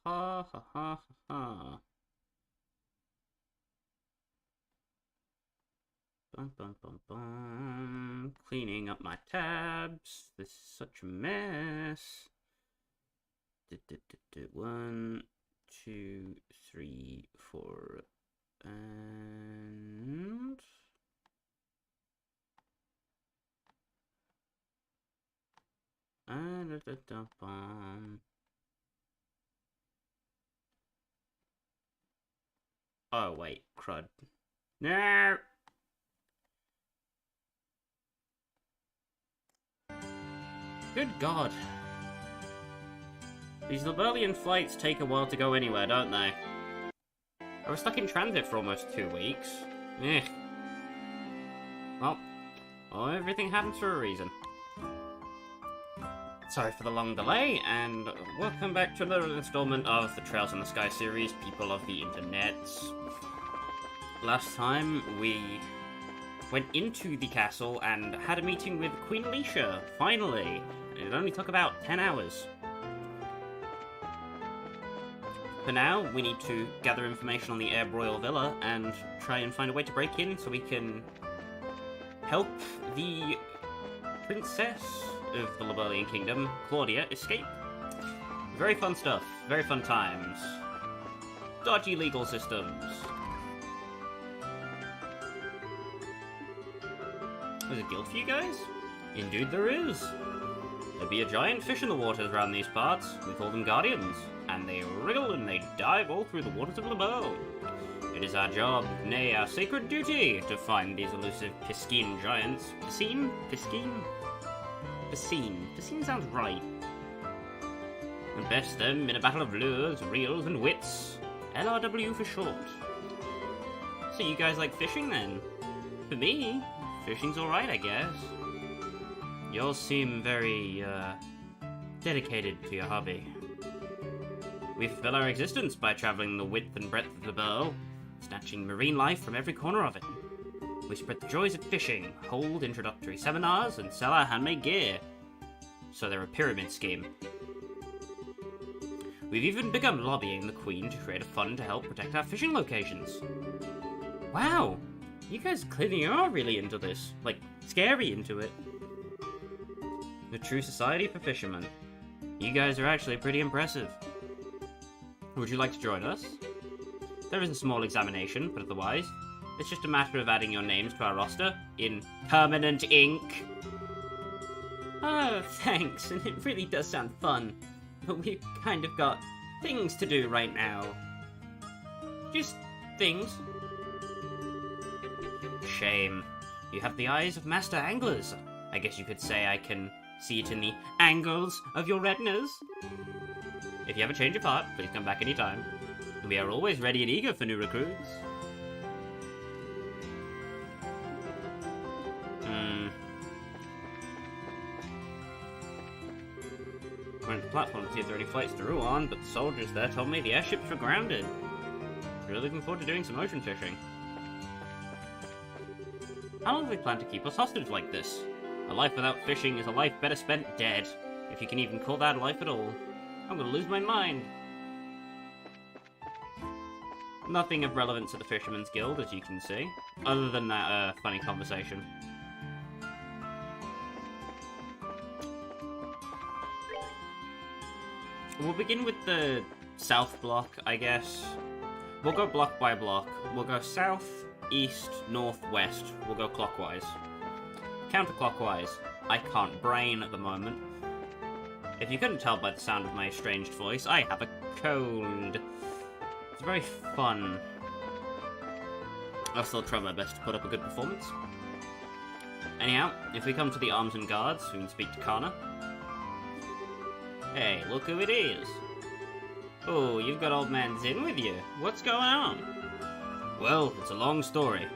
ha ha ha ha. Bum, bum, bum, bum. Cleaning up my tabs. This is such a mess. 1, 2, 3, 4, and... Oh, wait, crud. No! Good God. These Liberlian flights take a while to go anywhere, don't they? I was stuck in transit for almost 2 weeks. Eh. Well, everything happens for a reason. Sorry for the long delay, and welcome back to another installment of the Trails in the Sky series, people of the internet. Last time, we went into the castle and had a meeting with Queen Alicia, finally. It only took about 10 hours. For now, we need to gather information on the Erbe Royal Villa and try and find a way to break in so we can help the princess of the Liberlian Kingdom, Klaudia, escape. Very fun stuff. Very fun times. Dodgy legal systems. There's a guild for you guys? Indeed there is. There'll be a giant fish in the waters around these parts. We call them guardians. And they wriggle and they dive all through the waters of Liberl. It is our job, nay, our sacred duty, to find these elusive Piscine giants. Piscine? Piscine? Piscine. Piscine sounds right. And best them in a battle of lures, reels, and wits. LRW for short. So you guys like fishing then? For me, fishing's alright, I guess. You all seem very, dedicated to your hobby. We fulfill our existence by travelling the width and breadth of Liberl, snatching marine life from every corner of it. We spread the joys of fishing, hold introductory seminars, and sell our handmade gear. So they're a pyramid scheme. We've even begun lobbying the Queen to create a fund to help protect our fishing locations. Wow! You guys clearly are really into this. Like, scary into it. The true society for fishermen. You guys are actually pretty impressive. Would you like to join us? There is a small examination, but otherwise, it's just a matter of adding your names to our roster in permanent ink. Oh, thanks, and it really does sound fun, but we've kind of got things to do right now. Just things. Shame. You have the eyes of master anglers. I guess you could say I can see it in the angles of your retinas. If you have a change of heart, please come back anytime. We are always ready and eager for new recruits. Went to the platform to see if there are any flights to Rouen, but the soldiers there told me the airships were grounded. Really looking forward to doing some ocean fishing. How long do they plan to keep us hostage like this? A life without fishing is a life better spent dead, if you can even call that a life at all. I'm gonna lose my mind. Nothing of relevance at the Fisherman's Guild, as you can see, other than that funny conversation. We'll begin with the south block, I guess. We'll go block by block. We'll go south, east, north, west. We'll go clockwise. Counterclockwise. I can't brain at the moment. If you couldn't tell by the sound of my estranged voice, I have a cold. It's very fun. I'll still try my best to put up a good performance. Anyhow, if we come to the arms and guards, we can speak to Connor. Hey, look who it is. Oh, you've got old man Zin with you. What's going on? Well, it's a long story.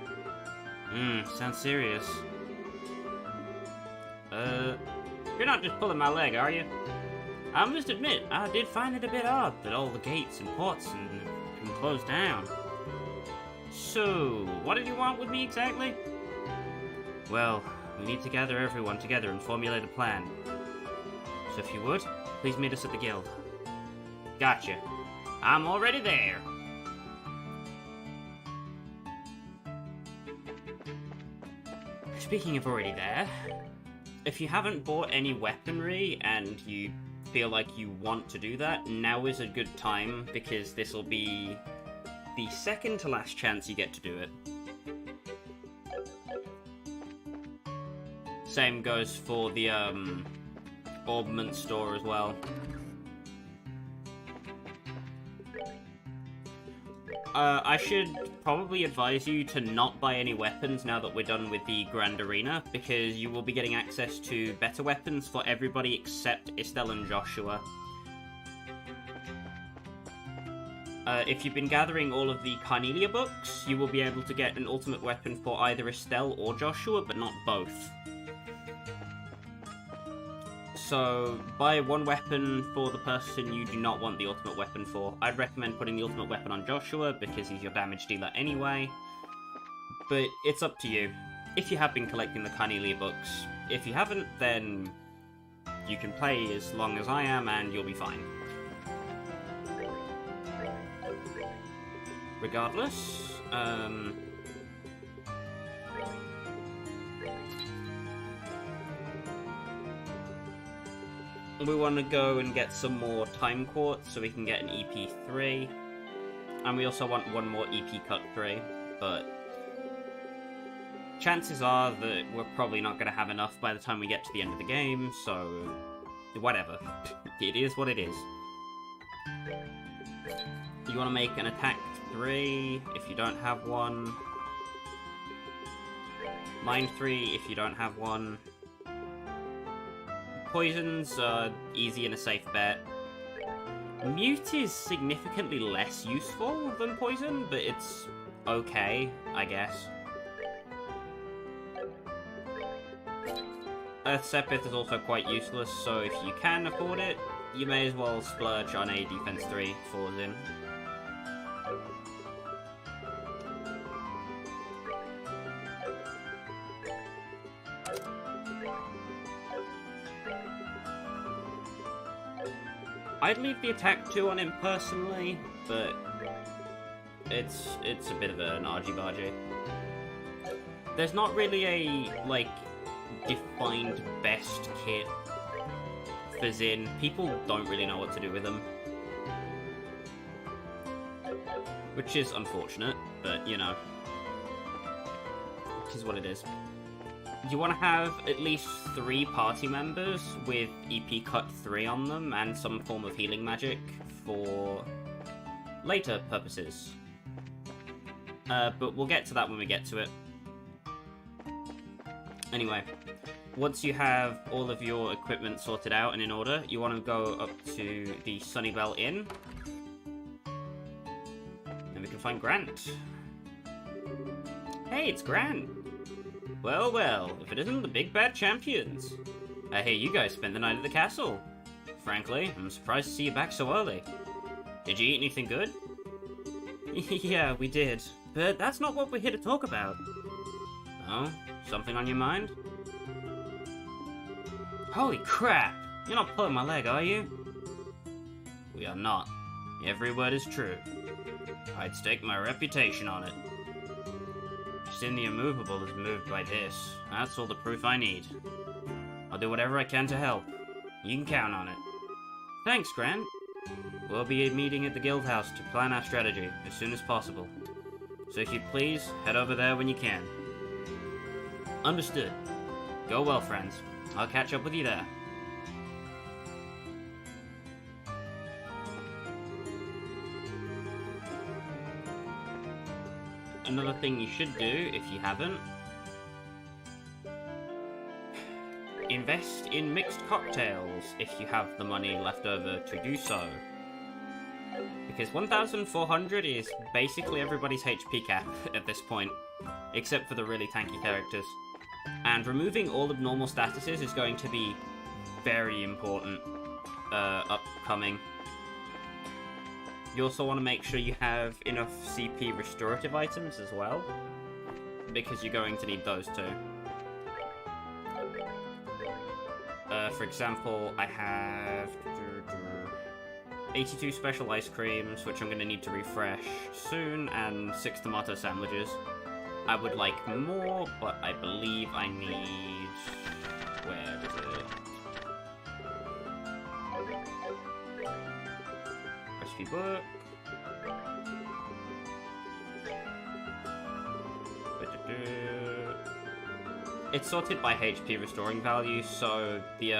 Sounds serious. You're not just pulling my leg, are you? I must admit, I did find it a bit odd that all the gates and ports can close down. So, what did you want with me exactly? Well, we need to gather everyone together and formulate a plan. So if you would, please meet us at the guild. Gotcha. I'm already there. Speaking of already there, if you haven't bought any weaponry and you feel like you want to do that, now is a good time, because this will be the second to last chance you get to do it. Same goes for the Orbment store as well. I should probably advise you to not buy any weapons now that we're done with the Grand Arena, because you will be getting access to better weapons for everybody except Estelle and Joshua. If you've been gathering all of the Carnelia books, you will be able to get an ultimate weapon for either Estelle or Joshua, but not both. So, buy one weapon for the person you do not want the ultimate weapon for. I'd recommend putting the ultimate weapon on Joshua, because he's your damage dealer anyway. But it's up to you. If you have been collecting the Carnelia books. If you haven't, then you can play as long as I am, and you'll be fine. Regardless, we want to go and get some more time quartz so we can get an EP3. And we also want one more EP cut 3, but chances are that we're probably not going to have enough by the time we get to the end of the game, so whatever. It is what it is. You want to make an attack 3 if you don't have one. Mind 3 if you don't have one. Poisons are easy and a safe bet. Mute is significantly less useful than poison, but it's okay, I guess. Earth Sepith is also quite useless, so if you can afford it, you may as well splurge on a defense 3 for Zin. I'd leave the attack 2 on him personally, but it's a bit of an argy-bargy. There's not really a, like, defined best kit for Zin. People don't really know what to do with them. Which is unfortunate, but, you know. It is what it is. You want to have at least 3 party members with EP Cut 3 on them and some form of healing magic for later purposes. But we'll get to that when we get to it. Anyway, once you have all of your equipment sorted out and in order, you want to go up to the Sunnybell Inn. And we can find Grant. Hey, it's Grant! Well, well, if it isn't the Big Bad Champions. I hear you guys spent the night at the castle. Frankly, I'm surprised to see you back so early. Did you eat anything good? Yeah, we did. But that's not what we're here to talk about. Oh? Something on your mind? Holy crap! You're not pulling my leg, are you? We are not. Every word is true. I'd stake my reputation on it. Sin the immovable is moved by this. That's all the proof I need. I'll do whatever I can to help. You can count on it. Thanks, Grant. We'll be meeting at the guild house to plan our strategy as soon as possible. So if you please, head over there when you can. Understood. Go well, friends. I'll catch up with you there. Another thing you should do, if you haven't, invest in mixed cocktails if you have the money left over to do so. Because 1,400 is basically everybody's HP cap at this point, except for the really tanky characters. And removing all abnormal statuses is going to be very important upcoming. You also want to make sure you have enough CP restorative items as well, because you're going to need those too. For example, I have 82 special ice creams, which I'm going to need to refresh soon, and 6 tomato sandwiches. I would like more, but I believe I need... Where is it? Recipe book. It's sorted by HP restoring value, so the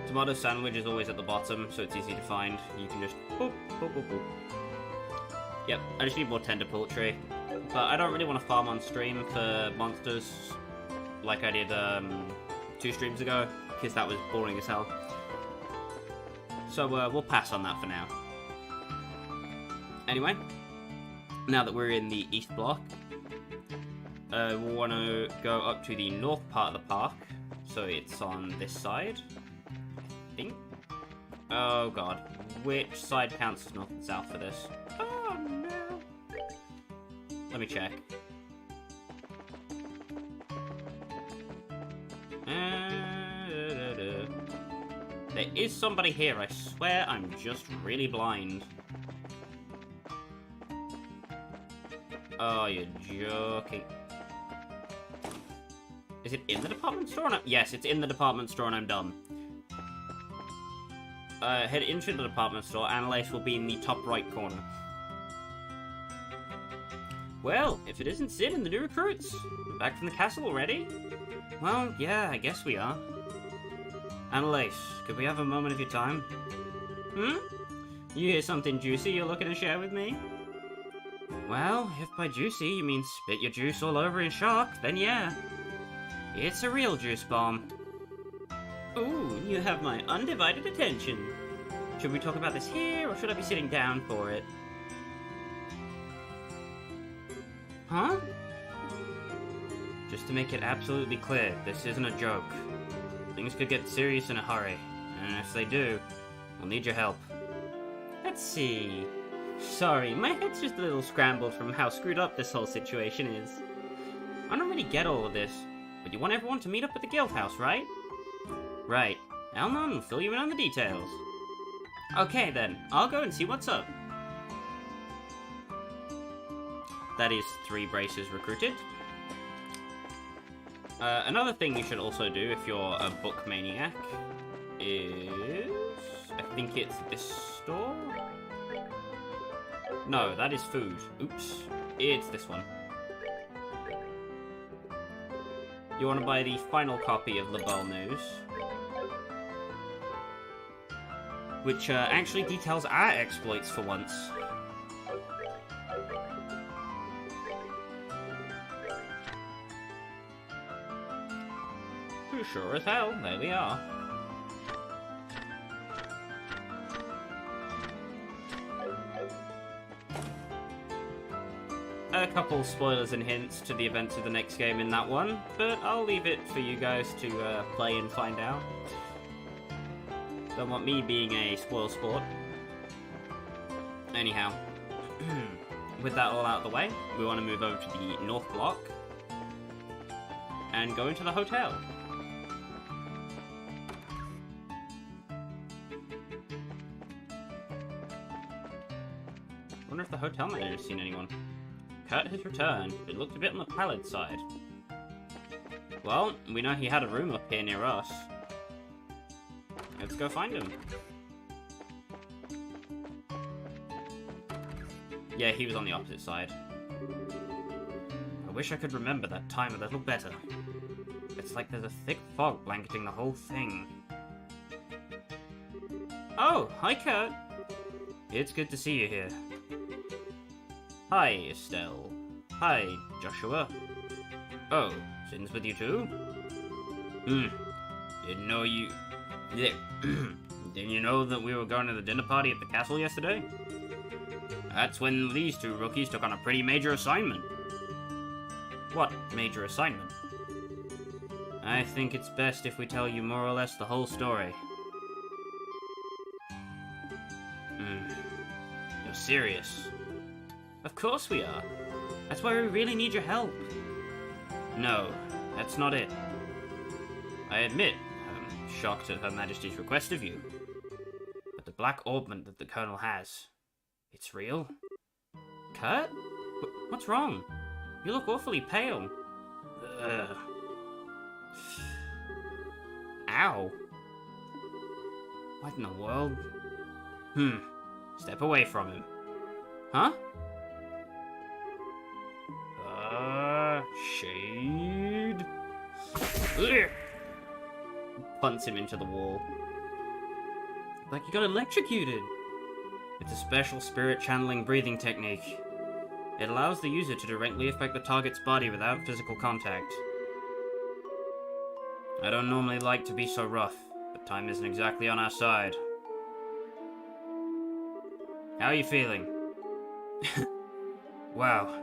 tomato sandwich is always at the bottom, so it's easy to find. You can just boop, boop, boop, boop. Yep, I just need more tender poultry. But I don't really want to farm on stream for monsters like I did 2 streams ago, because that was boring as hell. So we'll pass on that for now. Anyway, now that we're in the east block, we'll want to go up to the north part of the park. So it's on this side, I think. Oh god, which side counts as north and south for this? Oh no! Let me check. There is somebody here, I swear I'm just really blind. Oh, you're joking. Is it in the department store? Yes, it's in the department store and I'm done. Head into the department store, Alicia will be in the top right corner. Well, if it isn't Sid and the new recruits, we're back from the castle already? Well, yeah, I guess we are. Alicia, could we have a moment of your time? Hmm? You hear something juicy you're looking to share with me? Well, if by juicy you mean spit your juice all over in shock, then yeah. It's a real juice bomb. Ooh, you have my undivided attention. Should we talk about this here, or should I be sitting down for it? Huh? Just to make it absolutely clear, this isn't a joke. Things could get serious in a hurry, and if they do, we'll need your help. Let's see. Sorry, my head's just a little scrambled from how screwed up this whole situation is. I don't really get all of this, but you want everyone to meet up at the guild house, right? Right. Elnon will fill you in on the details. Okay then, I'll go and see what's up. That is 3 braces recruited. Another thing you should also do if you're a book maniac is... I think it's this store? No, that is food. Oops. It's this one. You want to buy the final copy of Liberl News, which actually details our exploits for once. Sure as hell, there we are. A couple spoilers and hints to the events of the next game in that one, but I'll leave it for you guys to play and find out. Don't want me being a spoil sport. Anyhow, with that all out of the way, we want to move over to the north block and go into the hotel. I wonder if the hotel manager's seen anyone. Kurt has returned. It looked a bit on the pallid side. Well, we know he had a room up here near us. Let's go find him. Yeah, he was on the opposite side. I wish I could remember that time a little better. It's like there's a thick fog blanketing the whole thing. Oh, hi Kurt. It's good to see you here. Hi, Estelle. Hi, Joshua. Oh, Sin's with you too? Didn't know you... Didn't you know that we were going to the dinner party at the castle yesterday? That's when these 2 rookies took on a pretty major assignment. What major assignment? I think it's best if we tell you more or less the whole story. You're serious? Of course we are. That's why we really need your help. No, that's not it. I admit, I'm shocked at Her Majesty's request of you. black orbment that the Colonel has. It's real? Kurt? What's wrong? You look awfully pale. Ugh. Ow. What in the world? Step away from him. Huh? Shade. Ugh. Punts him into the wall. Like you got electrocuted. It's a special spirit channeling breathing technique. It allows the user to directly affect the target's body without physical contact. I don't normally like to be so rough, but time isn't exactly on our side. How are you feeling? Wow.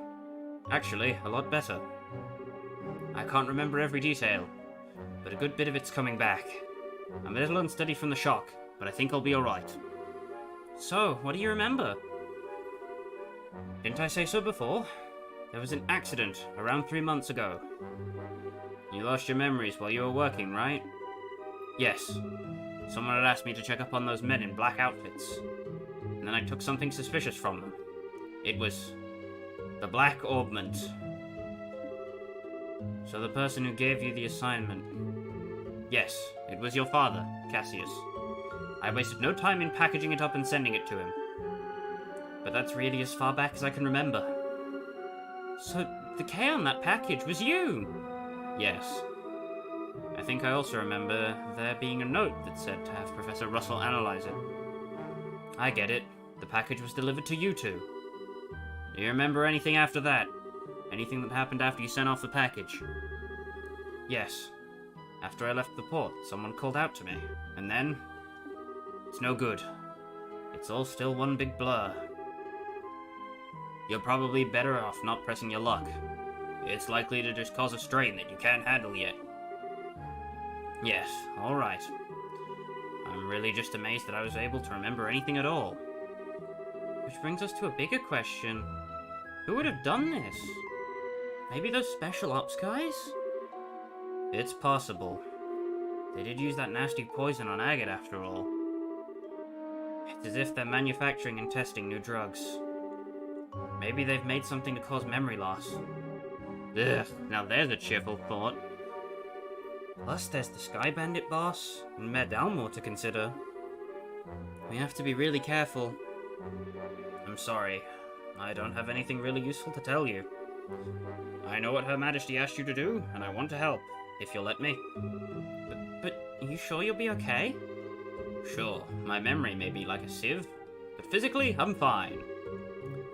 Actually, a lot better. I can't remember every detail, but a good bit of it's coming back. I'm a little unsteady from the shock, but I think I'll be alright. So, what do you remember? Didn't I say so before? There was an accident around 3 months ago. You lost your memories while you were working, right? Yes. Someone had asked me to check up on those men in black outfits. And then I took something suspicious from them. It was the Black Orbment. So the person who gave you the assignment... Yes, it was your father, Cassius. I wasted no time in packaging it up and sending it to him. But that's really as far back as I can remember. So, the K on that package was you! Yes. I think I also remember there being a note that said to have Professor Russell analyze it. I get it. The package was delivered to you two. Do you remember anything after that? Anything that happened after you sent off the package? Yes. After I left the port, someone called out to me. And then... It's no good. It's all still one big blur. You're probably better off not pressing your luck. It's likely to just cause a strain that you can't handle yet. Yes, alright. I'm really just amazed that I was able to remember anything at all. Which brings us to a bigger question. Who would have done this? Maybe those special ops guys? It's possible. They did use that nasty poison on Agate after all. It's as if they're manufacturing and testing new drugs. Maybe they've made something to cause memory loss. Ugh, now there's a cheerful thought. Plus there's the Sky Bandit boss, and Mayor Dalmore to consider. We have to be really careful. I'm sorry. I don't have anything really useful to tell you. I know what Her Majesty asked you to do, and I want to help, if you'll let me. But are you sure you'll be okay? Sure, my memory may be like a sieve, but physically, I'm fine.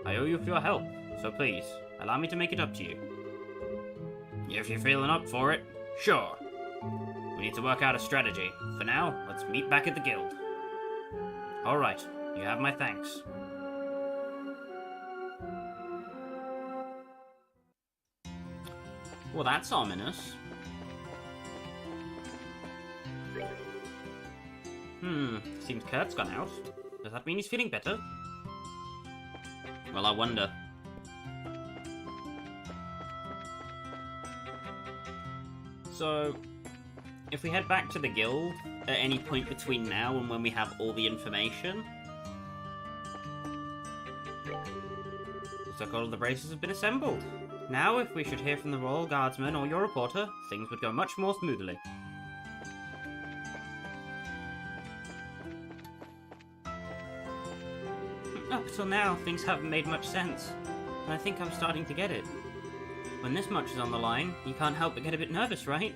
I owe you for your help, so please, allow me to make it up to you. If you're feeling up for it, sure. We need to work out a strategy. For now, let's meet back at the guild. Alright, you have my thanks. Well, that's ominous. Seems Kurt's gone out. Does that mean he's feeling better? Well, I wonder. So, if we head back to the guild at any point between now and when we have all the information... Looks like all of the braces have been assembled. Now, if we should hear from the Royal Guardsman or your reporter, things would go much more smoothly. Up till now, things haven't made much sense, and I think I'm starting to get it. When this much is on the line, you can't help but get a bit nervous, right?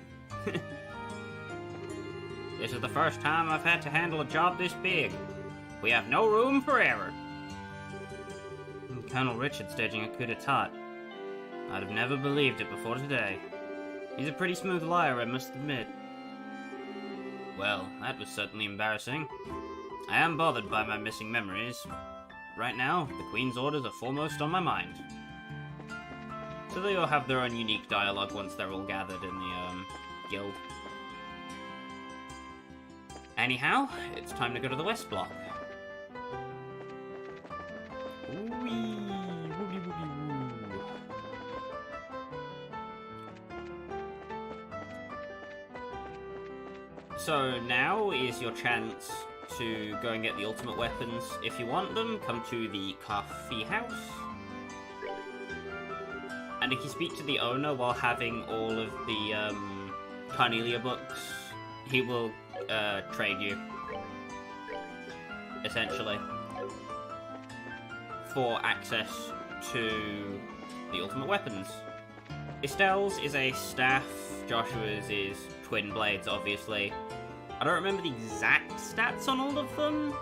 This is the first time I've had to handle a job this big. We have no room for error. Colonel Richard staging a coup d'etat. I'd have never believed it before today. He's a pretty smooth liar, I must admit. Well, that was certainly embarrassing. I am bothered by my missing memories. Right now, the Queen's orders are foremost on my mind. So they all have their own unique dialogue once they're all gathered in the, guild. Anyhow, it's time to go to the West Block. So now is your chance to go and get the ultimate weapons. If you want them, come to the coffee house. And if you speak to the owner while having all of the Carnelia books, he will trade you, essentially, for access to the ultimate weapons. Estelle's is a staff, Joshua's is twin blades, obviously. I don't remember the exact stats on all of them,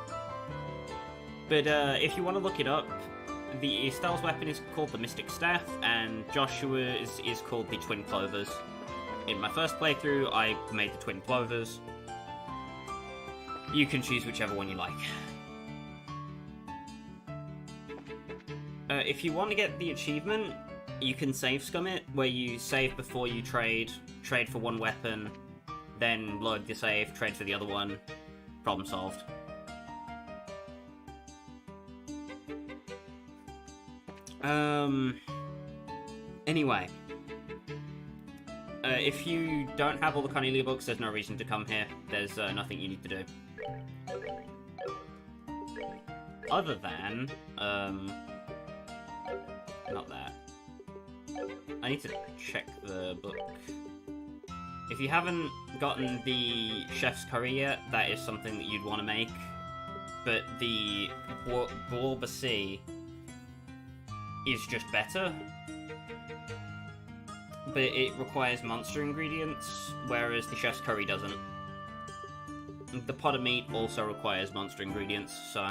but if you want to look it up, the Estelle's weapon is called the Mystic Staff, and Joshua's is called the Twin Clovers. In my first playthrough, I made the Twin Clovers. You can choose whichever one you like. If you want to get the achievement, you can save scum it, where you save before you trade for one weapon, then load the save, trade for the other one. Problem solved. Anyway. If you don't have all the Carnelia books, there's no reason to come here. There's nothing you need to do. Other than, not that. I need to check the book. If you haven't gotten the chef's curry yet, that is something that you'd want to make. But the Bourbacy is just better. But it requires monster ingredients, whereas the chef's curry doesn't. The pot of meat also requires monster ingredients, so...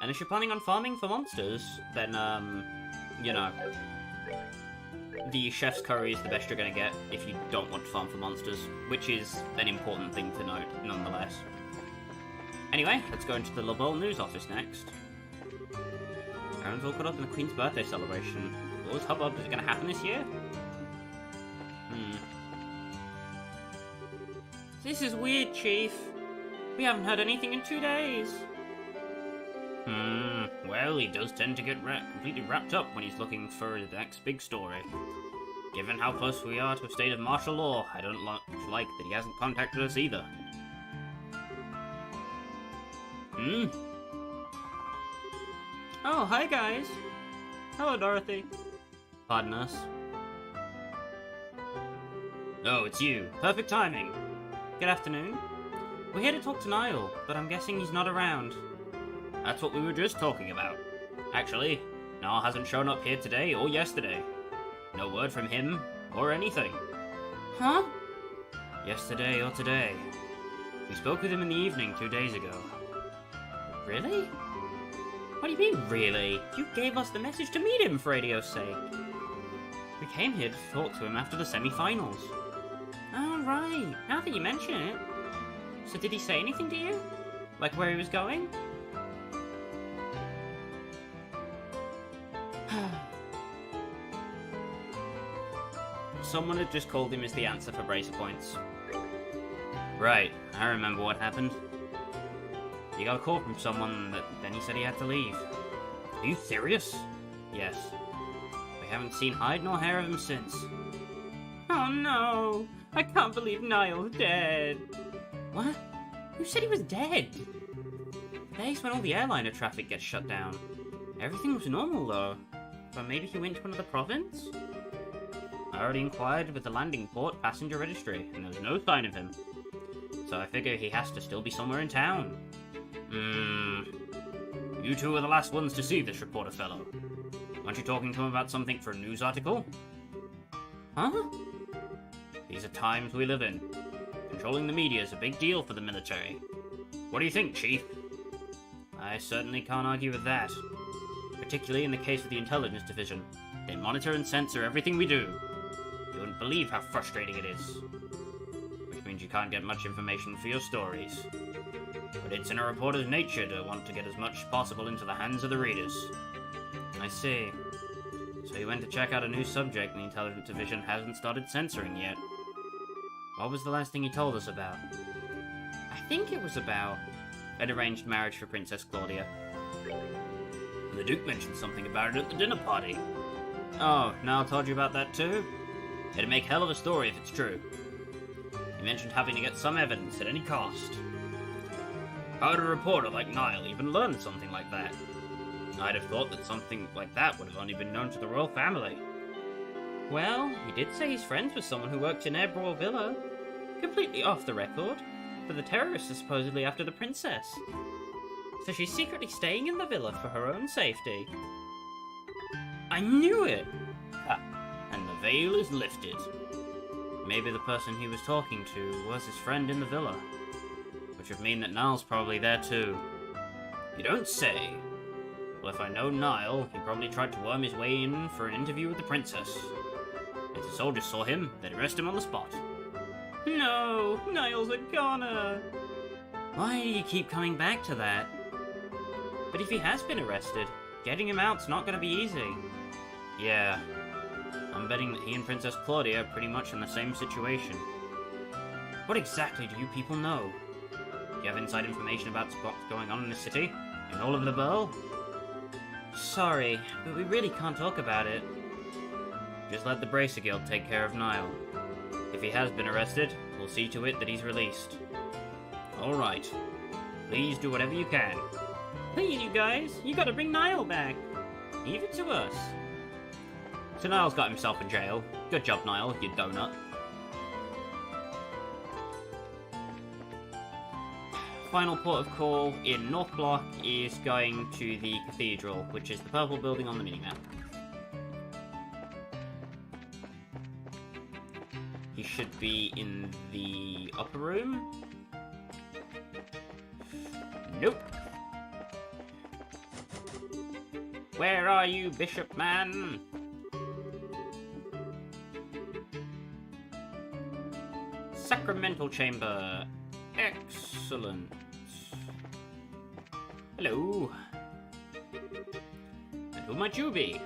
And if you're planning on farming for monsters, then, you know, the chef's curry is the best you're going to get if you don't want to farm for monsters, which is an important thing to note, nonetheless. Anyway, let's go into the Liberl news office next. Everyone's all caught up in the Queen's birthday celebration. What was hubbub? Is it going to happen this year? This is weird, Chief. We haven't heard anything in 2 days. Well, he does tend to get completely wrapped up when he's looking for the next big story. Given how close we are to a state of martial law, I don't like that he hasn't contacted us either. Oh, hi guys. Hello, Dorothy. Pardon us. Oh, it's you. Perfect timing. Good afternoon. We're here to talk to Niall, but I'm guessing he's not around. That's what we were just talking about. Actually, Niall hasn't shown up here today or yesterday. No word from him or anything. Huh? Yesterday or today. We spoke with him in the evening 2 days ago. Really? What do you mean, really? You gave us the message to meet him, for radio's sake. We came here to talk to him after the semi-finals. Oh, right. Now that you mention it. So did he say anything to you? Like where he was going? Someone had just called him as the answer for Bracer Points. Right, I remember what happened. He got a call from someone that then he said he had to leave. Are you serious? Yes. We haven't seen hide nor hair of him since. Oh no! I can't believe Niall's dead! What? Who said he was dead? The days when all the airliner traffic gets shut down. Everything was normal though. But maybe he went to another province? I already inquired with the landing port passenger registry, and there was no sign of him. So I figure he has to still be somewhere in town. You two are the last ones to see this reporter fellow. Aren't you talking to him about something for a news article? Huh? These are times we live in. Controlling the media is a big deal for the military. What do you think, Chief? I certainly can't argue with that. Particularly in the case of the Intelligence Division. They monitor and censor everything we do. You wouldn't believe how frustrating it is. Which means you can't get much information for your stories. But it's in a reporter's nature to want to get as much as possible into the hands of the readers. I see. So you went to check out a new subject and the Intelligence Division hasn't started censoring yet. What was the last thing you told us about? I think it was about an arranged marriage for Princess Klaudia. The Duke mentioned something about it at the dinner party. Oh, Niall told you about that too? It'd make hell of a story if it's true. He mentioned having to get some evidence at any cost. How would a reporter like Niall even learn something like that? I'd have thought that something like that would have only been known to the royal family. Well, he did say he's friends with someone who works in Erbe Villa. Completely off the record, but the terrorists are supposedly after the princess. So she's secretly staying in the villa for her own safety. I knew it! And the veil is lifted. Maybe the person he was talking to was his friend in the villa. Which would mean that Niall's probably there too. You don't say. Well, if I know Niall, he probably tried to worm his way in for an interview with the princess. If the soldiers saw him, they'd arrest him on the spot. No, Niall's a goner! Why do you keep coming back to that? But if he has been arrested, getting him out's not going to be easy. Yeah, I'm betting that he and Princess Klaudia are pretty much in the same situation. What exactly do you people know? Do you have inside information about what's going on in the city? In all of Liberl? Sorry, but we really can't talk about it. Just let the Bracer Guild take care of Niall. If he has been arrested, we'll see to it that he's released. Alright. Please do whatever you can. Please, you guys, you gotta bring Niall back. Even to us. So Niall's got himself in jail. Good job, Niall, you donut. Final port of call in North Block is going to the Cathedral, which is the purple building on the minimap. He should be in the upper room. Nope. Where are you, Bishop Man? Sacramental Chamber. Excellent. Hello. And who might you be?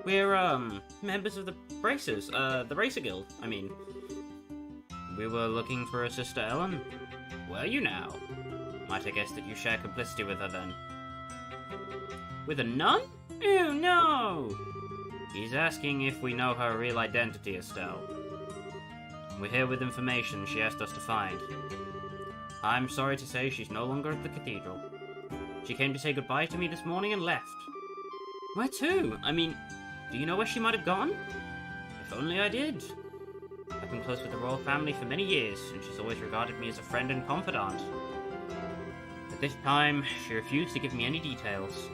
We're, members of the Bracers, the Bracer Guild, I mean. We were looking for a Sister Ellen. Were you now? Might I guess that you share complicity with her then? With a nun? Ew, no! He's asking if we know her real identity, Estelle. We're here with information she asked us to find. I'm sorry to say she's no longer at the cathedral. She came to say goodbye to me this morning and left. Where to? I mean, do you know where she might have gone? If only I did. I've been close with the royal family for many years, and she's always regarded me as a friend and confidant. At this time, she refused to give me any details.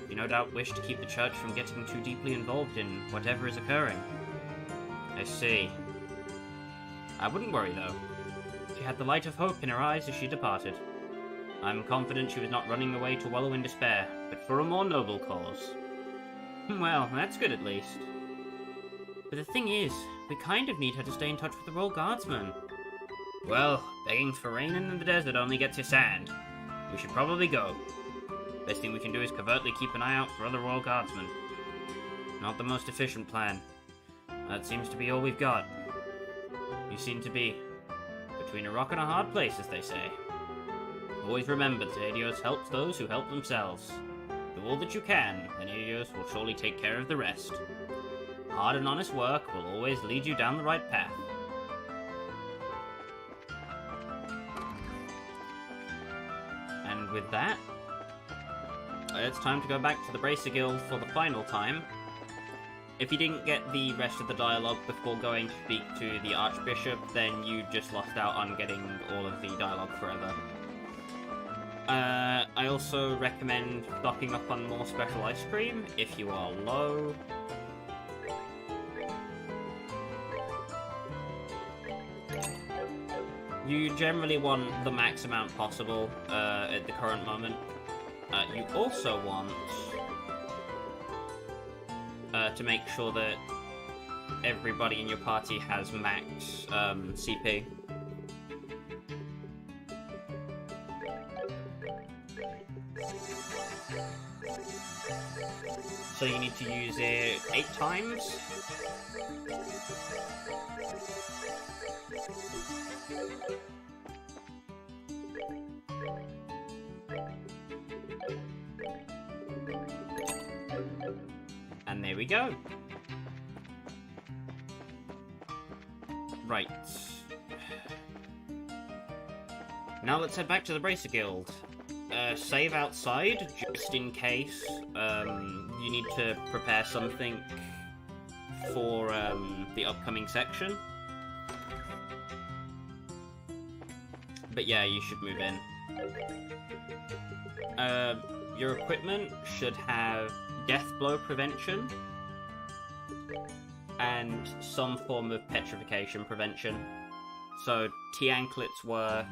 She no doubt wished to keep the church from getting too deeply involved in whatever is occurring. I see. I wouldn't worry, though. She had the light of hope in her eyes as she departed. I'm confident she was not running away to wallow in despair, but for a more noble cause. Well, that's good at least. But the thing is, we kind of need her to stay in touch with the Royal Guardsmen. Well, begging for rain in the desert only gets you sand. We should probably go. Best thing we can do is covertly keep an eye out for other Royal Guardsmen. Not the most efficient plan. That seems to be all we've got. You seem to be between a rock and a hard place, as they say. Always remember that Adios helps those who help themselves. Do all that you can, and Adios will surely take care of the rest. Hard and honest work will always lead you down the right path. And with that, it's time to go back to the Bracer Guild for the final time. If you didn't get the rest of the dialogue before going to speak to the Archbishop, then you just lost out on getting all of the dialogue forever. I also recommend stocking up on more special ice cream if you are low. You generally want the max amount possible at the current moment. You also want to make sure that everybody in your party has max CP. So you need to use it 8 times. And there we go. Right. Now let's head back to the Bracer Guild. save outside, just in case you need to prepare something for the upcoming section. But yeah, you should move in. Your equipment should have death blow prevention and some form of petrification prevention. So T-anklets work,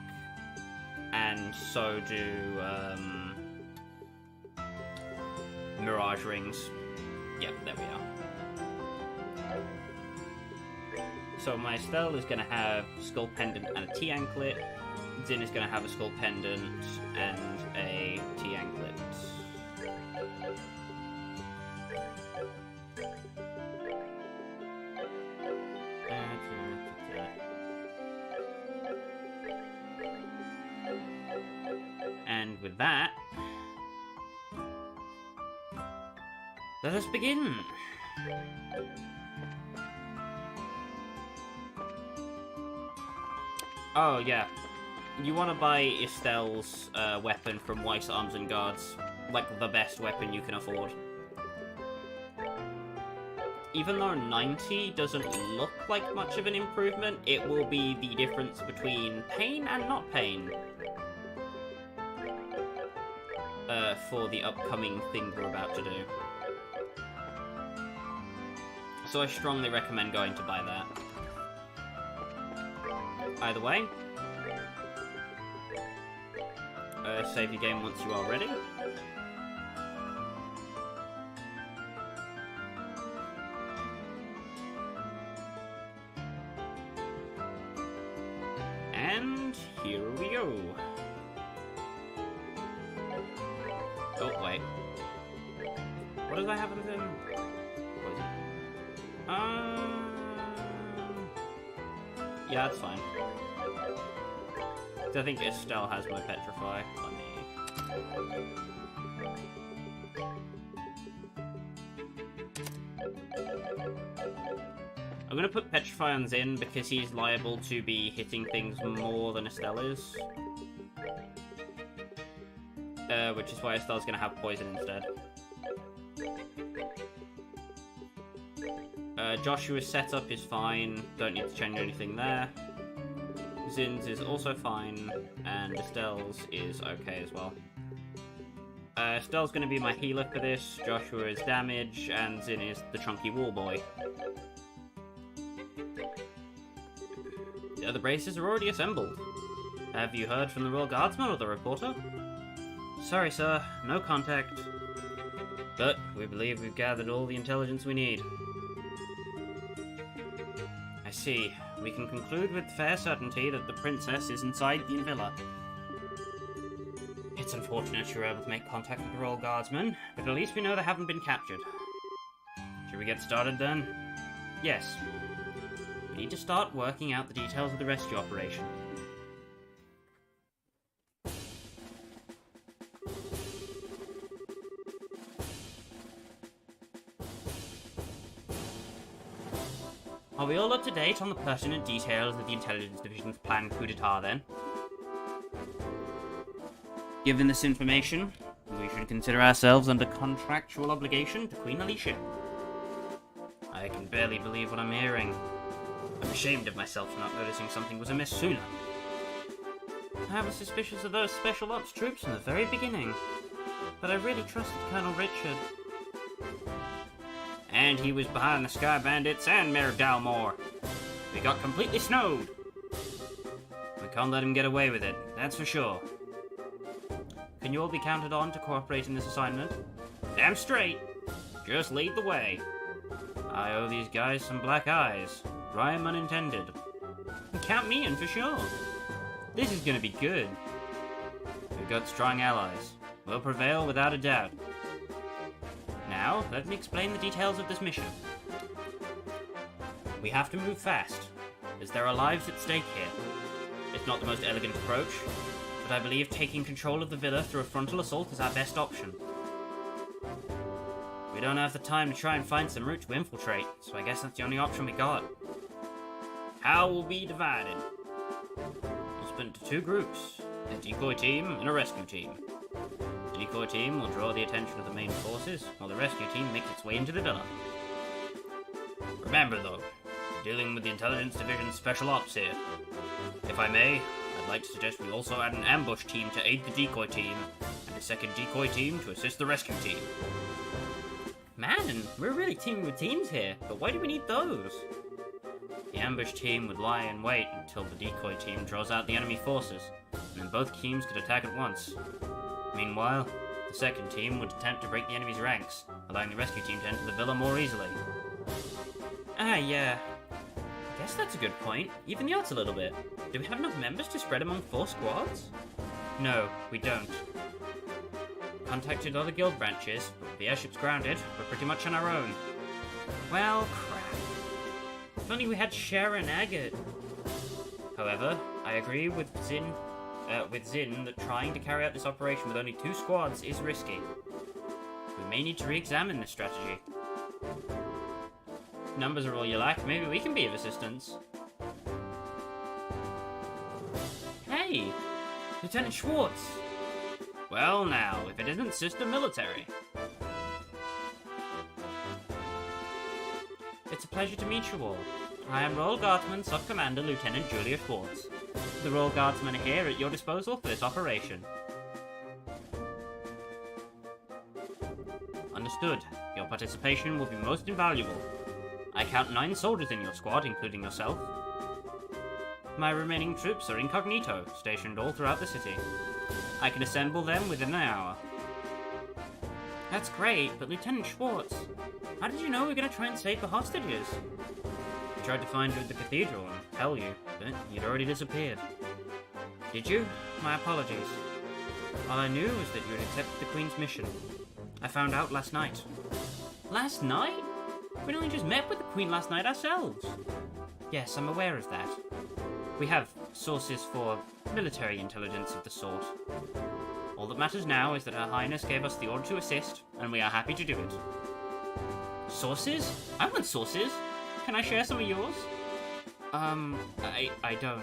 and so do mirage rings. Yep, there we are. So my Estelle is going to have skull pendant and a T-anklet. Zin is going to have a skull pendant and a T-anklet. And with that, let us begin. Oh yeah, you want to buy Estelle's weapon from Weiss Arms and Guards, like the best weapon you can afford. Even though 90 doesn't look like much of an improvement, it will be the difference between pain and not pain for the upcoming thing we're about to do. So I strongly recommend going to buy that. Either way, save your game once you are ready. And here we go. Oh, wait. What does I have in them? What is it? Yeah, that's fine. I think Estelle has my Petrify. Let me... I'm gonna put Petrify on Zin because he's liable to be hitting things more than Estelle is. Which is why Estelle's gonna have poison instead. Joshua's setup is fine, don't need to change anything there. Zin's is also fine, and Estelle's is okay as well. Estelle's going to be my healer for this, Joshua is damage, and Zin is the chunky wall boy. The other braces are already assembled. Have you heard from the Royal Guardsman or the reporter? Sorry, sir, no contact. But we believe we've gathered all the intelligence we need. I see. We can conclude with fair certainty that the princess is inside the villa. It's unfortunate you were able to make contact with the Royal Guardsmen, but at least we know they haven't been captured. Should we get started then? Yes. We need to start working out the details of the rescue operation. Are we all up to date on the pertinent details of the Intelligence Division's planned coup d'etat, then? Given this information, we should consider ourselves under contractual obligation to Queen Alicia. I can barely believe what I'm hearing. I'm ashamed of myself for not noticing something was amiss sooner. I was suspicious of those Special Ops troops from the very beginning, but I really trusted Colonel Richard. And he was behind the Sky Bandits and Mayor Dalmore. We got completely snowed. We can't let him get away with it, that's for sure. Can you all be counted on to cooperate in this assignment? Damn straight. Just lead the way. I owe these guys some black eyes. Rhyme unintended. And count me in for sure. This is gonna be good. We've got strong allies. We'll prevail without a doubt. Now, let me explain the details of this mission. We have to move fast, as there are lives at stake here. It's not the most elegant approach, but I believe taking control of the villa through a frontal assault is our best option. We don't have the time to try and find some route to infiltrate, so I guess that's the only option we got. How will we divide it? We'll split into two groups, a decoy team and a rescue team. The decoy team will draw the attention of the main forces, while the rescue team makes its way into the villa. Remember though, dealing with the Intelligence Division's special ops here. If I may, I'd like to suggest we also add an ambush team to aid the decoy team, and a second decoy team to assist the rescue team. Man, we're really teaming with teams here, but why do we need those? The ambush team would lie in wait until the decoy team draws out the enemy forces, and then both teams could attack at once. Meanwhile, the second team would attempt to break the enemy's ranks, allowing the rescue team to enter the villa more easily. Yeah. I guess that's a good point. Even the odds a little bit. Do we have enough members to spread among 4 squads? No, we don't. Contacted other guild branches, but the airship's grounded. We're pretty much on our own. Well, crap. If only we had Shara and Agate. However, I agree with Zin that trying to carry out this operation with only 2 squads is risky. We may need to re-examine this strategy. If numbers are all you lack, maybe we can be of assistance. Hey! Lieutenant Schwartz! Well now, if it isn't Sister Military. It's a pleasure to meet you all. I am Royal Guardsman Sub-Commander Lieutenant Julia Schwartz. The Royal Guardsmen are here at your disposal for this operation. Understood. Your participation will be most invaluable. I count 9 soldiers in your squad, including yourself. My remaining troops are incognito, stationed all throughout the city. I can assemble them within an hour. That's great, but Lieutenant Schwartz, how did you know we were going to try and save the hostages? I tried to find you at the cathedral and tell you, but you'd already disappeared. Did you? My apologies. All I knew was that you had accepted the Queen's mission. I found out last night. Last night? We'd only just met with the Queen last night ourselves. Yes, I'm aware of that. We have sources for military intelligence of the sort. All that matters now is that Her Highness gave us the order to assist, and we are happy to do it. Sources? I want sources. Can I share some of yours? I don't.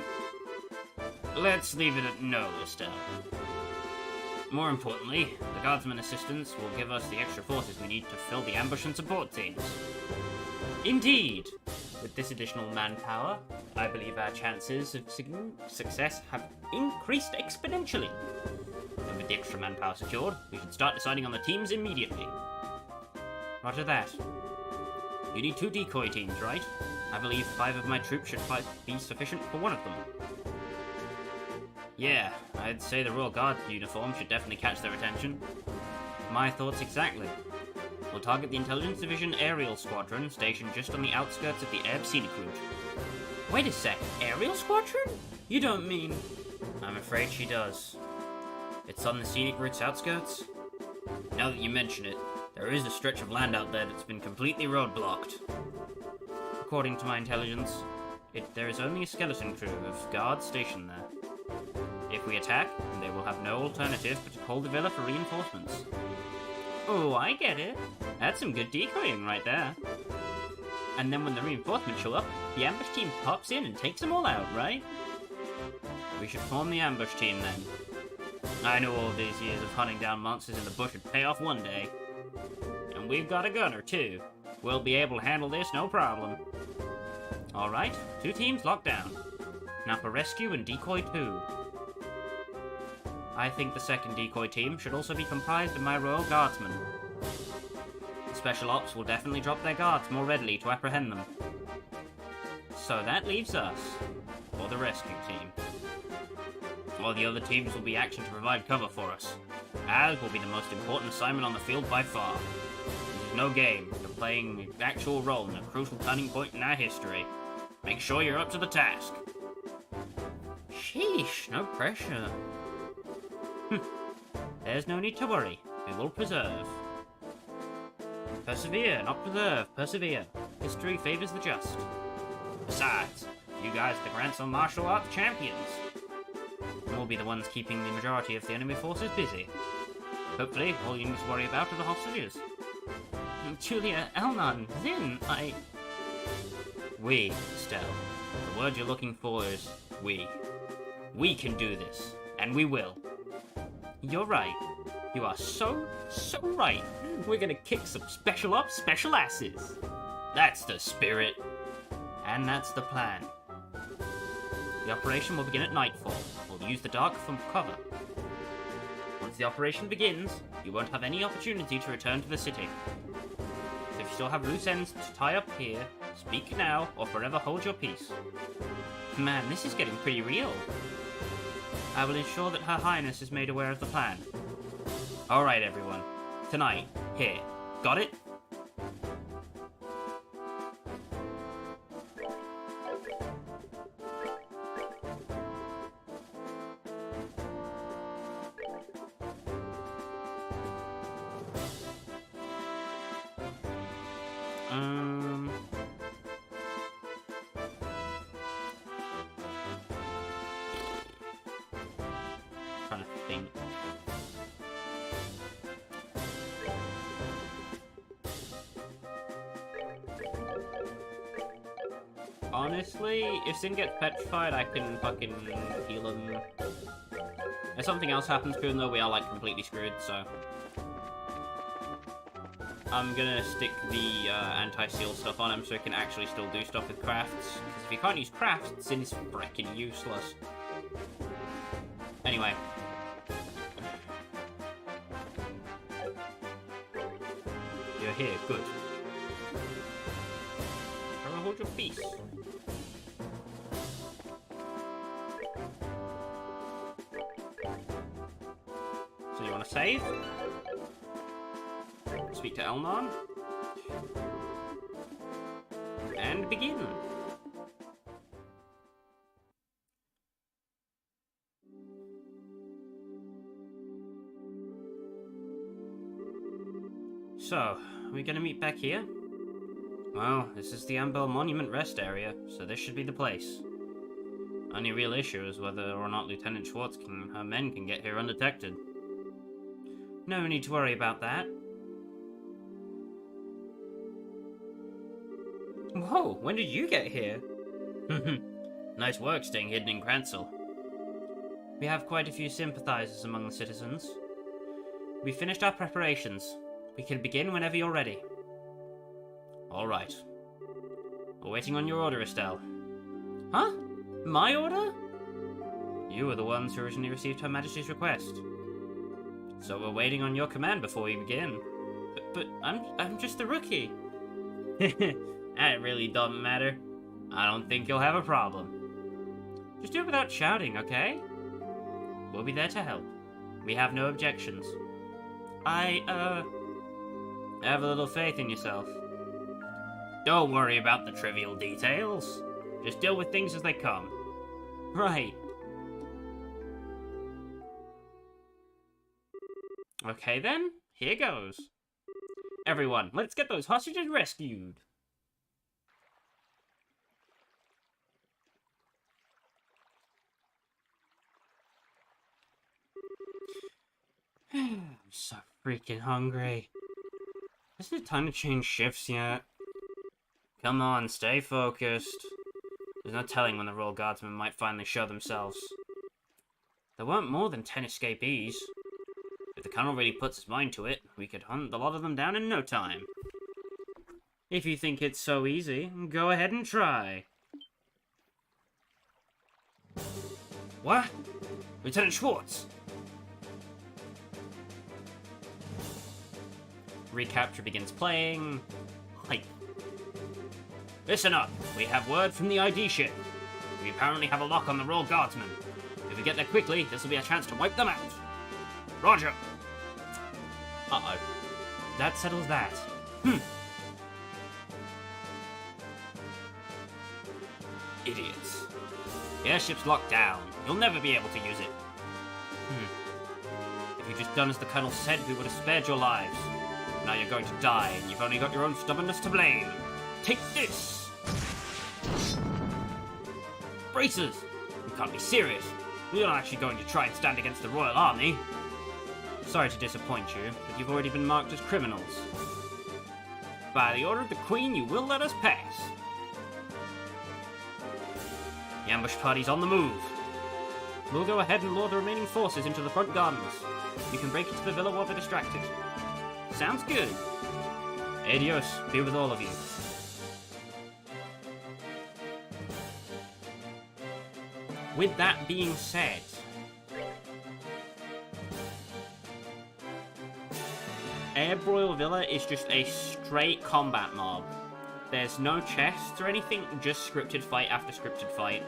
Let's leave it at no, Estelle. More importantly, the Guardsman assistance will give us the extra forces we need to fill the ambush and support teams. Indeed! With this additional manpower, I believe our chances of success have increased exponentially. And with the extra manpower secured, we should start deciding on the teams immediately. Roger that. You need 2 decoy teams, right? I believe 5 of my troops should be sufficient for one of them. Yeah, I'd say the Royal Guard uniform should definitely catch their attention. My thoughts exactly. We'll target the Intelligence Division aerial squadron stationed just on the outskirts of the Erbe scenic route. Wait a sec, aerial squadron? You don't mean... I'm afraid she does. It's on the scenic route's outskirts? Now that you mention it, there is a stretch of land out there that's been completely roadblocked. According to my intelligence, there is only a skeleton crew of guards stationed there. If we attack, they will have no alternative but to call the villa for reinforcements. Oh, I get it. That's some good decoying right there. And then when the reinforcements show up, the ambush team pops in and takes them all out, right? We should form the ambush team then. I know all these years of hunting down monsters in the bush would pay off one day. And we've got a gunner too. We'll be able to handle this no problem. Alright, 2 teams locked down. Now for rescue and decoy 2. I think the second decoy team should also be comprised of my Royal Guardsmen. The Special Ops will definitely drop their guards more readily to apprehend them. So that leaves us for the rescue team. All the other teams will be actioned to provide cover for us. As will be the most important assignment on the field by far. This is no game, you're playing an actual role in a crucial turning point in our history. Make sure you're up to the task. Sheesh, no pressure. There's no need to worry. We will preserve. Persevere, not preserve. Persevere. History favors the just. Besides, you guys are the grandson martial arts champions. We'll be the ones keeping the majority of the enemy forces busy. Hopefully, all you need to worry about are the hostages. Julia, Elnon, Zin, We, Estelle. The word you're looking for is we. We can do this, and we will. You're right. You are so right. We're gonna kick some special ops, special asses. That's the spirit. And that's the plan. The operation will begin at nightfall. We'll use the dark for cover. Once the operation begins, you won't have any opportunity to return to the city. So if you still have loose ends to tie up here, speak now or forever hold your peace. Man, this is getting pretty real. I will ensure that Her Highness is made aware of the plan. Alright everyone, tonight, here, got it? Trying to think. Honestly, if Sin gets petrified, I can fucking heal him. If something else happens to him, though, we are, like, completely screwed, so... I'm gonna stick the anti-seal stuff on him so he can actually still do stuff with crafts. Because if he can't use crafts, Sin is freaking useless. Anyway. You're here, good. I'll hold your peace. So you want to save? Speak to Elnon. And begin. So, are we gonna meet back here? Well, this is the Liberl Monument Rest Area, so this should be the place. Only real issue is whether or not Lieutenant Schwartz and her men can get here undetected. No need to worry about that. Whoa, when did you get here? Nice work staying hidden in Cransel. We have quite a few sympathizers among the citizens. We finished our preparations. We can begin whenever you're ready. Alright. We're waiting on your order, Estelle. Huh? My order? You were the ones who originally received Her Majesty's request. So we're waiting on your command before we begin. But I'm just a rookie. That really doesn't matter. I don't think you'll have a problem. Just do it without shouting, okay? We'll be there to help. We have no objections. I have a little faith in yourself. Don't worry about the trivial details. Just deal with things as they come. Right. Okay then, here goes. Everyone, let's get those hostages rescued. I'm so freaking hungry. Isn't it time to change shifts yet? Come on, stay focused. There's no telling when the Royal Guardsmen might finally show themselves. There weren't more than 10 escapees. If the Colonel really puts his mind to it, we could hunt a lot of them down in no time. If you think it's so easy, go ahead and try. What? Lieutenant Schwartz! Recapture begins playing. Hype. Listen up. We have word from the ID ship. We apparently have a lock on the Royal Guardsmen. If we get there quickly, this will be a chance to wipe them out. Roger. Uh-oh. That settles that. Idiots. The airship's locked down. You'll never be able to use it. If you'd just done as the Colonel said, we would have spared your lives. Now you're going to die, and you've only got your own stubbornness to blame. Take this! Braces! You can't be serious. You're not actually going to try and stand against the Royal Army. Sorry to disappoint you, but you've already been marked as criminals. By the order of the Queen, you will let us pass. The ambush party's on the move. We'll go ahead and lure the remaining forces into the front gardens. You can break into the villa while they're distracted. Sounds good. Adios, be with all of you. With that being said, Erbe Villa is just a straight combat mob. There's no chests or anything, just scripted fight after scripted fight.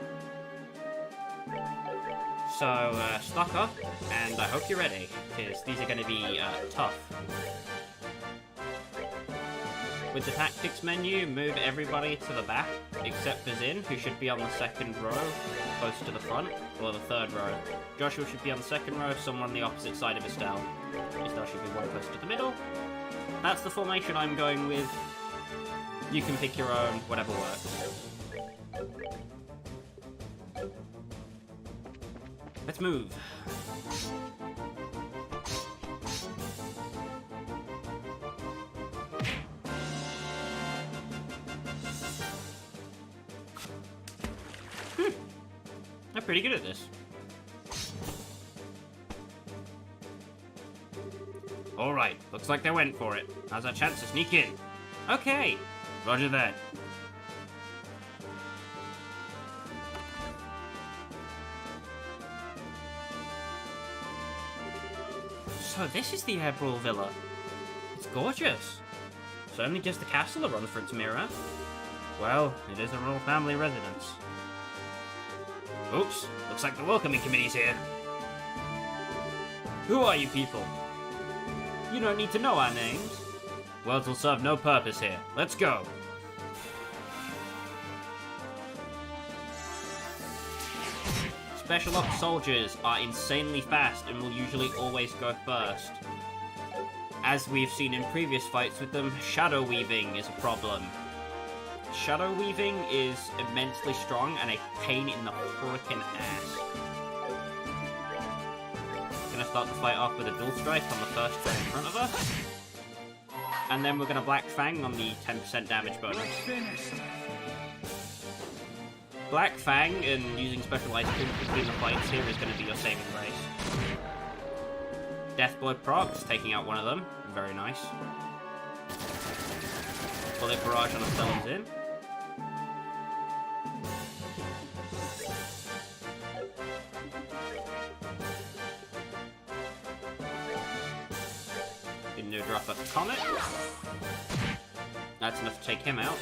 So, stock up, and I hope you're ready, because these are going to be tough. With the tactics menu, move everybody to the back, except for Zin, who should be on the second row, close to the front, or the third row. Joshua should be on the second row, someone on the opposite side of Estelle. Estelle should be one close to the middle. That's the formation I'm going with. You can pick your own, whatever works. Let's move. They're pretty good at this. Alright, looks like they went for it. Now's our chance to sneak in. Okay, roger that. So this is the Liberl Villa. It's gorgeous. Certainly gives the castle a run for its mirror. Well, it is a royal family residence. Oops, looks like the welcoming committee's here. Who are you people? You don't need to know our names. Words will serve no purpose here. Let's go. Special Ops soldiers are insanely fast and will usually always go first. As we've seen in previous fights with them, shadow weaving is a problem. Shadow weaving is immensely strong and a pain in the frickin' ass. Gonna start the fight off with a dual strike on the first one in front of us. And then we're gonna Black Fang on the 10% damage bonus. Black Fang and using special items between the fights here is gonna be your saving grace. Deathblow procs, taking out one of them. Very nice. Bullet barrage on a Stellan's in. Gonna drop a Comet. That's enough to take him out.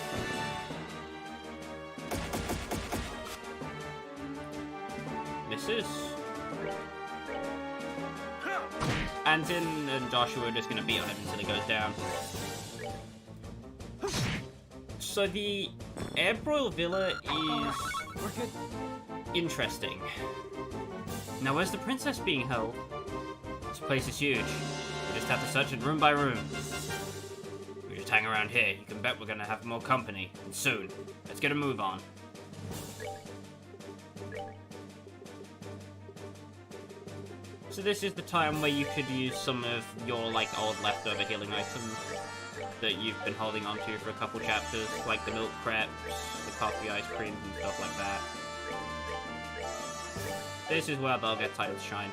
Misses. Anton and Joshua are just gonna beat on him until he goes down. So the Erbe Villa is interesting. Now where's the princess being held? This place is huge. We just have to search it room by room. We just hang around here. You can bet we're gonna have more company. And soon. Let's get a move on. So this is the time where you could use some of your, like, old leftover healing items that you've been holding on to for a couple chapters, like the milk crepes, the coffee ice creams, and stuff like that. This is where they'll get time to shine.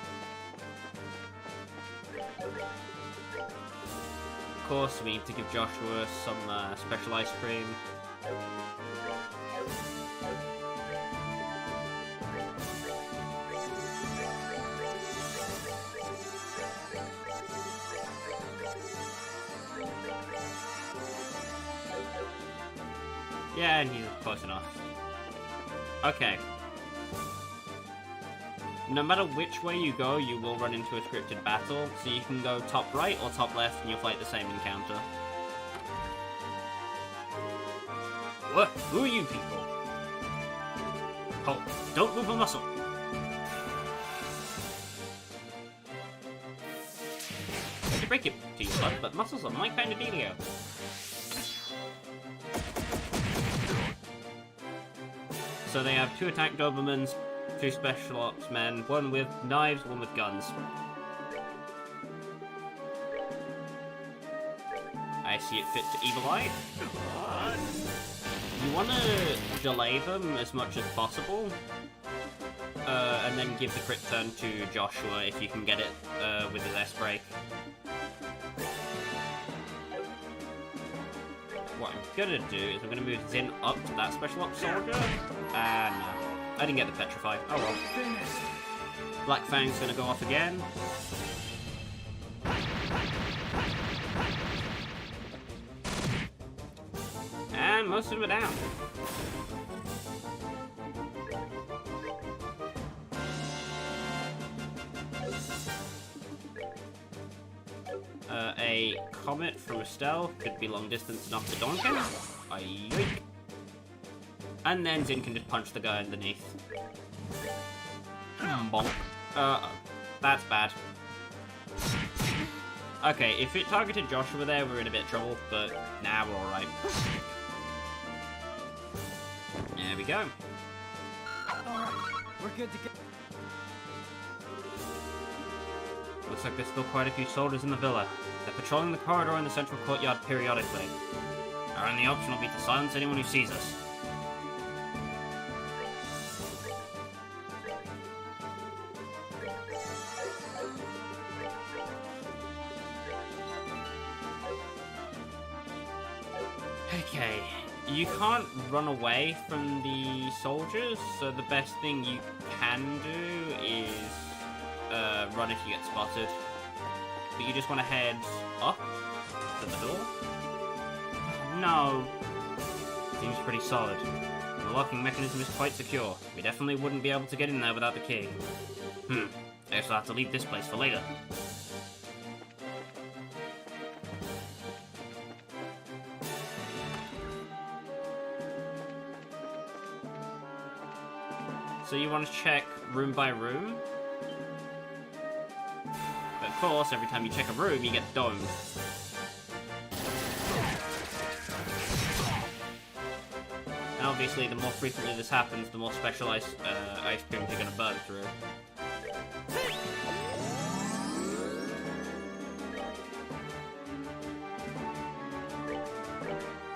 Of course, we need to give Joshua some special ice cream. Yeah, and he's close enough. Okay. No matter which way you go, you will run into a scripted battle, so you can go top right or top left and you'll fight the same encounter. What? Who are you people? Hold. Don't move a muscle. To break it to you, bud, but muscles are my kind of dealio. So they have 2 attack Dobermans, 2 special ops men, 1 with knives, 1 with guns. I see it fit to Evil Eye. You want to delay them as much as possible, And then give the crit turn to Joshua if you can get it with his S-break. What I'm gonna do is I'm gonna move Zin up to that special ops soldier. And no, I didn't get the petrify. Oh well. Black Fang's gonna go off again. And most of them are down. A comet from Estelle could be long distance enough to donk him. Yoink. And then Zin can just punch the guy underneath. Bonk. That's bad. Okay, if it targeted Joshua there, we're in a bit of trouble, but nah, we're alright. There we go. Alright, we're good to go. Looks like there's still quite a few soldiers in the villa. They're patrolling the corridor in the central courtyard periodically. Our only option will be to silence anyone who sees us. Okay, you can't run away from the soldiers, so the best thing you can do is run if you get spotted. But you just want to head up to the door. No. Seems pretty solid. The locking mechanism is quite secure. We definitely wouldn't be able to get in there without the key. I guess I'll have to leave this place for later. So you want to check room by room? But of course, every time you check a room, you get domed. And obviously, the more frequently this happens, the more specialized ice creams you're going to burn through.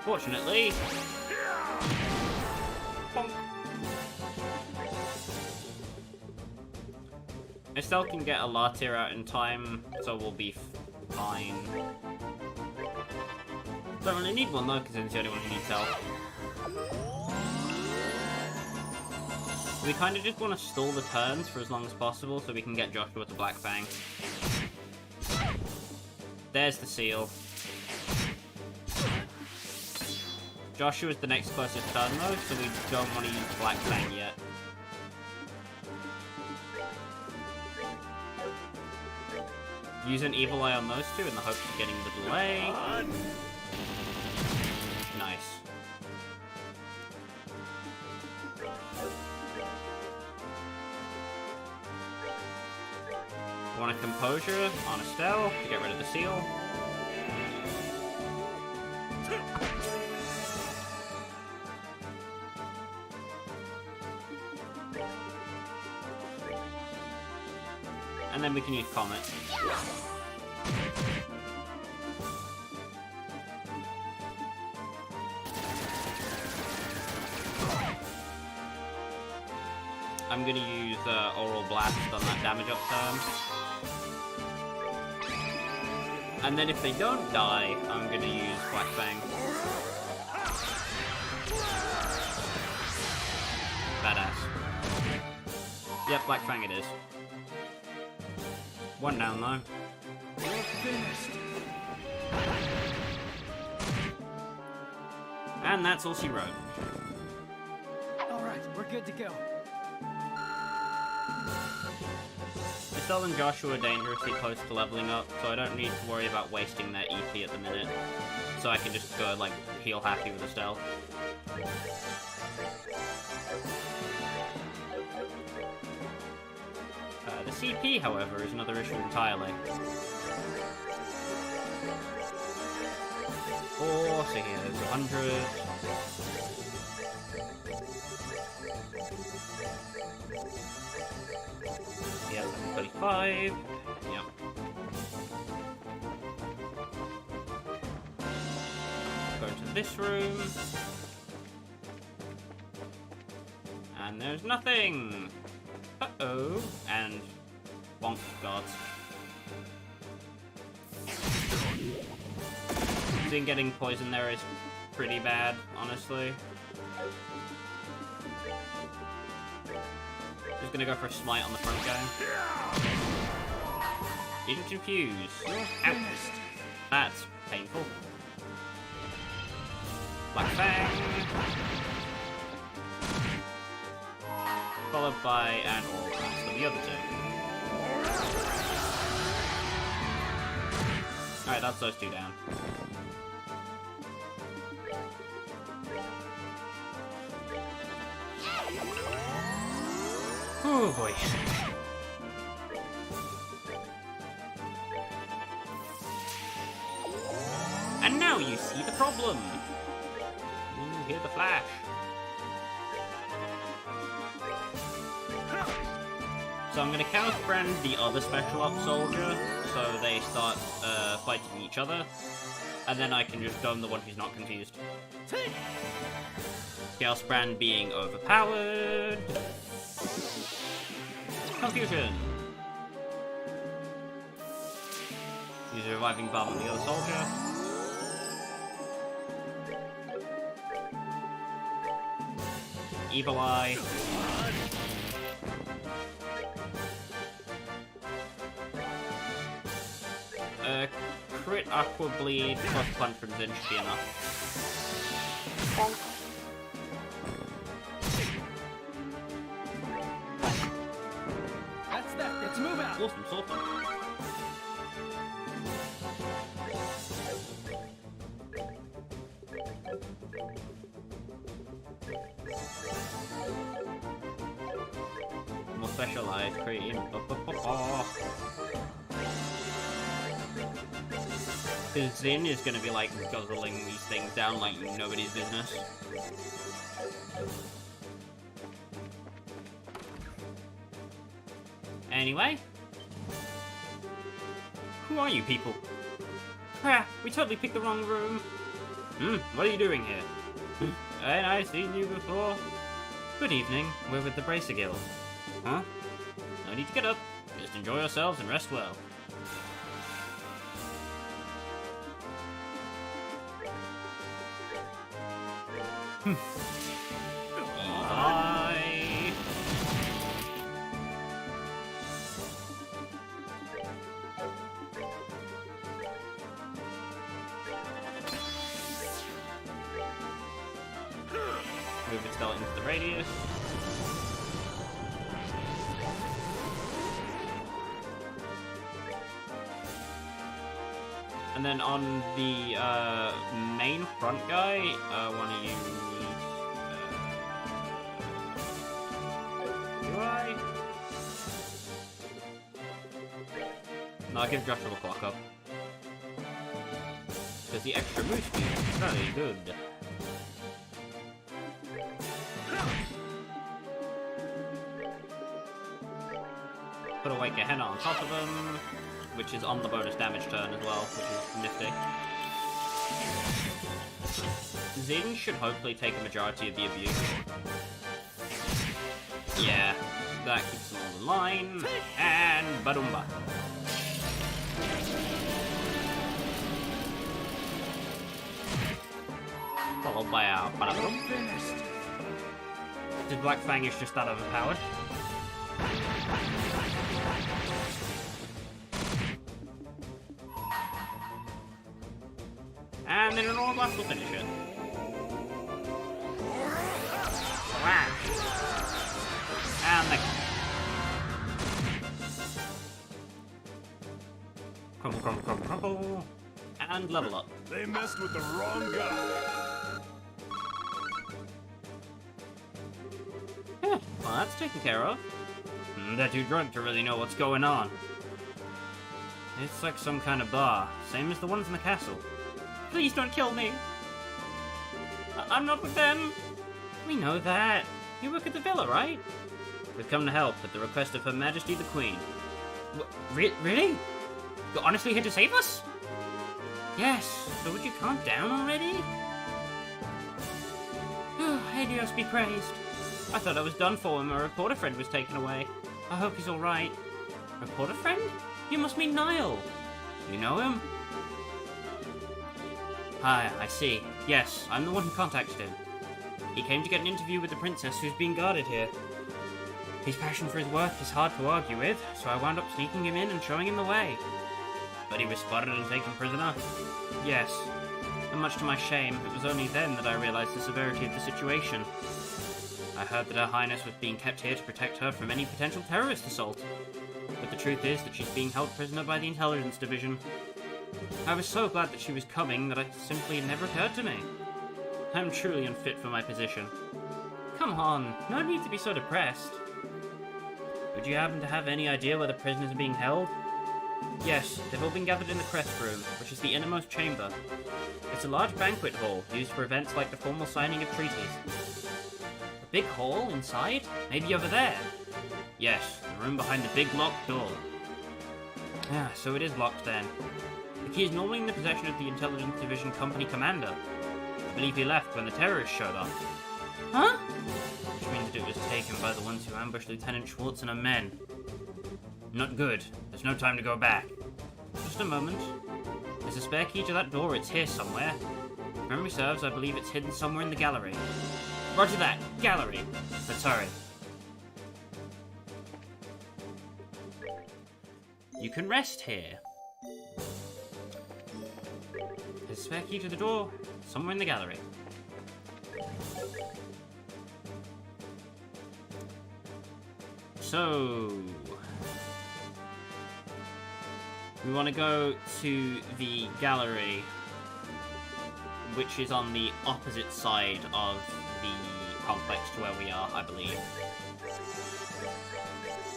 Fortunately... Bonk. Estelle can get a latte out in time, so we'll be fine. Don't really need one though, because it's the only one who needs help. We kind of just want to stall the turns for as long as possible so we can get Joshua to Black Fang. There's the seal. Joshua's the next closest turn though, so we don't want to use Black Fang yet. Use an Evil Eye on those two in the hopes of getting the delay. Nice. Want a Composure on Estelle to get rid of the seal. And then we can use Comet. I'm gonna use Oral Blast on that damage up turn. And then if they don't die, I'm gonna use Black Fang. Badass. Yep, Black Fang it is. One down though. We're finished. And that's all she wrote. Alright, we're good to go. Estelle and Joshua are dangerously close to leveling up, so I don't need to worry about wasting their EP at the minute. So I can just go, like, heal happy with Estelle. The CP, however, is another issue entirely. 4, so here's 100. Yeah, 35. Yep. Go to this room. And there's nothing! Uh-oh. And bonk gods. I think getting poison there is pretty bad, honestly. Just gonna go for a smite on the front guy. Didn't confuse. Ouch. That's painful. Black Fang. Followed by an All Blast for the other two. Alright, that's those two down. Oh boy. And now you see the problem. You hear the flash. So I'm gonna counter-brand the other special ops soldier, so they start fighting each other, and then I can just dome the one who's not confused. Chaos Brand being overpowered. Confusion. Use a reviving bomb on the other soldier. Evil Eye. Crit Aqua Bleed plus Punch from Zen should be enough. That's that. Let's move out. Awesome. More specialized cream. Because Zin is going to be like guzzling these things down like nobody's business. Anyway. Who are you people? Ah, we totally picked the wrong room. What are you doing here? Ain't I seen you before? Good evening, we're with the Bracer Guild. Huh? No need to get up. Just enjoy yourselves and rest well. Bye. Move its skeleton into the radius. And then on the main front guy, I want to use. Do I? No, I'll give Joshua the clock up. Because the extra move speed is very good. Put a Wake Henna on top of them, which is on the bonus damage turn as well, which is nifty. Zin should hopefully take a majority of the abuse. Yeah, that keeps them all in line, and Badumba. Followed by our Badabum. The Black Fang is just that overpowered. And then an All Blast will finish it. Wow. And the crumple. And level up. They messed with the wrong guy. Well, that's taken care of. They're too drunk to really know what's going on. It's like some kind of bar, same as the ones in the castle. Please don't kill me. I'm not with them. We know that. You work at the villa, right? We've come to help at the request of Her Majesty the Queen. Really? You're honestly here to save us? Yes, so would you calm down already? Oh, Helios be praised. I thought I was done for when my reporter friend was taken away. I hope he's alright. Reporter friend? You must mean Niall. You know him? Hi, I see. Yes, I'm the one who contacted him. He came to get an interview with the princess who's being guarded here. His passion for his work is hard to argue with, so I wound up sneaking him in and showing him the way. But he was spotted and taken prisoner? Yes. And much to my shame, it was only then that I realized the severity of the situation. I heard that Her Highness was being kept here to protect her from any potential terrorist assault. But the truth is that she's being held prisoner by the Intelligence Division. I was so glad that she was coming that it simply never occurred to me. I'm truly unfit for my position. Come on, no need to be so depressed. Would you happen to have any idea where the prisoners are being held? Yes, they've all been gathered in the crest room, which is the innermost chamber. It's a large banquet hall, used for events like the formal signing of treaties. A big hall inside? Maybe over there? Yes, the room behind the big locked door. Ah, so it is locked then. The key is normally in the possession of the Intelligence Division Company Commander. I believe he left when the terrorists showed up. Huh? Which means that it was taken by the ones who ambushed Lieutenant Schwartz and her men. Not good. There's no time to go back. Just a moment. There's a spare key to that door. It's here somewhere. If memory serves, I believe it's hidden somewhere in the gallery. Roger that. Gallery. Let's hurry. You can rest here. There's a spare key to the door. Somewhere in the gallery. So... we want to go to the gallery, which is on the opposite side of the complex to where we are, I believe.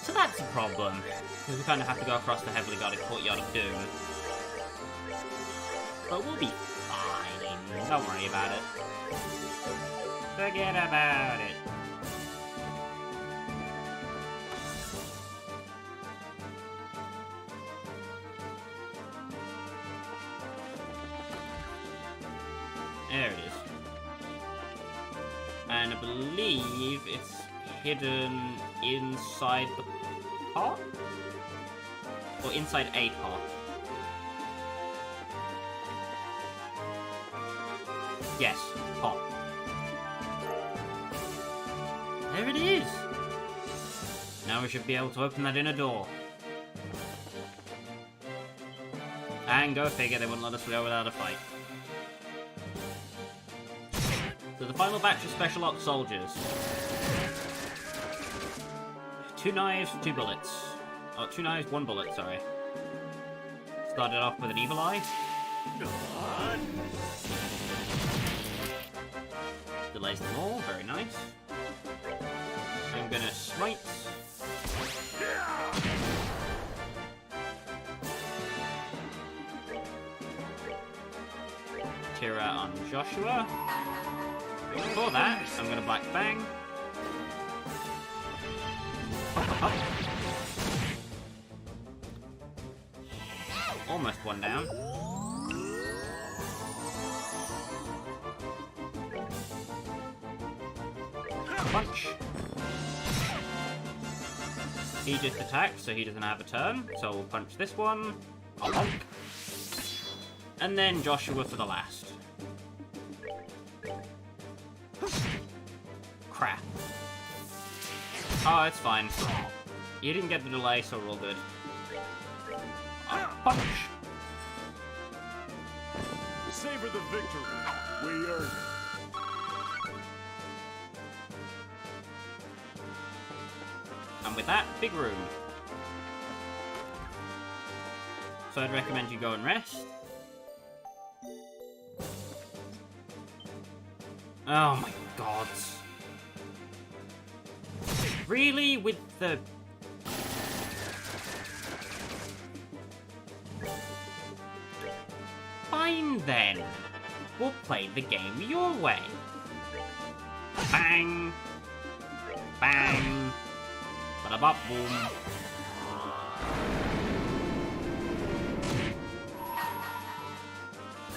So that's a problem, because we kind of have to go across the heavily guarded courtyard of Doom. But we'll be fine. Don't worry about it. Forget about it. There it is. And I believe it's hidden inside the pot? Or inside a pot? Yes, pot. There it is! Now we should be able to open that inner door. And go figure, they wouldn't let us go without a fight. So the final batch of Special Ops soldiers. 2 knives, 2 bullets. Oh, 2 knives, 1 bullet, sorry. Started off with an evil eye. Delays them all, very nice. I'm gonna smite. Tira on Joshua. Before that, I'm gonna Black Bang. Up. Almost one down. Punch. He just attacked, so he doesn't have a turn. So we'll punch this one. A honk. And then Joshua for the last. Crap. Oh, it's fine. You didn't get the delay, so we're all good. Punch! Savor the victory. We earned it. And with that, big room. So I'd recommend you go and rest. Oh my god. Really? With the... Fine then. We'll play the game your way. Bang. Bang. Bada-bop boom.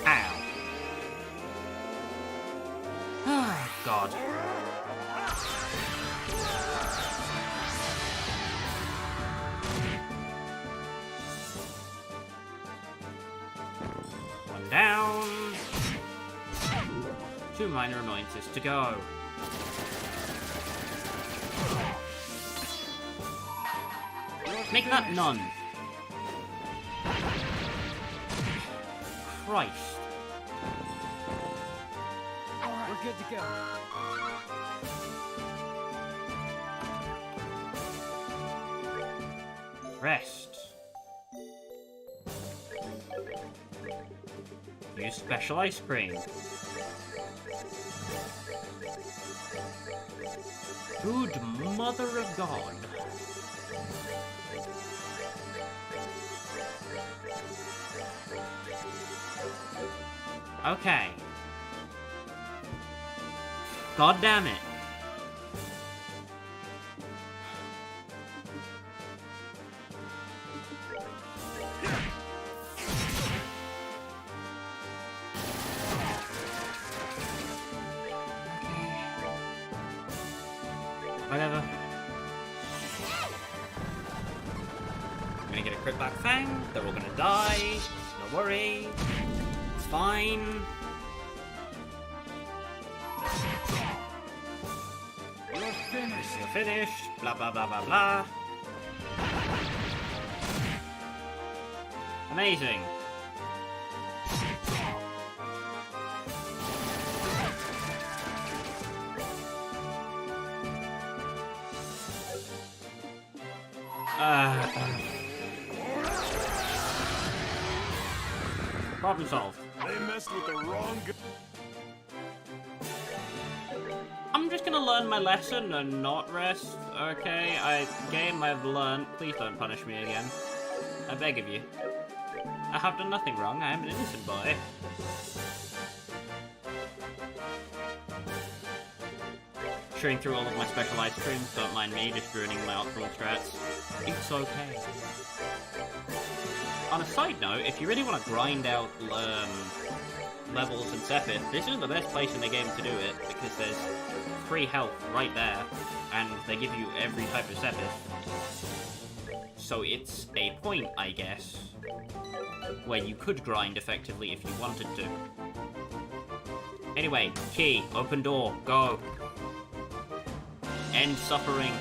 Ow. Oh, God. 2 minor annoyances to go. Make that none. Christ. Alright, we're good to go. Rest. Use special ice cream. Good mother of God. Okay. God damn it. Whatever. I'm gonna get a crit back fang. They're all gonna die. Don't worry. It's fine. You're finished. You're finished. Blah blah blah blah blah. Amazing. Problem solved. They messed with the wrong guy. I'm just gonna learn my lesson and not rest, okay? Game I've learned. Please don't punish me again. I beg of you. I have done nothing wrong. I am an innocent boy. Chewing through all of my special ice creams. Don't mind me, just ruining my optimal strats. It's okay. On a side note, if you really want to grind out levels and Sepith, this is the best place in the game to do it, because there's free health right there, and they give you every type of Sepith. So it's a point, I guess, where you could grind effectively if you wanted to. Anyway, key, open door, go. End suffering.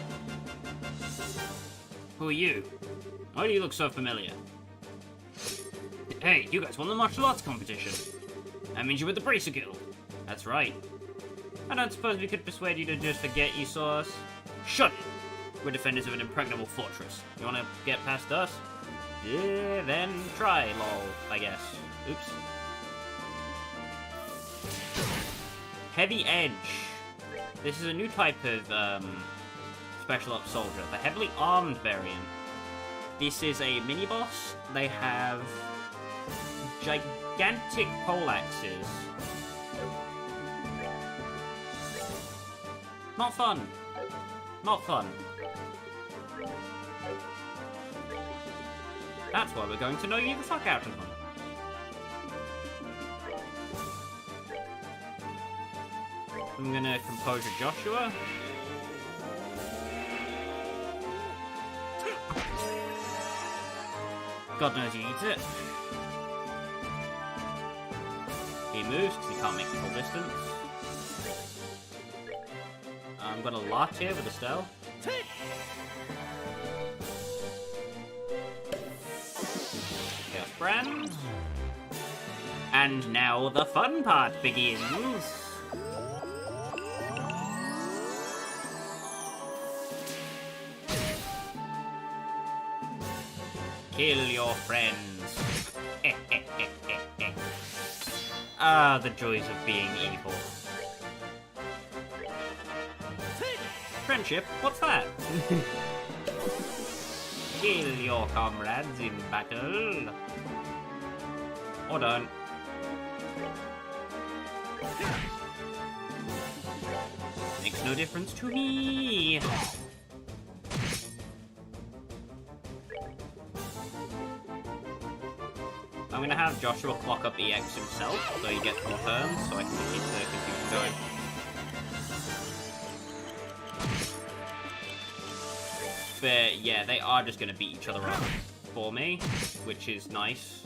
Who are you? Why do you look so familiar? Hey, you guys won the martial arts competition. That means you're with the Bracer Guild. That's right. I don't suppose we could persuade you to just forget you saw us? Shut it! We're defenders of an impregnable fortress. You wanna get past us? Yeah, then try, lol, I guess. Oops. Heavy Edge. This is a new type of, special ops soldier, the heavily armed variant. This is a mini-boss. They have gigantic poleaxes. Not fun. Not fun. That's why we're going to know you the fuck out of them. I'm gonna Composure Joshua. God knows he eats it. He moves because he can't make the full distance. I'm gonna lock here with Estelle. Chaos Brand. And now the fun part begins. Kill your friends. Ah, the joys of being evil. Friendship? What's that? Kill your comrades in battle. Or don't. Makes no difference to me. I'm gonna have Joshua clock up EX himself, so he gets more turns, so I can keep the confusion going. But yeah, they are just gonna beat each other up for me, which is nice.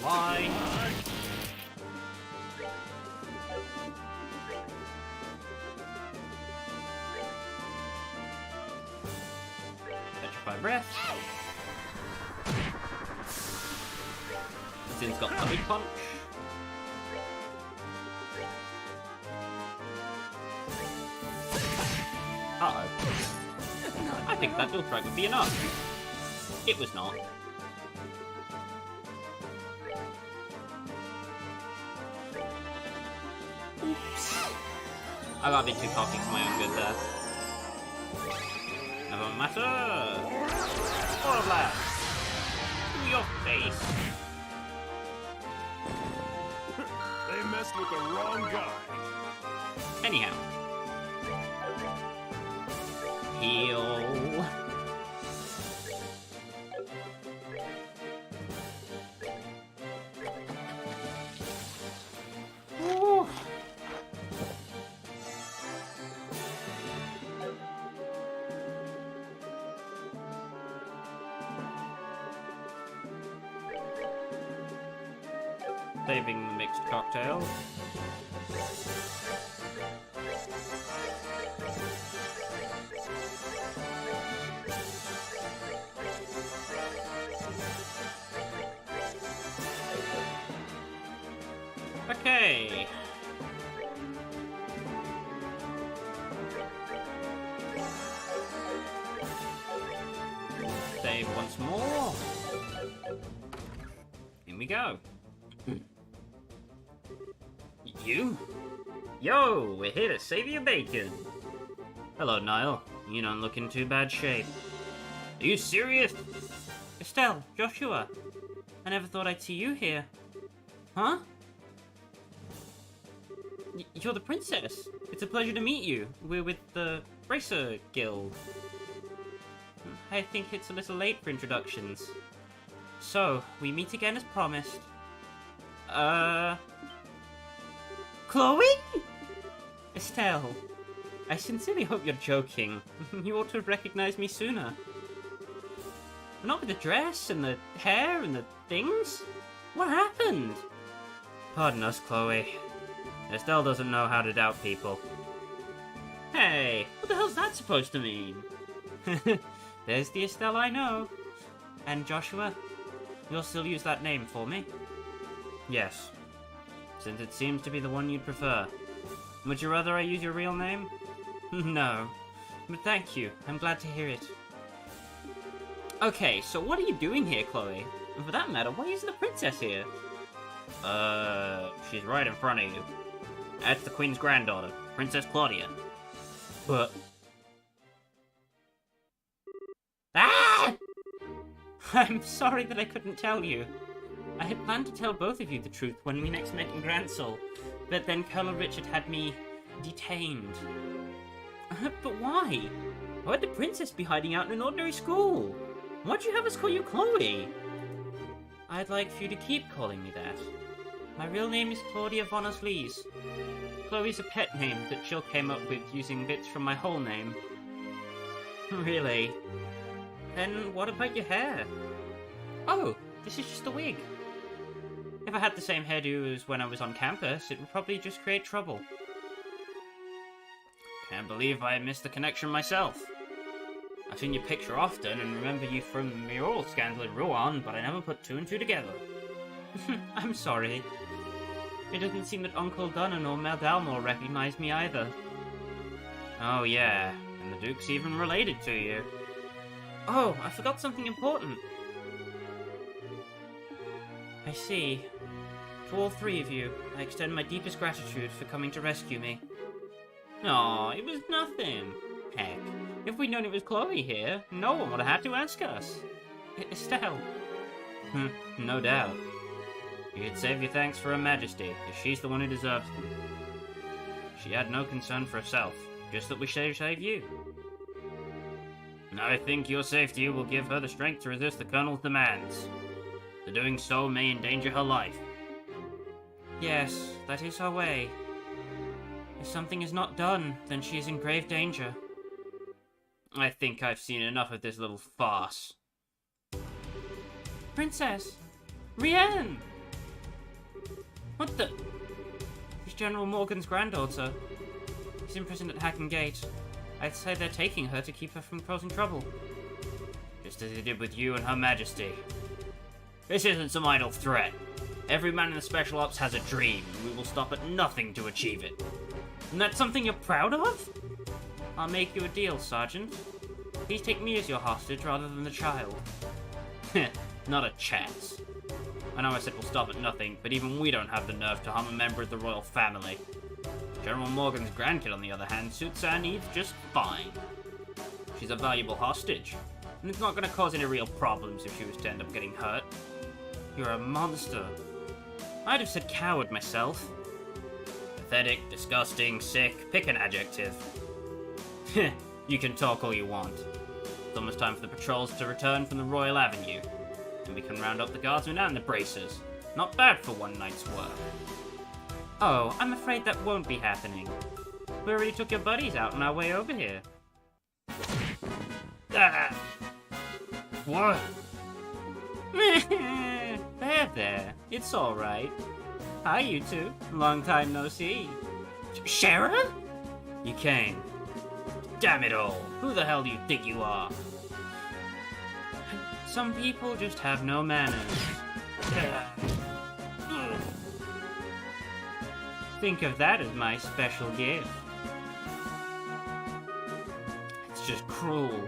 lie. Petrify breath. Sin's got the big punch. Uh-oh. I think that dual strike would be enough. It was not. Oops. I got a bit too cocky for my own good there. Never matter. Or a blast. To your face. They messed with the wrong guy. Anyhow. Heal. Ooh. Saving the mixed cocktail. Okay. Save once more. In we go. You? Yo, we're here to save your bacon. Hello, Niall. You don't look in too bad shape. Are you serious? Estelle, Joshua. I never thought I'd see you here. Huh? You're the princess. It's a pleasure to meet you. We're with the Racer Guild. I think it's a little late for introductions. So, we meet again as promised. Chloe? Estelle, I sincerely hope you're joking. You ought to have recognized me sooner. Not with the dress and the hair and the things. What happened? Pardon us, Chloe. Estelle doesn't know how to doubt people. Hey, what the hell's that supposed to mean? There's the Estelle I know. And Joshua, you'll still use that name for me? Yes. Since it seems to be the one you'd prefer. Would you rather I use your real name? No. But thank you. I'm glad to hear it. Okay, so what are you doing here, Chloe? And for that matter, why is the princess here? She's right in front of you. That's the Queen's granddaughter, Princess Klaudia. But... Ah! I'm sorry that I couldn't tell you. I had planned to tell both of you the truth when we next met in Gransel, but then Colonel Richard had me detained. But why? Why would the princess be hiding out in an ordinary school? Why'd you have us call you Chloe? I'd like for you to keep calling me that. My real name is Klaudia von Oslies. Chloe's a pet name that Jill came up with using bits from my whole name. Really? Then what about your hair? Oh, this is just a wig. If I had the same hairdo as when I was on campus, it would probably just create trouble. Can't believe I missed the connection myself. I've seen your picture often and remember you from the mural scandal in Rouen, but I never put two and two together. I'm sorry. It doesn't seem that Uncle Dunnan or Mel Dalmore recognized me either. Oh yeah, and the Duke's even related to you. Oh, I forgot something important. I see. To all three of you, I extend my deepest gratitude for coming to rescue me. Aw, it was nothing. Heck, if we'd known it was Chloe here, no one would have had to ask us. Estelle. No doubt. You'd save your thanks for Her Majesty, as she's the one who deserves them. She had no concern for herself, just that we should save you. And I think your safety will give her the strength to resist the Colonel's demands. The doing so may endanger her life. Yes, that is her way. If something is not done, then she is in grave danger. I think I've seen enough of this little farce. Princess! Rienne! What the? She's General Morgan's granddaughter. She's imprisoned at Hacken Gate. I'd say they're taking her to keep her from causing trouble. Just as they did with you and Her Majesty. This isn't some idle threat. Every man in the Special Ops has a dream, and we will stop at nothing to achieve it. And that's something you're proud of? I'll make you a deal, Sergeant. Please take me as your hostage rather than the child. Not a chance. I know I said we'll stop at nothing, but even we don't have the nerve to harm a member of the royal family. General Morgan's grandkid, on the other hand, suits our needs just fine. She's a valuable hostage, and it's not going to cause any real problems if she was to end up getting hurt. You're a monster. I'd have said coward myself. Pathetic, disgusting, sick, pick an adjective. You can talk all you want. It's almost time for the patrols to return from the Royal Avenue, and we can round up the guardsmen and the bracers. Not bad for one night's work. Oh, I'm afraid that won't be happening. We already took your buddies out on our way over here. Ah! What? There. It's alright. Hi, you two. Long time no see. Shara? You came. Damn it all. Who the hell do you think you are? Some people just have no manners. Think of that as my special gift. It's just cruel.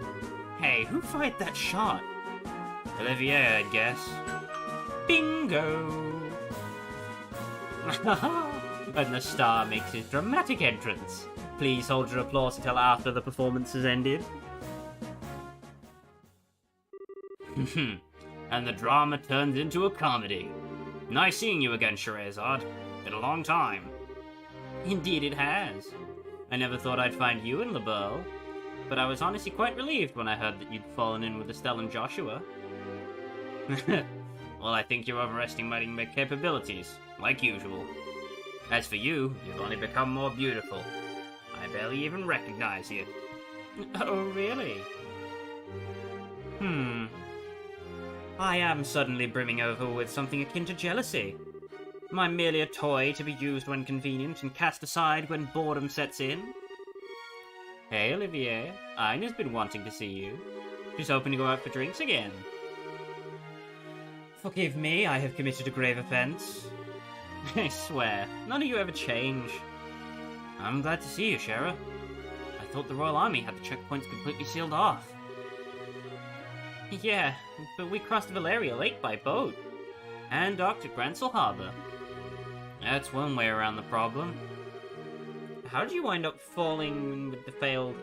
Hey, who fired that shot? Olivier, I guess. Bingo! And the star makes his dramatic entrance. Please hold your applause until after the performance has ended. And the drama turns into a comedy. Nice seeing you again, Scheherazade. Been a long time. Indeed it has. I never thought I'd find you in Liberl, but I was honestly quite relieved when I heard that you'd fallen in with Estelle and Joshua. Well, I think you're overestimating my capabilities, like usual. As for you, you've only become more beautiful. I barely even recognize you. Oh, really? I am suddenly brimming over with something akin to jealousy. Am I merely a toy to be used when convenient and cast aside when boredom sets in? Hey, Olivier. Ina's been wanting to see you. She's hoping to go out for drinks again. Forgive me, I have committed a grave offense. I swear, none of you ever change. I'm glad to see you, Shara. I thought the Royal Army had the checkpoints completely sealed off. Yeah, but we crossed Valeria Lake by boat, and docked at Gransel Harbor. That's one way around the problem. How did you wind up falling with the failed,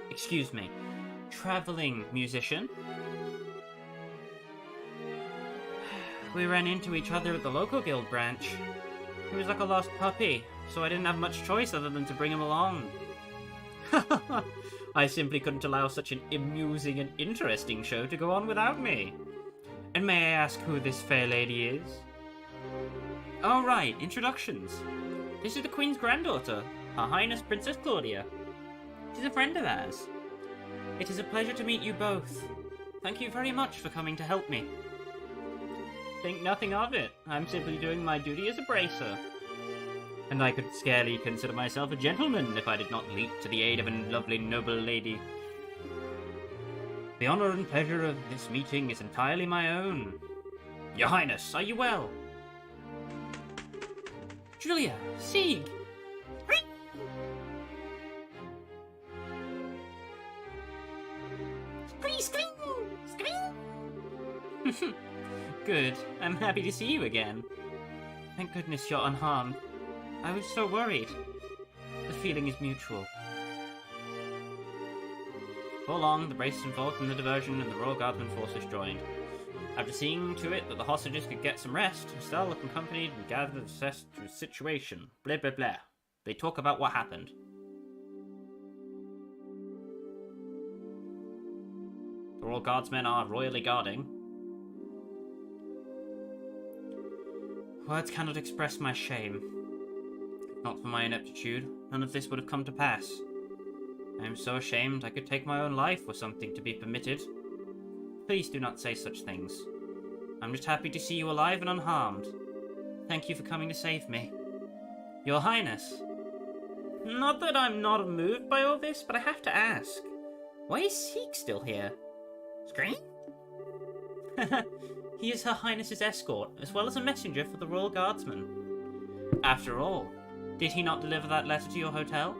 traveling musician? We ran into each other at the local guild branch. He was like a lost puppy, so I didn't have much choice other than to bring him along. I simply couldn't allow such an amusing and interesting show to go on without me. And may I ask who this fair lady is? Oh right, introductions. This is the Queen's granddaughter, Her Highness Princess Klaudia. She's a friend of ours. It is a pleasure to meet you both. Thank you very much for coming to help me. Think nothing of it. I'm simply doing my duty as a bracer. And I could scarcely consider myself a gentleman if I did not leap to the aid of a lovely noble lady. The honor and pleasure of this meeting is entirely my own. Your Highness, are you well? Julia, Sieg! Good. I'm happy to see you again. Thank goodness you're unharmed. I was so worried. The feeling is mutual. Before long, the braces involved in the diversion and the Royal Guardsman forces joined. After seeing to it that the hostages could get some rest, Estelle accompanied and gathered to assess the situation. Blah blah blah. They talk about what happened. The Royal Guardsmen are royally guarding. Words cannot express my shame. If not for my ineptitude, none of this would have come to pass. I am so ashamed I could take my own life were something to be permitted. Please do not say such things. I'm just happy to see you alive and unharmed. Thank you for coming to save me. Your Highness. Not that I'm not moved by all this, but I have to ask. Why is Seek still here? Scream? He is Her Highness's escort, as well as a messenger for the Royal Guardsman. After all, did he not deliver that letter to your hotel?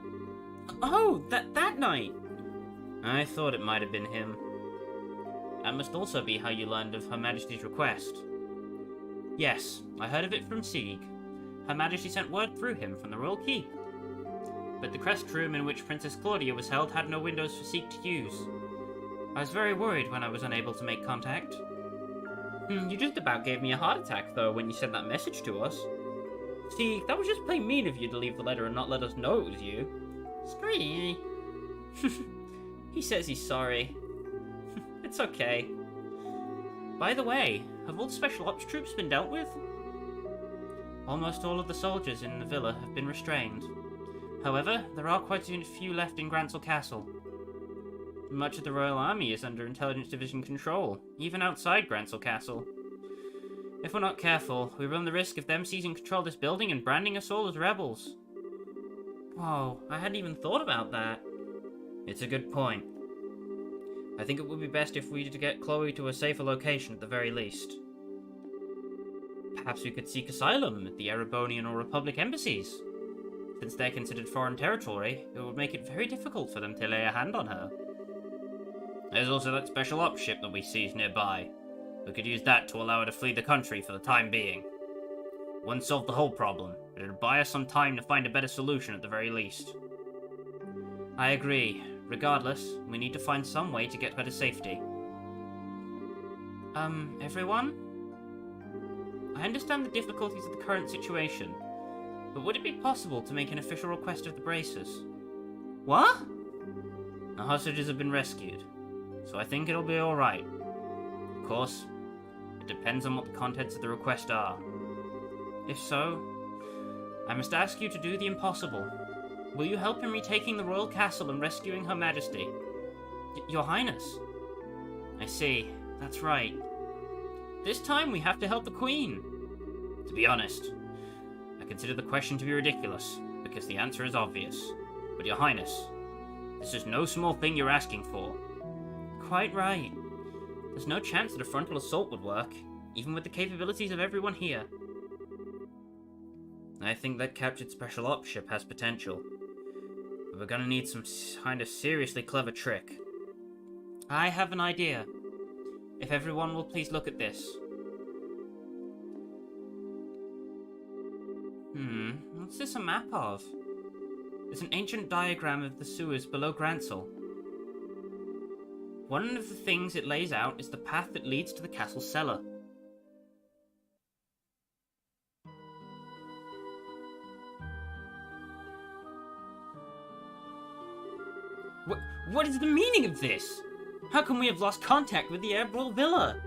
Oh, that night! I thought it might have been him. That must also be how you learned of Her Majesty's request. Yes, I heard of it from Sieg. Her Majesty sent word through him from the Royal Keep. But the crest room in which Princess Klaudia was held had no windows for Sieg to use. I was very worried when I was unable to make contact. You just about gave me a heart attack, though, when you sent that message to us. See, that was just plain mean of you to leave the letter and not let us know it was you. Scree. He says he's sorry. It's okay. By the way, have all the special ops troops been dealt with? Almost all of the soldiers in the villa have been restrained. However, there are quite a few left in Grancel Castle. Much of the Royal Army is under Intelligence Division control, even outside Grancel Castle. If we're not careful, we run the risk of them seizing control of this building and branding us all as rebels. Whoa, I hadn't even thought about that. It's a good point. I think it would be best if we were to get Chloe to a safer location at the very least. Perhaps we could seek asylum at the Erebonian or Republic embassies. Since they're considered foreign territory, it would make it very difficult for them to lay a hand on her. There's also that special ops ship that we seized nearby. We could use that to allow her to flee the country for the time being. Wouldn't solve the whole problem, but it'd buy us some time to find a better solution at the very least. I agree. Regardless, we need to find some way to get her to safety. Everyone? I understand the difficulties of the current situation, but would it be possible to make an official request of the Bracers? What? The hostages have been rescued, so I think it'll be alright. Of course, it depends on what the contents of the request are. If so, I must ask you to do the impossible. Will you help in retaking the royal castle and rescuing Her Majesty? Your Highness. I see, that's right. This time we have to help the Queen. To be honest, I consider the question to be ridiculous, because the answer is obvious. But Your Highness, this is no small thing you're asking for. Quite right. There's no chance that a frontal assault would work, even with the capabilities of everyone here. I think that captured special ops ship has potential. But we're gonna need some kind of seriously clever trick. I have an idea. If everyone will please look at this. What's this a map of? It's an ancient diagram of the sewers below Grancel. One of the things it lays out is the path that leads to the castle cellar. What is the meaning of this? How can we have lost contact with the Erbe villa?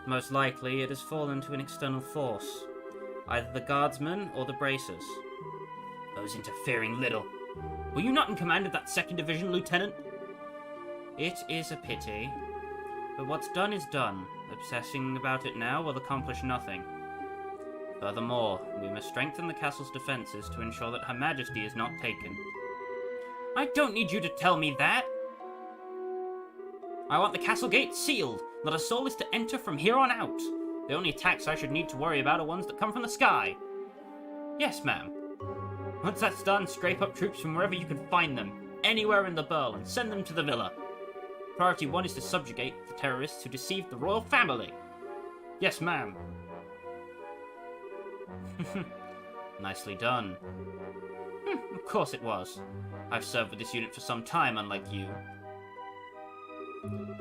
Most likely it has fallen to an external force. Either the guardsmen or the bracers. Those interfering little. Were you not in command of that 2nd Division, Lieutenant? It is a pity. But what's done is done. Obsessing about it now will accomplish nothing. Furthermore, we must strengthen the castle's defenses to ensure that Her Majesty is not taken. I don't need you to tell me that! I want the castle gate sealed. Not a soul is to enter from here on out. The only attacks I should need to worry about are ones that come from the sky. Yes, ma'am. Once that's done, scrape up troops from wherever you can find them, anywhere in Liberl, and send them to the villa. Priority 1 is to subjugate the terrorists who deceived the royal family. Yes, ma'am. Nicely done. Of course it was. I've served with this unit for some time, unlike you.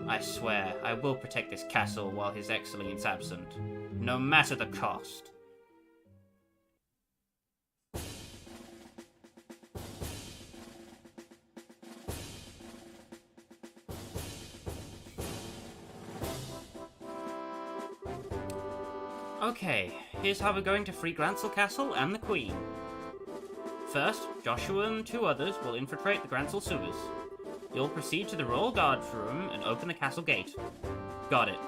I swear, I will protect this castle while His Excellency is absent, no matter the cost. Okay, here's how we're going to free Grancel Castle and the Queen. First, Joshua and 2 others will infiltrate the Grancel sewers. You'll proceed to the Royal Guard's room and open the castle gate. Got it.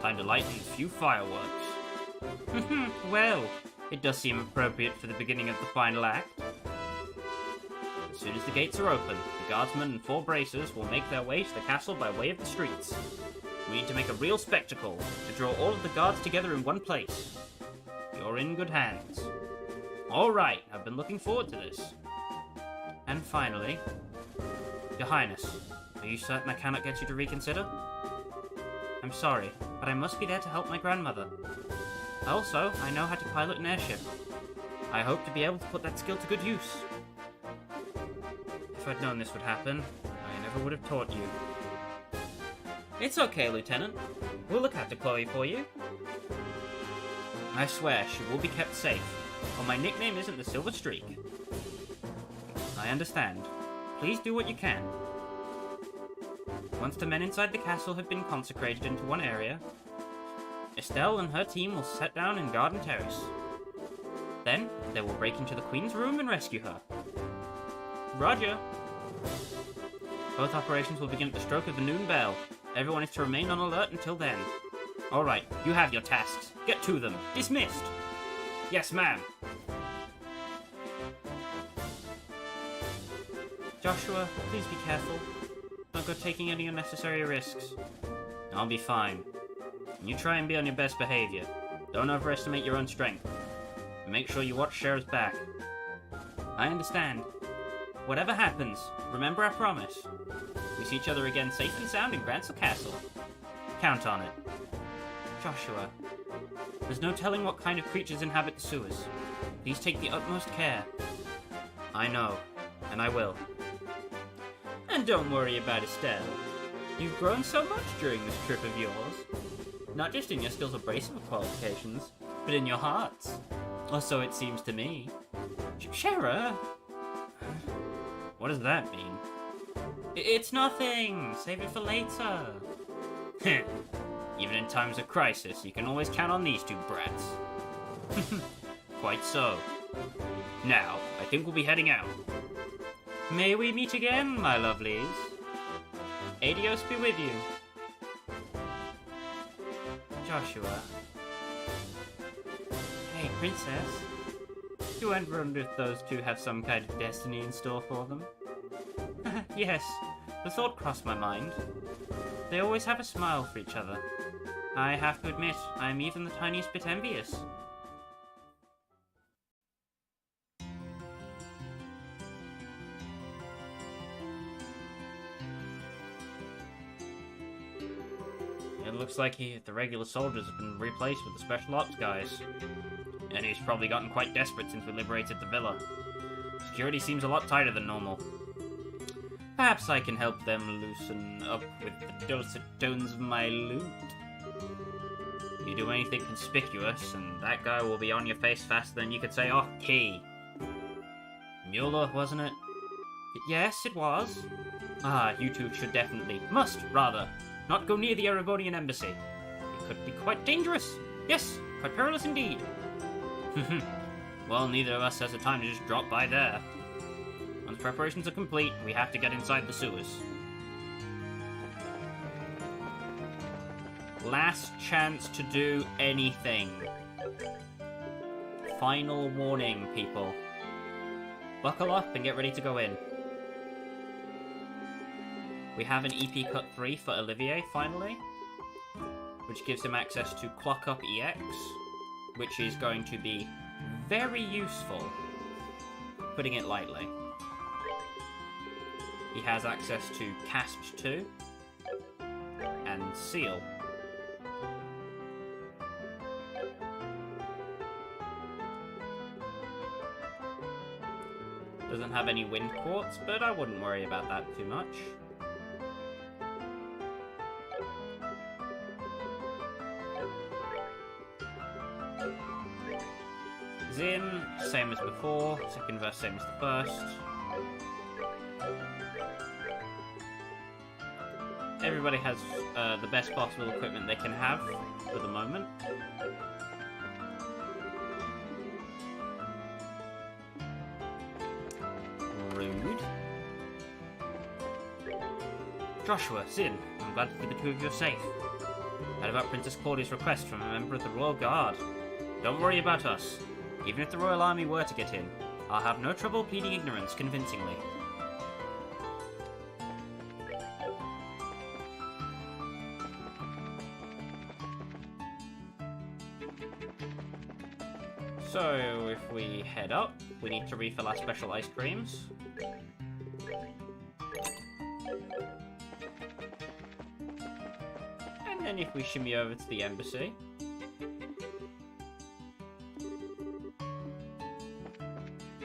Time to light these few fireworks. Well, It does seem appropriate for the beginning of the final act. As soon as the gates are open, the guardsmen and 4 bracers will make their way to the castle by way of the streets. We need to make a real spectacle, to draw all of the guards together in one place. You're in good hands. Alright, I've been looking forward to this. And finally, Your Highness, are you certain I cannot get you to reconsider? I'm sorry, but I must be there to help my grandmother. Also, I know how to pilot an airship. I hope to be able to put that skill to good use. If I'd known this would happen, I never would have taught you. It's okay, Lieutenant. We'll look after Chloe for you. I swear, she will be kept safe. Well, my nickname isn't the Silver Streak. I understand. Please do what you can. Once the men inside the castle have been consecrated into one area, Estelle and her team will set down in Garden Terrace. Then, they will break into the Queen's room and rescue her. Roger. Both operations will begin at the stroke of the noon bell. Everyone is to remain on alert until then. Alright, you have your tasks. Get to them. Dismissed. Yes, ma'am. Joshua, please be careful. Don't go taking any unnecessary risks. I'll be fine. You try and be on your best behavior. Don't overestimate your own strength. And make sure you watch Sheriff's back. I understand. Whatever happens, remember our promise. We see each other again safe and sound in Gransel Castle. Count on it. Joshua, there's no telling what kind of creatures inhabit the sewers. Please take the utmost care. I know, and I will. And don't worry about Estelle. You've grown so much during this trip of yours. Not just in your skills or bracelet qualifications, but in your hearts. Or so it seems to me. Shara! What does that mean? It's nothing! Save it for later. Even in times of crisis, you can always count on these 2 brats. Quite so. Now, I think we'll be heading out. May we meet again, my lovelies? Adios be with you. Joshua. Hey, Princess. Do you wonder if those 2 have some kind of destiny in store for them? Yes, the thought crossed my mind. They always have a smile for each other. I have to admit, I am even the tiniest bit envious. It looks like the regular soldiers have been replaced with the special ops guys. And he's probably gotten quite desperate since we liberated the villa. Security seems a lot tighter than normal. Perhaps I can help them loosen up with the dulcet tones of my lute. You do anything conspicuous, and that guy will be on your face faster than you could say, "Oh, key." Mueller, wasn't it? Yes, it was. Ah, you 2 should must, not go near the Erebonian embassy. It could be quite dangerous. Yes, quite perilous indeed. Well, neither of us has the time to just drop by there. Once preparations are complete, we have to get inside the sewers. Last chance to do anything. Final warning, people. Buckle up and get ready to go in. We have an EP Cut 3 for Olivier, finally, which gives him access to Clock Up EX, which is going to be very useful, putting it lightly. He has access to Casp 2 and Seal. Doesn't have any wind quartz, but I wouldn't worry about that too much. Zin, same as before, second verse same as the first. Everybody has the best possible equipment they can have for the moment. Rude. Joshua, Zin, I'm glad to see the 2 of you are safe. Heard about Princess Claudia's request from a member of the Royal Guard. Don't worry about us. Even if the Royal Army were to get in, I'll have no trouble pleading ignorance convincingly. So, if we head up, we need to refill our special ice creams. And then if we shimmy over to the embassy.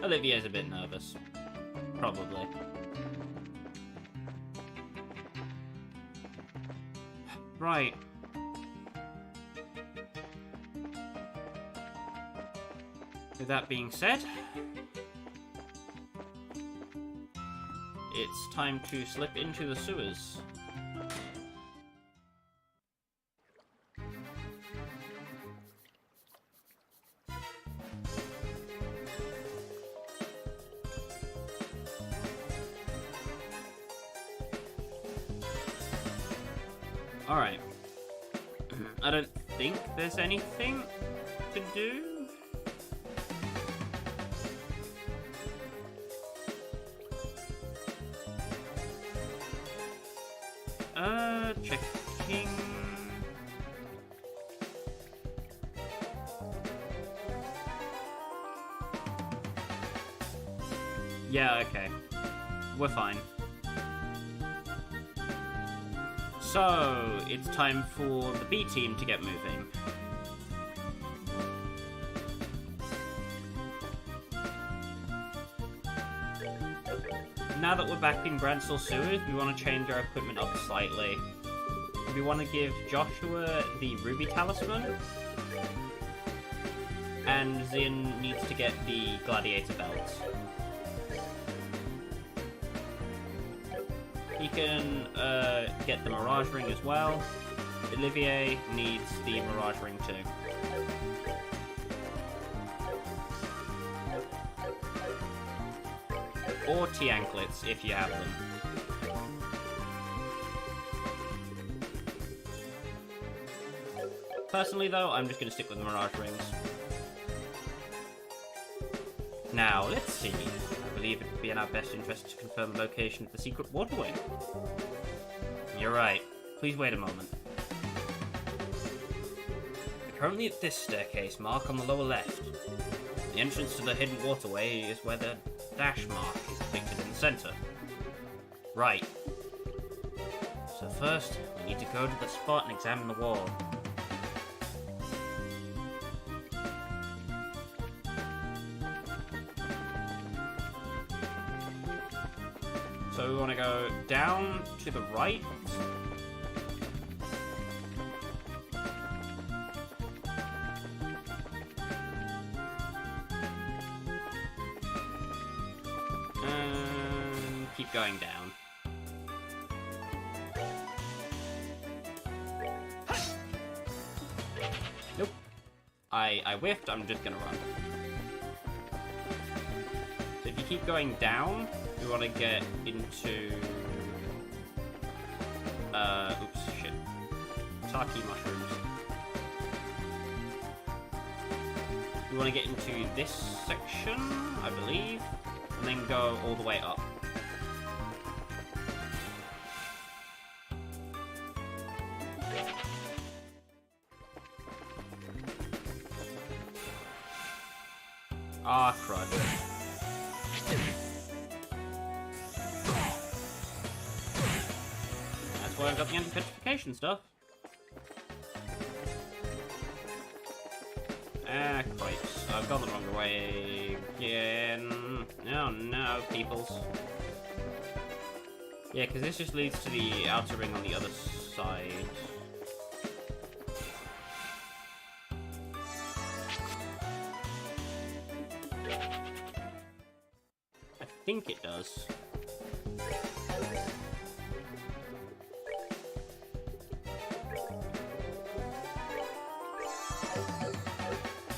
Olivia's a bit nervous. Probably. Right. With that being said, it's time to slip into the sewers. Alright. I don't think there's anything to do. Checking. Yeah, okay. We're fine. So, it's time for the B team to get moving. Now that we're back in Bransell Sewers, we want to change our equipment up slightly. We want to give Joshua the Ruby Talisman, and Zin needs to get the Gladiator Belt. He can get the Mirage Ring as well. Olivier needs the Mirage Ring too. Or T-anklets, if you have them. Personally, though, I'm just going to stick with the Mirage Rings. Now, let's see. I believe it would be in our best interest to confirm the location of the secret waterway. You're right. Please wait a moment. We're currently at this staircase mark on the lower left. The entrance to the hidden waterway is where the dash mark is depicted in the center. Right. So first, we need to go to the spot and examine the wall. So we want to go down to the right. And keep going down. Nope. I whiffed, I'm just gonna run. So if you keep going down, we want to get into... oops, shit. Taki mushrooms. We want to get into this section, I believe, and then go all the way up. Ah, crud. That's why I've got the anti-petrification stuff. Ah, cripes. I've gone the wrong way again. Oh no, peoples. Yeah, because this just leads to the outer ring on the other side. I think it does.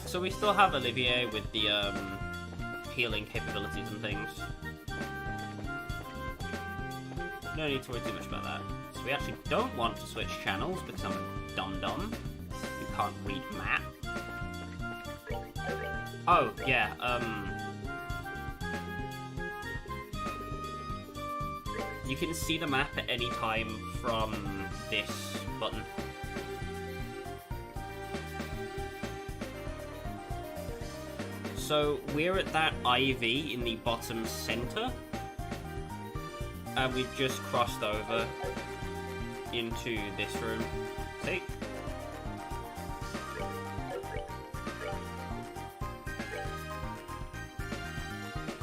So we still have Olivier with the healing capabilities and things. No need to worry too much about that. So we actually don't want to switch channels because I'm a dum-dum who can't read map. Oh, yeah, you can see the map at any time from this button. So, we're at that IV in the bottom center, and we've just crossed over into this room. See?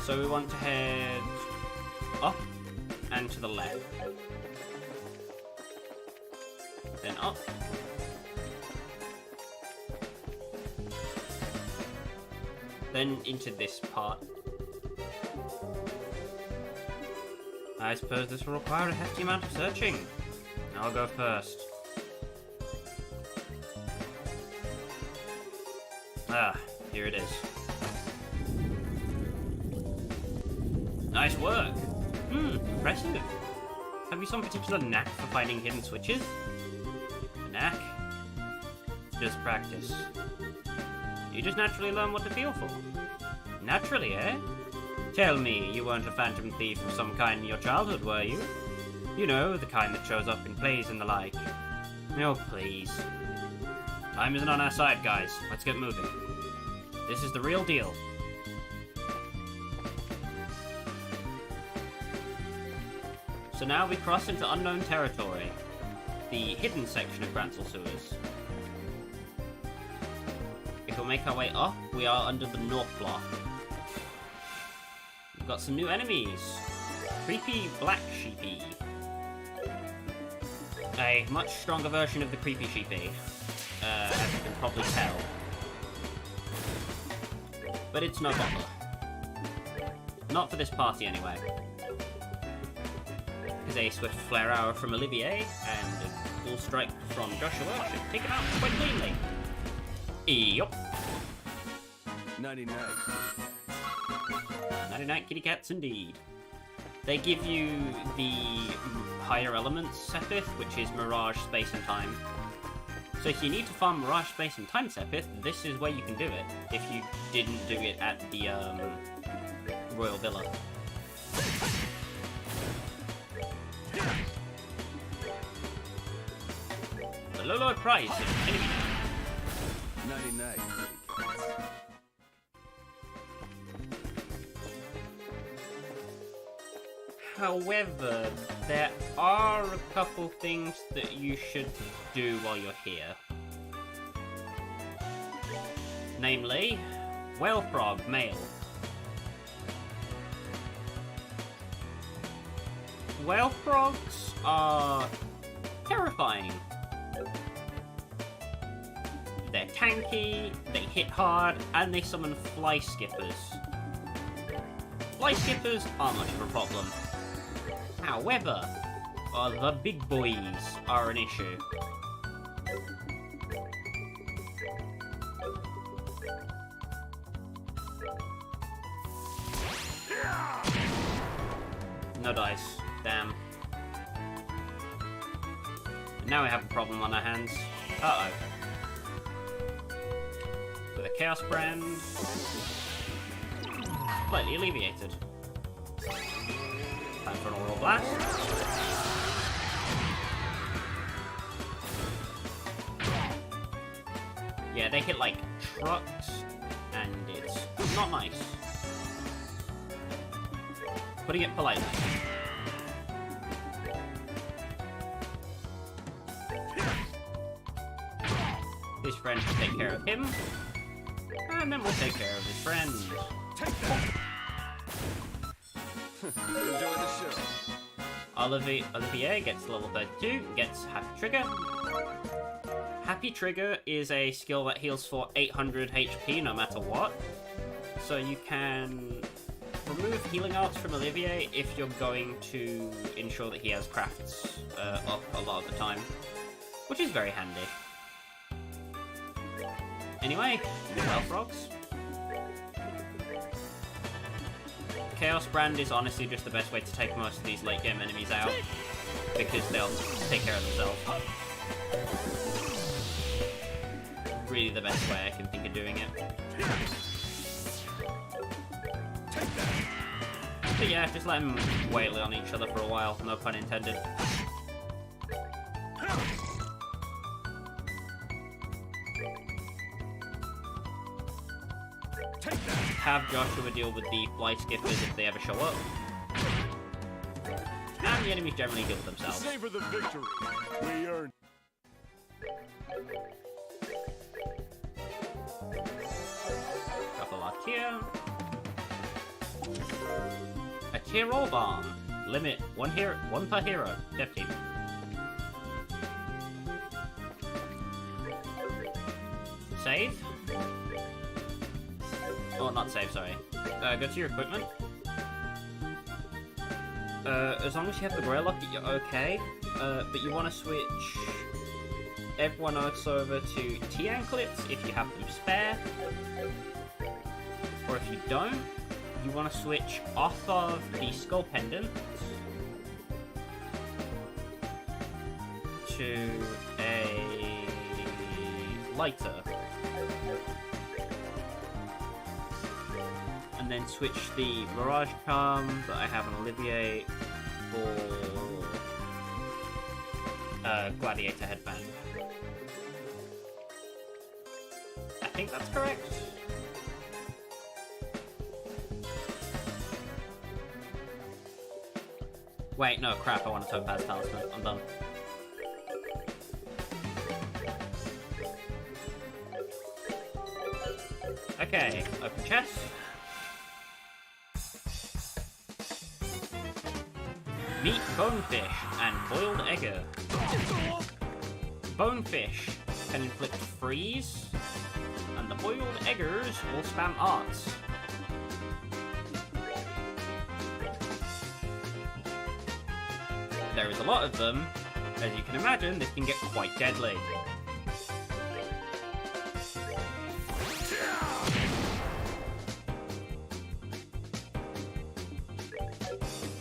So we want to head up and to the left. Then up. Then into this part. I suppose this will require a hefty amount of searching. I'll go first. Ah, here it is. Nice work. Impressive. Have you some particular knack for finding hidden switches? A knack? Just practice. You just naturally learn what to feel for. Naturally, eh? Tell me, you weren't a phantom thief of some kind in your childhood, were you? You know, the kind that shows up in plays and the like. Oh, please. Time isn't on our side, guys. Let's get moving. This is the real deal. So now we cross into unknown territory. The hidden section of Gransel Sewers. If we'll make our way up, we are under the north block. We've got some new enemies. Creepy Black Sheepy. A much stronger version of the Creepy Sheepy, as you can probably tell. But it's no bother. Not for this party, anyway. Because a swift flare arrow from Olivier and a full strike from Joshua should take him out quite cleanly. Yup. 99. 99 kitty cats indeed. They give you the higher elements Sepith, which is Mirage, Space, and Time. So if you need to farm Mirage, Space, and Time Sepith, this is where you can do it, if you didn't do it at the Royal Villa. The low price of enemy. 99. However, there are a couple things that you should do while you're here. Namely, Whale Frog, male. Whale frogs are terrifying. They're tanky, they hit hard, and they summon fly skippers. Fly skippers aren't much of a problem. However, the big boys are an issue. No dice. Damn. Now we have a problem on our hands. Uh-oh. With a Chaos Brand. Slightly alleviated. Time for an Aural Blast. Yeah, they hit like trucks, and it's not nice. Putting it politely. His friend will take care of him, and then we'll take care of his friend. Take that! Enjoy the show. Olivier gets level 32, gets Happy Trigger. Happy Trigger is a skill that heals for 800 HP no matter what. So you can remove healing arts from Olivier if you're going to ensure that he has crafts up a lot of the time, which is very handy. Anyway, new Whale Frogs. Chaos Brand is honestly just the best way to take most of these late game enemies out, because they'll take care of themselves. Really the best way I can think of doing it. But yeah, just let them wail on each other for a while, no pun intended. Have Joshua deal with the fly skippers if they ever show up. And the enemies generally deal with themselves. Savor the victory. We earned. Couple of tier. A tier roll bomb. Limit one per hero. 15. Save. Oh, not save, sorry. Go to your equipment. As long as you have the Grey Locket, you're okay. But you want to switch everyone else over to T-anklets if you have them spare. Or if you don't, you want to switch off of the Skull Pendant to a lighter. And then switch the Mirage Charm that I have on Olivier for Gladiator Headband. I think that's correct. Wait, no, crap, I want a Topaz Talisman. I'm done. Okay, open chest. Meat bonefish and boiled egger. Bonefish can inflict freeze, and the boiled eggers will spam arts. There is a lot of them. As you can imagine, this can get quite deadly.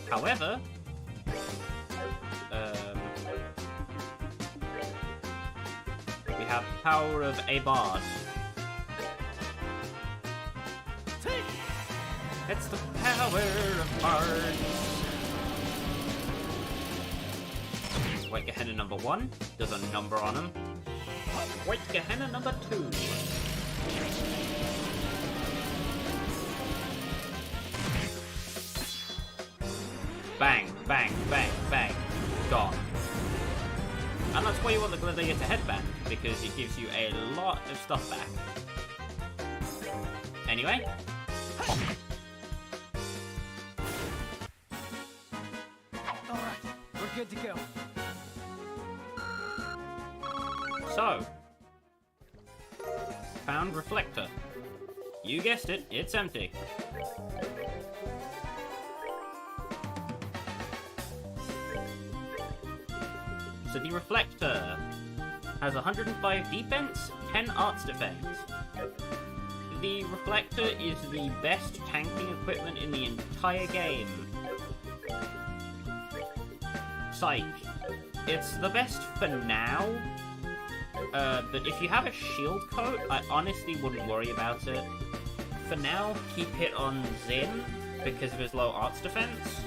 However, we have the power of a bard. It's the power of bards. White Gehenna number 1, there's a number on him. White Gehenna number 2. Bang, bang, bang, bang. Gone. And that's why you want the Gladiator Headband, because it gives you a lot of stuff back. Anyway. Alright, we're good to go. So. Found Reflector. You guessed it, it's empty. So the Reflector has 105 defense, 10 arts defense. The Reflector is the best tanking equipment in the entire game. Psych. It's the best for now, but if you have a shield coat, I honestly wouldn't worry about it. For now, keep it on Zin because of his low arts defense.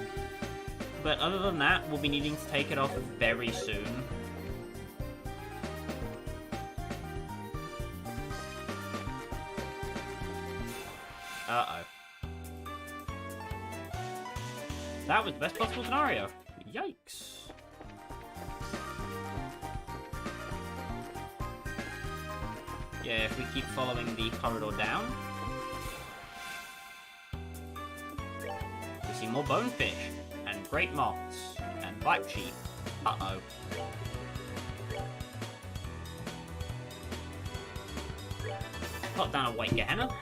But other than that, we'll be needing to take it off very soon. Uh-oh. That was the best possible scenario. Yikes. Yeah, if we keep following the corridor down. We see more bonefish. And great moths, and black sheep. Uh-oh. Put down a white Gehenna.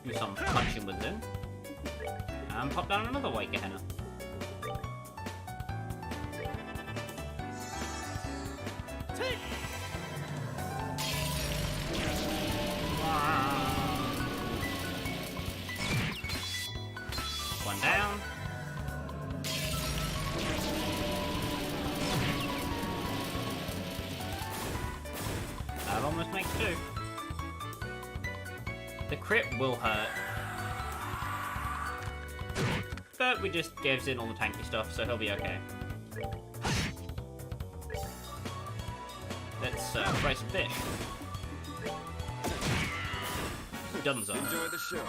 Do some punching with them. And pop down another white Gehenna. One down. That almost makes 2. The crit will hurt. but we just gave Zin all the tanky stuff, so he'll be okay. Let's fry some fish. Dunzo. Enjoy the show.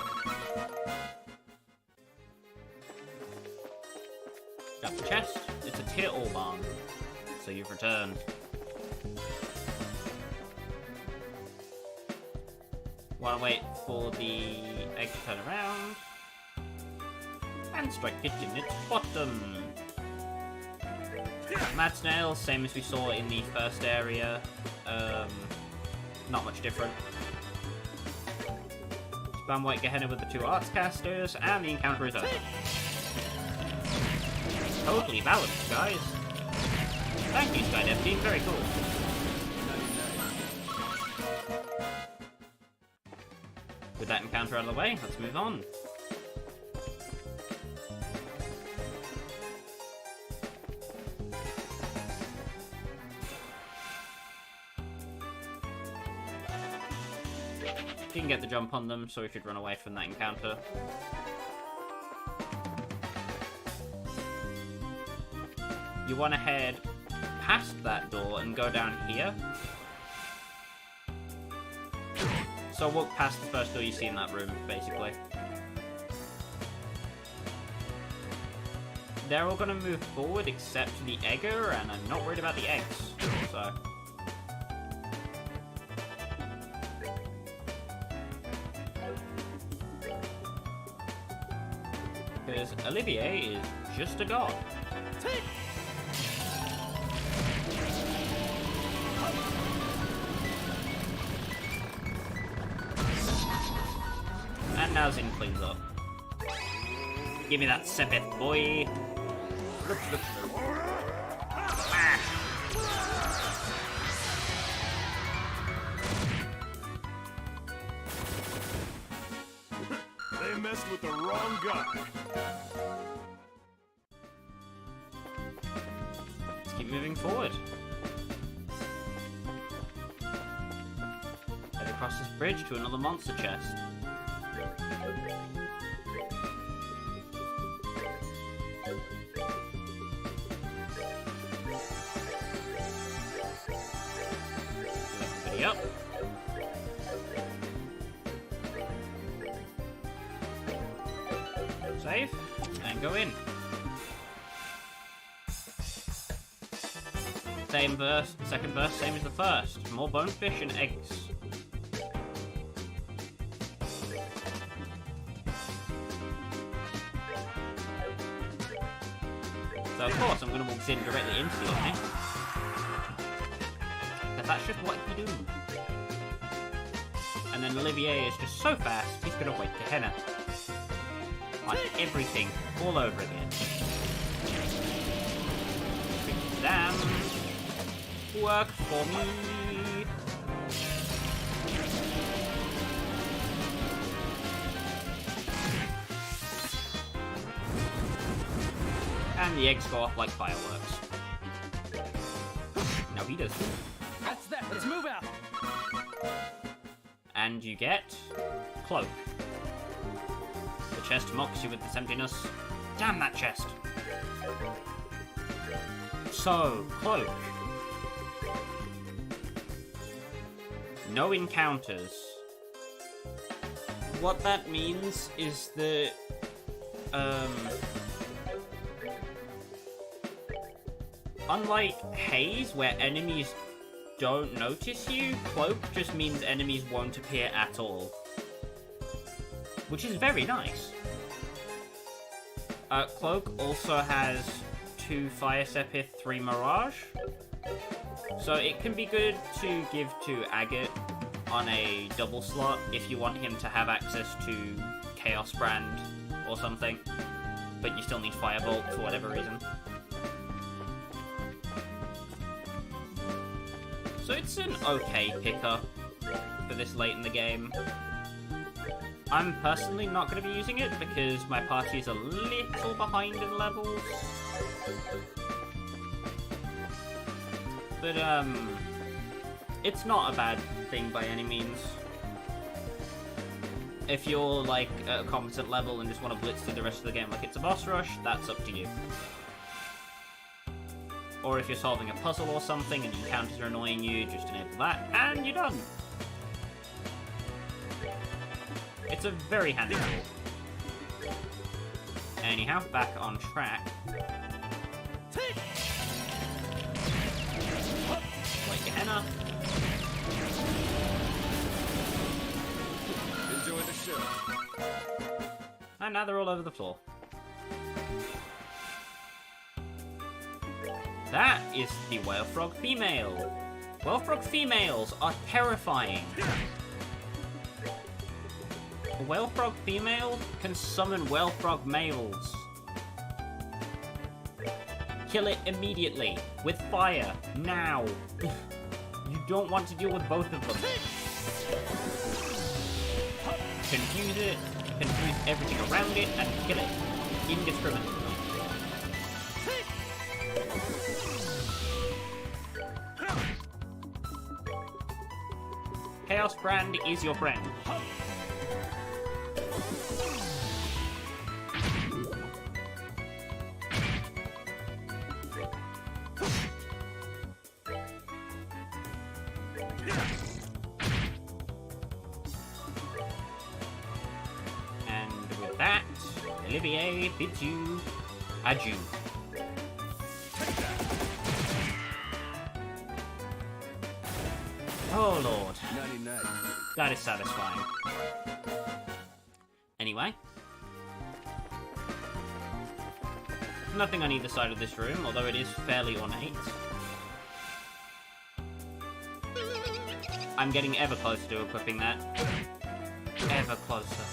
Got the chest. It's a tier all barn, so you've returned. Wanna wait for the egg to turn around. And strike 15 its bottom. Mad snail, same as we saw in the first area. Not much different. Spam White Gehenna with the 2 arts casters, and the encounter is over. Totally balanced, guys. Thank you, Skydev team, very cool. With that encounter out of the way, let's move on. Didn't get the jump on them, so we should run away from that encounter. You want to head past that door and go down here. So walk past the first door you see in that room, basically. They're all going to move forward except the egger, and I'm not worried about the eggs, so... Because Olivier is just a god. And now Zin cleans up. Give me that Sepith, boy. They messed with the wrong guy. Let's keep moving forward. Head across this bridge to another monster chest. Everybody up. Save, and go in. Same verse, second verse, same as the first. More bonefish and eggs. So of course I'm going to walk Zin directly into the enemy. Because that's just what you do. And then Olivier is just so fast, he's going to wait Gehenna. Like everything, all over again. Damn. Work for me. And the eggs go off like fireworks. No, he doesn't. That's that. Let's move out. And you get Cloak. The chest mocks you with its emptiness. Damn that chest! So, Cloak. No encounters. What that means is that, unlike Haze, where enemies don't notice you, Cloak just means enemies won't appear at all. Which is very nice. Cloak also has 2 Fire Sepith, 3 Mirage. So it can be good to give to Agate on a double slot if you want him to have access to Chaos Brand or something. But you still need Firebolt for whatever reason. So it's an okay pickup for this late in the game. I'm personally not going to be using it because my party is a little behind in levels. But, it's not a bad thing by any means. If you're, like, at a competent level and just want to blitz through the rest of the game like it's a boss rush, that's up to you. Or if you're solving a puzzle or something and encounters are annoying you, just enable that, and you're done. It's a very handy tool. Anyhow, back on track. Wait, Gehenna. Enjoy the show. And now they're all over the floor. That is the whale frog female. Whale frog females are terrifying. A whale frog female can summon whale frog males. Kill it immediately with fire now. You don't want to deal with both of them. Confuse it, confuse everything around it, and kill it indiscriminately. Chaos Brand is your friend. And with that, Olivier bids you adieu. Oh lord. 99. That is satisfying. Anyway. Nothing on either side of this room, although it is fairly ornate. I'm getting ever closer to equipping that. Ever closer.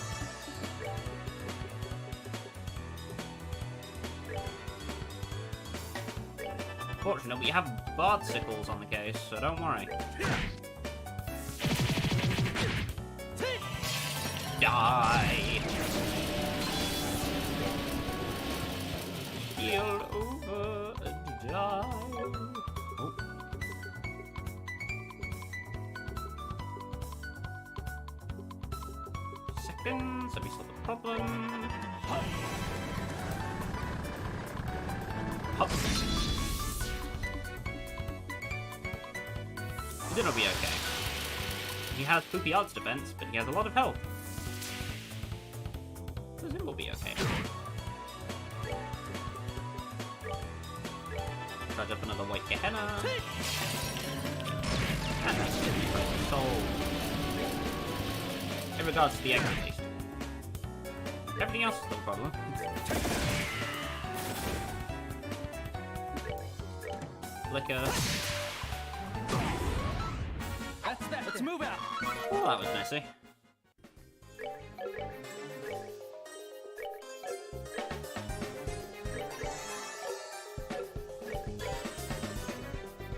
Fortunately, we have bard sickles on the case, so don't worry. Die! Heal over and die. Oh. Seconds, let me solve the problem. Hop. Hop. Then it'll be okay. He has poopy odds defense, but he has a lot of health. So it will be okay. Charge up another white Gehenna. And that's it. Soul. In regards to the egg, at least. Everything else is still a problem. Flicker. That's that. Let's move out. Oh, that was messy.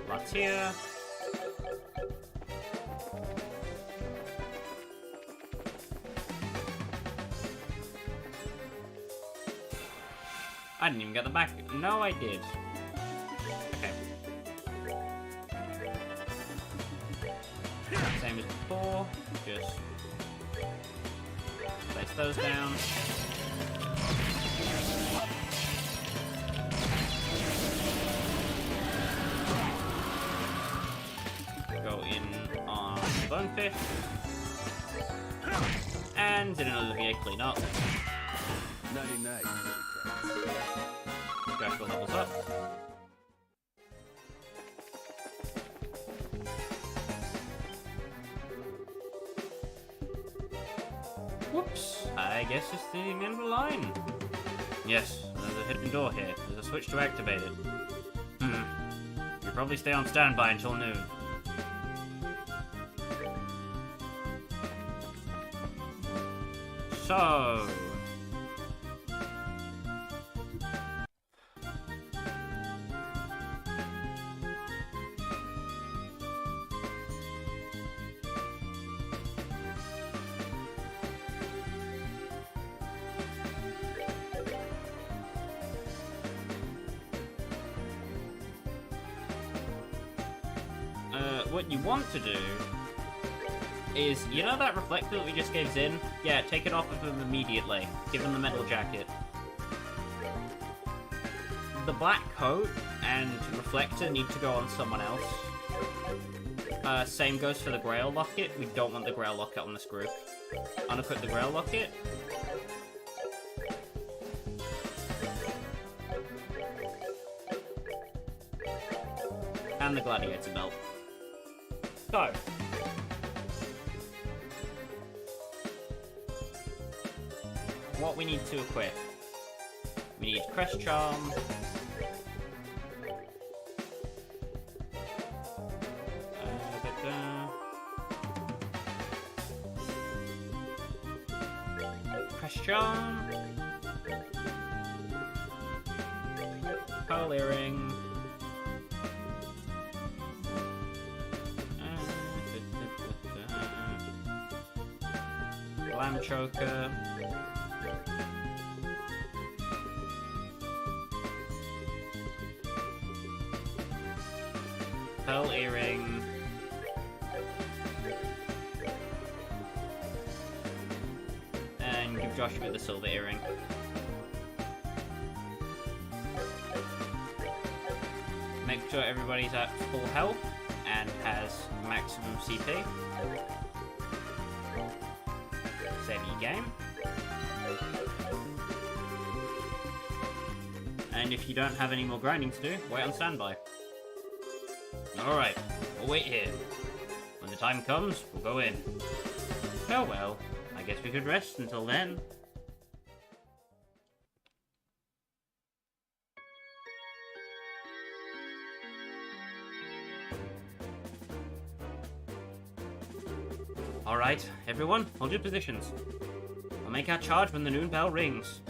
Lots here. I didn't even get the back. No, I did. Okay. Same as before. Just place those down. Go in on the bonefish. And did an Olivier clean up. 99. Joshua levels up. Whoops, I guess it's the end of the line. Yes, there's a hidden door here. There's a switch to activate it. You'll probably stay on standby until noon. So... what you want to do is, you know that reflector that we just gave Zin? Yeah, take it off of him immediately. Give him the metal jacket. The black coat and reflector need to go on someone else. Same goes for the Grail locket. We don't want the Grail locket on this group. Unequip the Grail locket. And the Gladiator belt. So. What we need to equip. We need Crest Charm. Crest Charm. Pearl Earring. Clam Choker. Pearl Earring. And give Joshua the Silver Earring. Make sure everybody's at full health and has maximum CP. Save your game. And if you don't have any more grinding to do, wait on standby. Alright, we'll wait here. When the time comes, we'll go in. Oh well, I guess we could rest until then. Alright, everyone, hold your positions. We'll make our charge when the noon bell rings.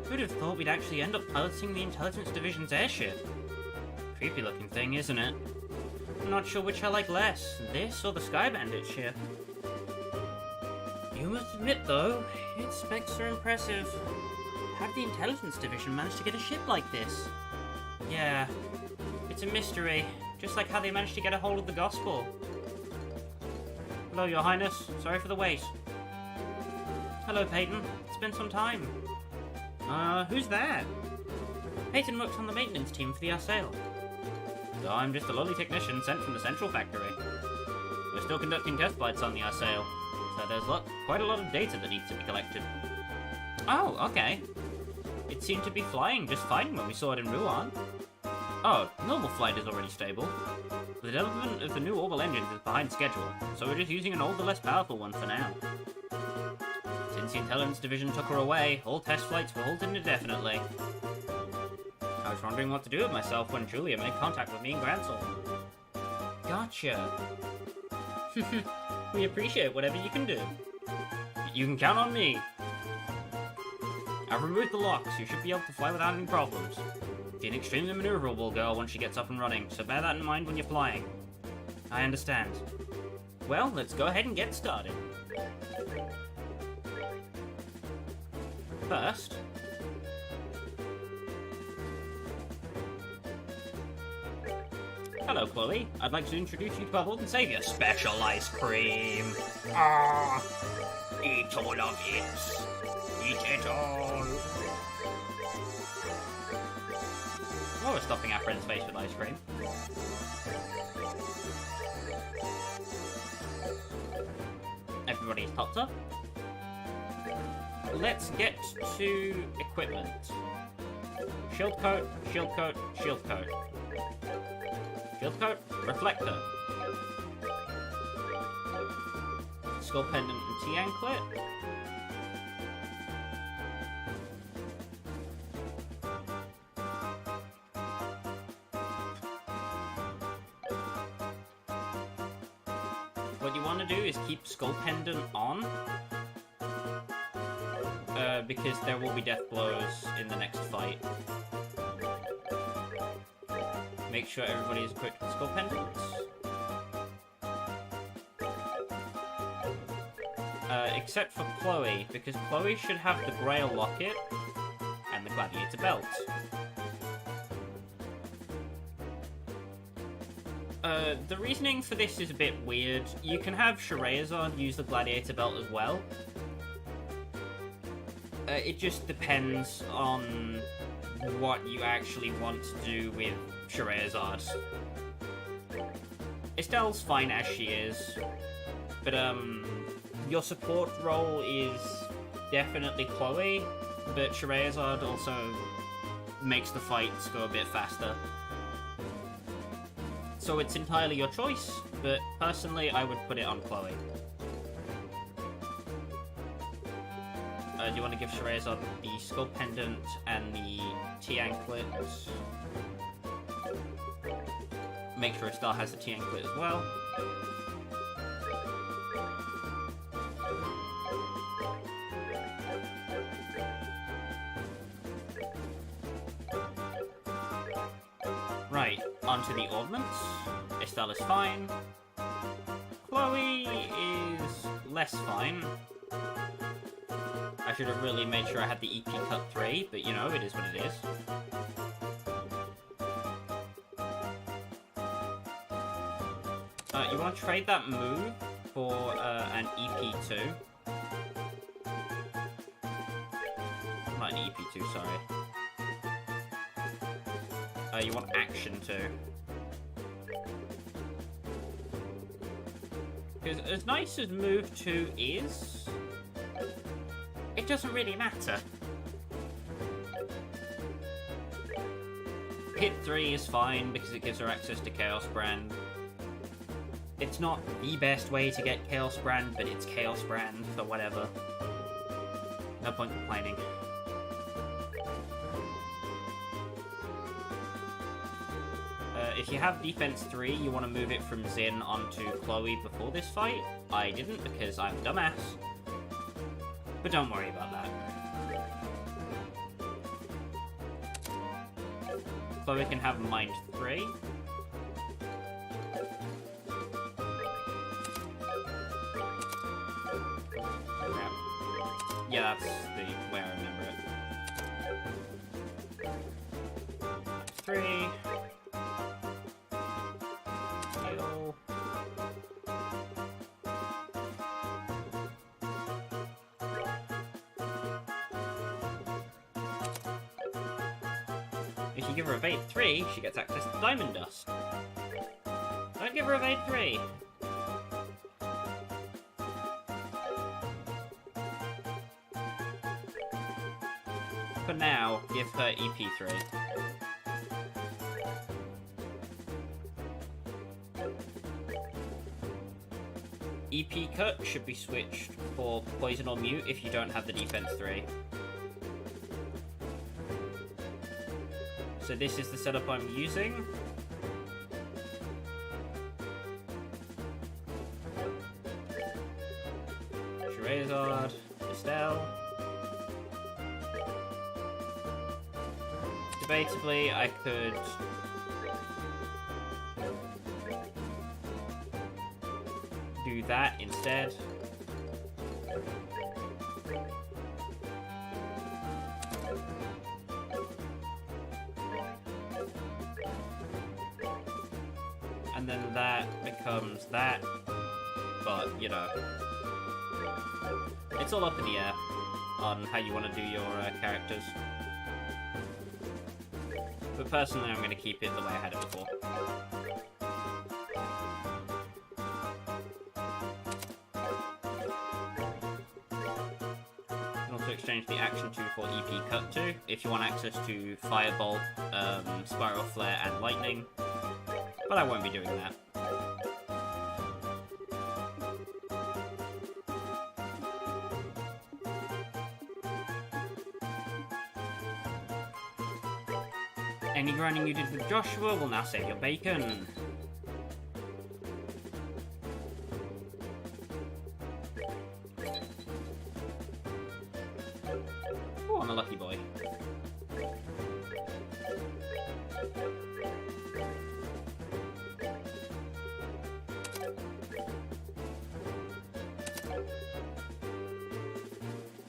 Who'd have thought we'd actually end up piloting the Intelligence Division's airship? Creepy looking thing, isn't it? I'm not sure which I like less, this or the Sky Bandit ship. You must admit, though, its specs are impressive. How did the Intelligence Division manage to get a ship like this? Yeah, it's a mystery, just like how they managed to get a hold of the Gospel. Hello, Your Highness. Sorry for the wait. Hello, Peyton. It's been some time. Who's that? Peyton works on the maintenance team for the Arsail. So I'm just a lowly technician sent from the Central Factory. We're still conducting test flights on the Arsail, so there's quite a lot of data that needs to be collected. Oh, okay. It seemed to be flying just fine when we saw it in Ruan. Oh, normal flight is already stable. The development of the new orbital engines is behind schedule, so we're just using an older, less powerful one for now. Since the Intelligence Division took her away, all test flights were halted indefinitely. I was wondering what to do with myself when Julia made contact with me in Gransel. Gotcha. We appreciate whatever you can do. You can count on me. I've removed the locks. You should be able to fly without any problems. She's an extremely maneuverable girl once she gets up and running, so bear that in mind when you're flying. I understand. Well, let's go ahead and get started. First, hello, Chloe. I'd like to introduce you to our Lord and Savior, Special Ice Cream. Ah, eat all of it. Eat it all. Oh, we're stuffing our friend's face with ice cream. Everybody's topped up. Let's get to equipment. Shield coat, shield coat, shield coat. Shield coat, reflector. Skull pendant and T-anklet. What you want to do is keep skull pendant on. Because there will be death blows in the next fight. Make sure everybody is equipped with skull pendants. Except for Chloe, because Chloe should have the Grail locket and the Gladiator belt. The reasoning for this is a bit weird. You can have Scheherazade use the Gladiator Belt as well. It just depends on what you actually want to do with Scheherazade. Estelle's fine as she is, but your support role is definitely Chloe, but Scheherazade also makes the fights go a bit faster. So it's entirely your choice, but personally I would put it on Chloe. Do you want to give Scheherazade the skull pendant and the T-anklet? Make sure Estelle has the T-anklet as well. Right, onto the ornaments. Estelle is fine. Chloe is less fine. I should have really made sure I had the EP Cut 3, but you know, it is what it is. You want to trade that move for an EP2. Not an EP2, sorry. You want Action 2. Because as nice as move 2 is, it doesn't really matter. Hit 3 is fine because it gives her access to Chaos Brand. It's not the best way to get Chaos Brand, but it's Chaos Brand, so whatever. No point complaining. If you have Defense 3, you want to move it from Xin onto Chloe before this fight. I didn't because I'm a dumbass. But don't worry about that. Chloe can have Mind 3. Yeah, that's the way I remember it. 3. Heal. If you give her Evade 3, she gets access to Diamond Dust. Don't give her Evade 3. For now, give her EP3. EP Cut should be switched for Poison or Mute if you don't have the Defense 3. So this is the setup I'm using. Scheherazade, Estelle. Debatably, I could do that instead. And then that becomes that, but, you know, it's all up in the air on how you want to do your characters. But personally, I'm going to keep it the way I had it before. And also exchange the Action 2 for EP Cut 2, if you want access to Firebolt, Spiral Flare, and Lightning. But I won't be doing that. Any grinding you did with Joshua will now save your bacon. Oh, I'm a lucky boy.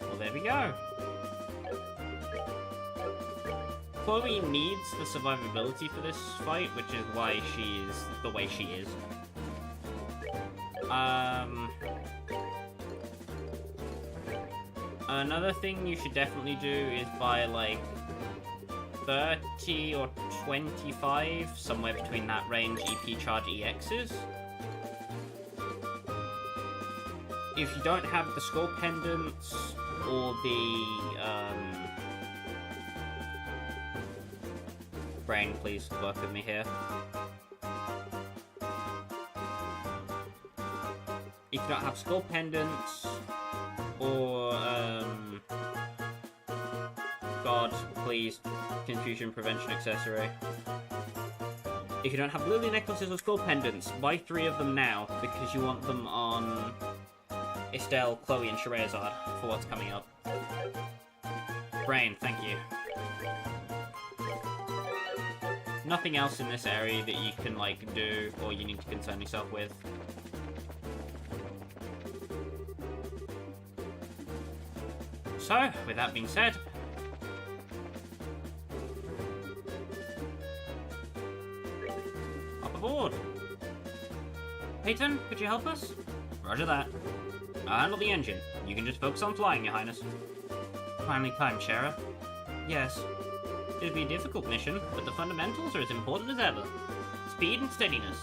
Well, there we go. Chloe needs the survivability for this fight, which is why she's the way she is. Another thing you should definitely do is buy, like, 30 or 25, somewhere between that range, EP charge EXs. If you don't have the skull pendants or the, Brain, please work with me here. If you don't have skull pendants or, God, please, confusion prevention accessory. If you don't have lily necklaces or skull pendants, buy 3 of them now, because you want them on Estelle, Chloe, and Scheherazade for what's coming up. Brain, thank you. Nothing else in this area that you can, like, do, or you need to concern yourself with. So, with that being said, up aboard. Peyton, could you help us? Roger that. I'll handle the engine. You can just focus on flying, Your Highness. Finally time, Sheriff. Yes. It'll be a difficult mission, but the fundamentals are as important as ever. Speed and steadiness.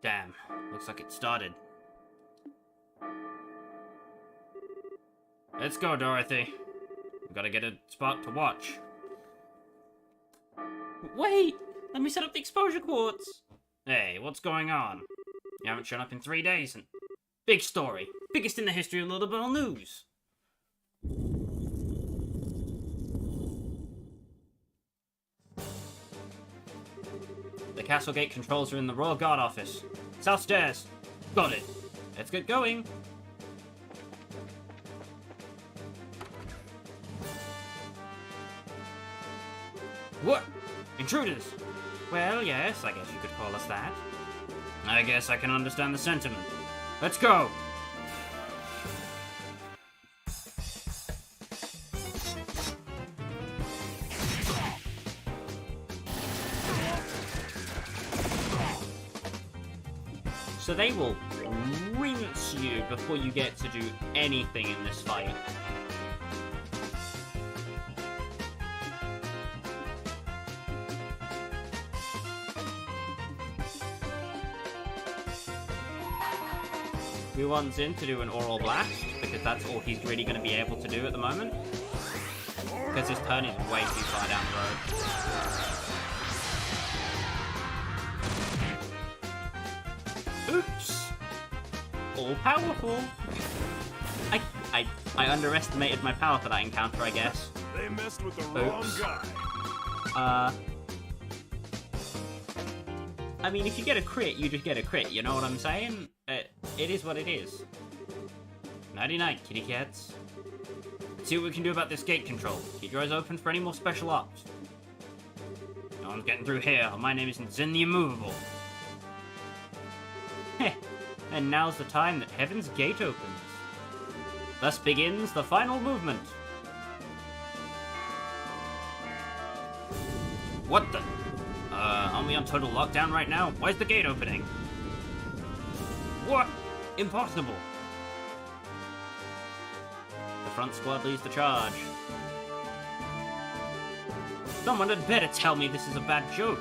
Damn, looks like it started. Let's go, Dorothy. We gotta get a spot to watch. Wait! Let me set up the exposure quartz! Hey, what's going on? You haven't shown up in 3 days and... Big story. Biggest in the history of Liberl news. The castle gate controls are in the Royal Guard office. South stairs. Got it. Let's get going. What? Intruders? Well, yes, I guess you could call us that. I guess I can understand the sentiment. Let's go! So they will rinse you before you get to do anything in this fight. We want Zin to do an oral blast, because that's all he's really going to be able to do at the moment. Because his turn is way too far down the road. Oops! All powerful! I underestimated my power for that encounter, I guess. They messed with the wrong guy. I mean, if you get a crit, you just get a crit, you know what I'm saying? It is what it is. Nighty-night, kitty cats. Let's see what we can do about this gate control. Keep your eyes open for any more special ops. No one's getting through here. My name isn't Zin the Immovable. Heh. And now's the time that Heaven's Gate opens. Thus begins the final movement. What the? Aren't we on total lockdown right now? Why's the gate opening? What? Impossible. The front squad leads the charge. Someone had better tell me this is a bad joke.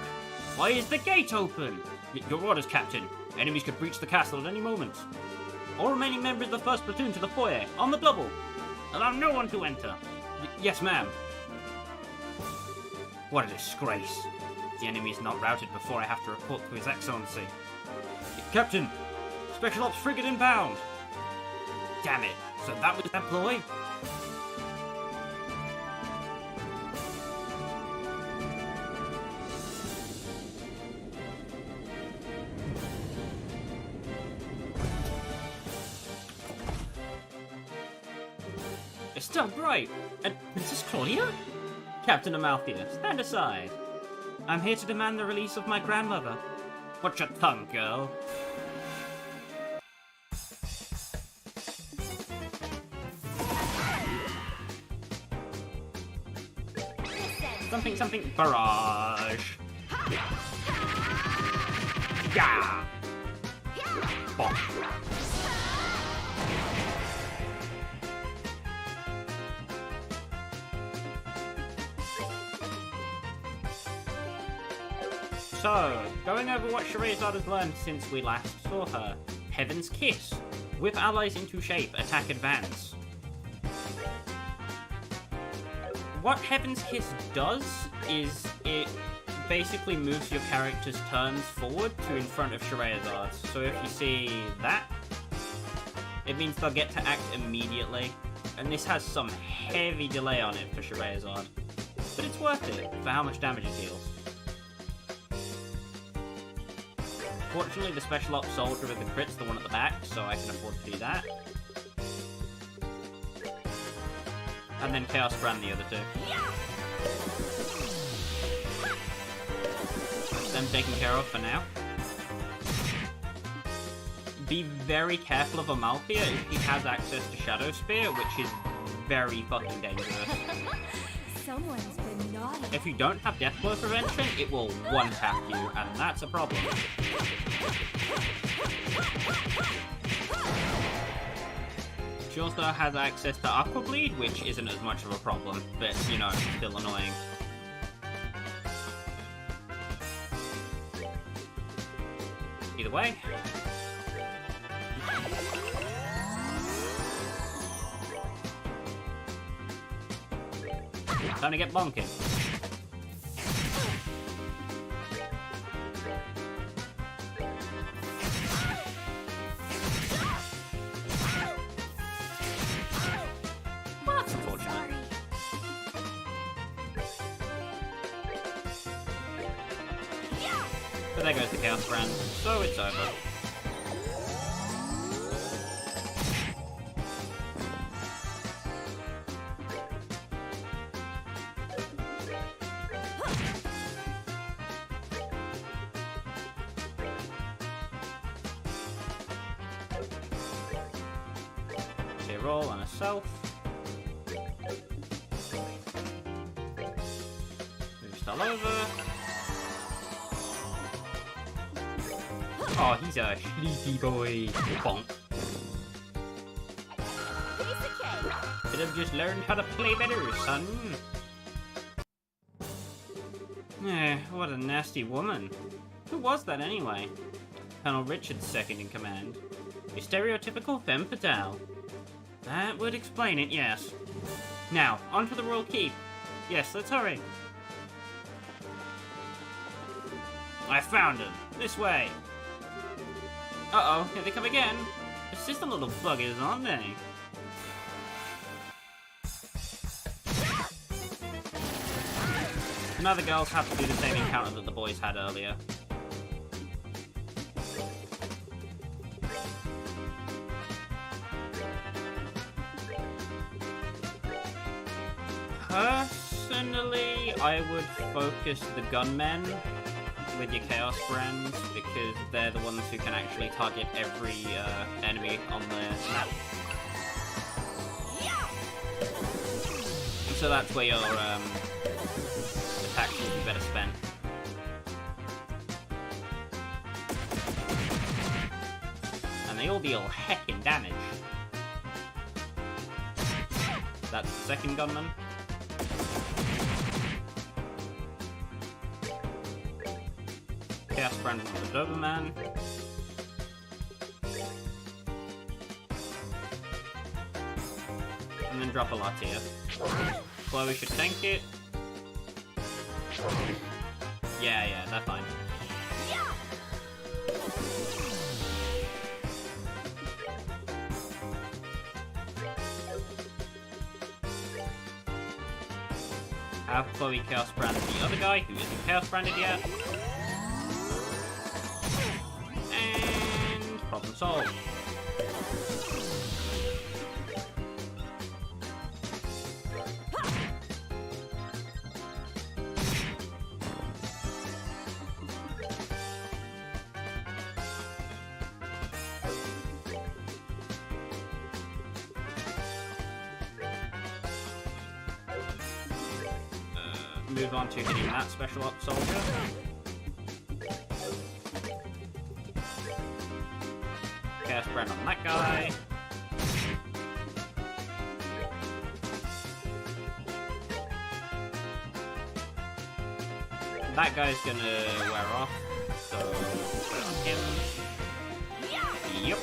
Why is the gate open? Your orders, Captain. Enemies could breach the castle at any moment. All remaining members of the first platoon to the foyer, on the double. Allow no one to enter. Yes, ma'am. What a disgrace. The enemy is not routed before I have to report to His Excellency. Captain, Special Ops frigate inbound. Damn it, so that was that ploy? It's still bright. And Princess Klaudia? Captain Amalthea, stand aside. I'm here to demand the release of my grandmother. Watch your tongue, girl. Something barrage. Yeah. Bonk. So, going over what Scheherazade has learned since we last saw her. Heaven's Kiss. Whip allies into shape, attack advance. What Heaven's Kiss does is it basically moves your character's turns forward to in front of Scheherazade's. So if you see that, it means they'll get to act immediately. And this has some heavy delay on it for Scheherazade. But it's worth it for how much damage it deals. Fortunately, the special ops soldier with the crit's the one at the back, so I can afford to do that. And then Chaos Brand the other two. That's them taken care of for now. Be very careful of Amalthea if he has access to Shadow Spear, which is very fucking dangerous. Someone's been naughty. If you don't have Death Blow prevention, it will one-tap you, and that's a problem. She also has access to Aqua Bleed, which isn't as much of a problem, but, you know, still annoying. Either way. Time to get bonking. Well, that's unfortunate. But there goes the Chaos Brand, so it's over. Roll on a self. Move all over. Oh, he's a sleepy boy. Bonk. Should have just learned how to play better, son. Eh, what a nasty woman. Who was that anyway? Colonel Richard's second in command. A stereotypical femme fatale. That would explain it, yes. Now, on to the Royal Keep. Yes, let's hurry. I found him. This way. Uh-oh, here they come again. Persistent little buggers, aren't they? Now the girls have to do the same encounter that the boys had earlier. Personally, I would focus the gunmen with your Chaos Friends because they're the ones who can actually target every enemy on the map. So that's where your attacks will be better spent. And they all deal heckin' damage. That's the second gunman. Chaos Brand on the Doberman. And then drop a Latia. Chloe should tank it. Yeah, they're fine. Have Chloe Chaos Brand the other guy who isn't Chaos Branded yet. And problem solved. move on to hitting that special ops soldier. Chaos Brand on that guy. That guy's gonna wear off, so put it on him. Yep.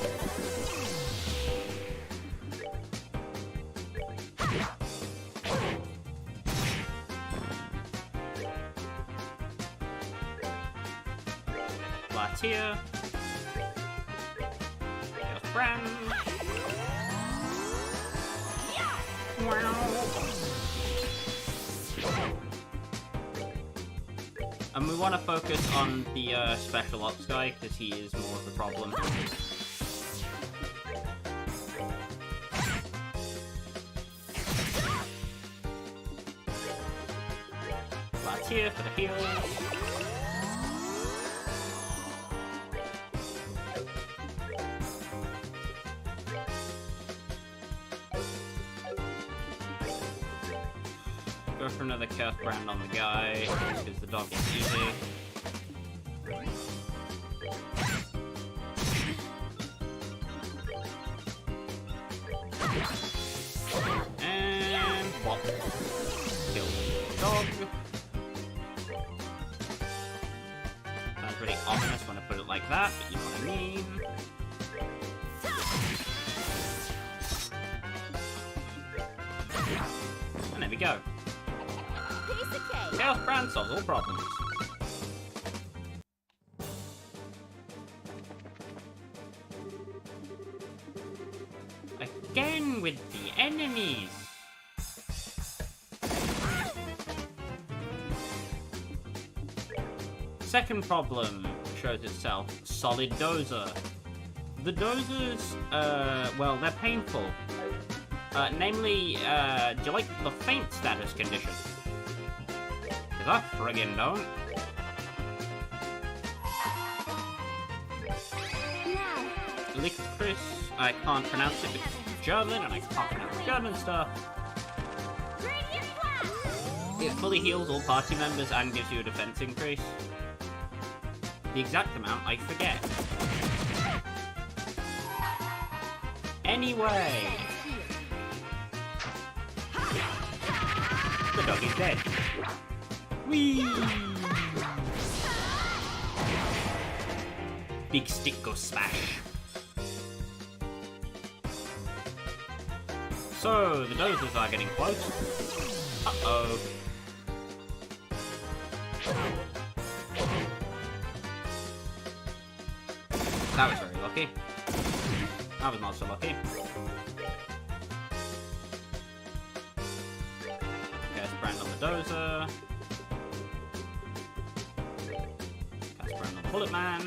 Klaudia. Chaos Brand. And we want to focus on the special ops guy, because he is more of the problem. Klaudia for the heals. Go for another Chaos Brand on the guy, because the dog is easy. And pop. Kill the dog. Sounds pretty ominous when I put it like that, but you know what I mean. And there we go. Chaos Brand solves all problems. Again with the enemies. Second problem shows itself. Solid dozer. The dozers, well, they're painful. Namely, do you like the faint status condition? Because I friggin' don't. Licorice, I can't pronounce it because it's German and I can't pronounce German stuff. It fully heals all party members and gives you a defense increase. The exact amount I forget. Anyway. The dog is dead. Whee! Big stick goes smash. So, the dozers are getting close. Uh-oh. That was very lucky. That was not so lucky. Chaos Brand on the dozer. Chaos Brand on the bullet man.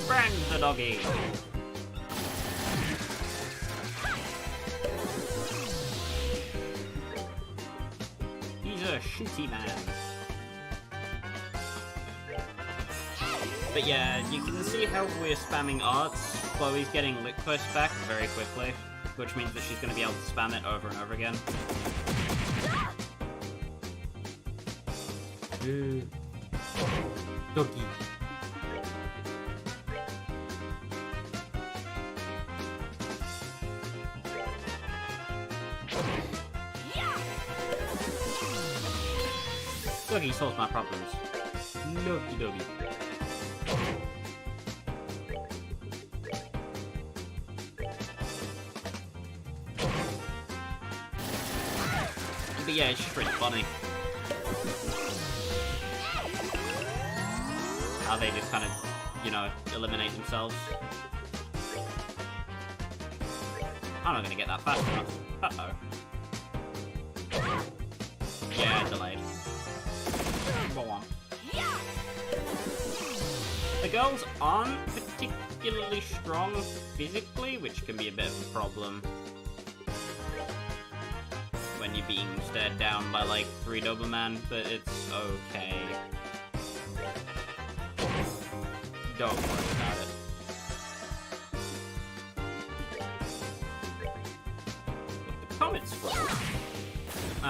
Brand the doggy. He's a shooty man. But yeah, you can see how we're spamming arts. Chloe's getting Lick Push back very quickly, which means that she's going to be able to spam it over and over again. Doggy. Doggy solves my problems. Doggy doggy. But yeah, it's just really funny. How they just kind of, you know, eliminate themselves. I'm not gonna get that fast enough. Uh-oh. Yeah, delayed. Go on. The girls aren't particularly strong physically, which can be a bit of a problem when you're being stared down by like 3 Doberman, but it's okay. Don't worry about it. With the Comet Scroll,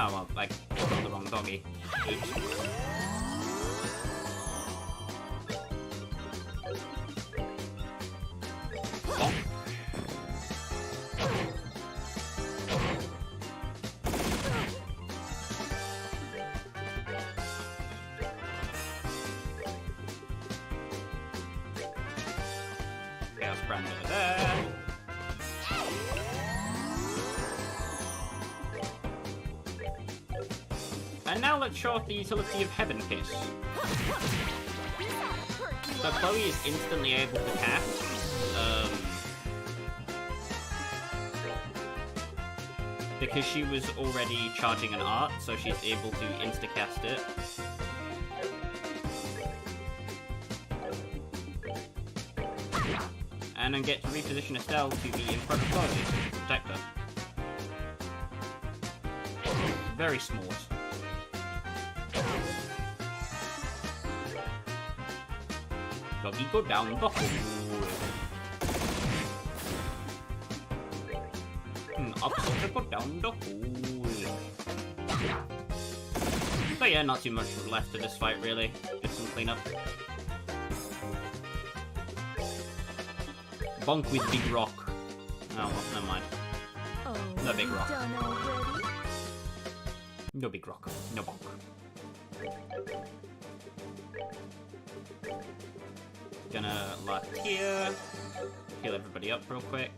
well, I got the wrong doggy. Oops. Bonk. Chaos brand over there. And now let's show off the utility of Heaven Kiss. So Chloe is instantly able to cast. Because she was already charging an art, so she's able to insta-cast it. And then get to reposition Estelle to be in front of Chloe to protect her. Very smart. Doggy, go down the hole. Upset, go down the hole. But yeah, not too much left to this fight, really. Just some cleanup. Bonk with big rock. Oh, well, never mind. Oh, No big rock. done already? No big rock. No bonk. Gonna left here. Heal everybody up real quick.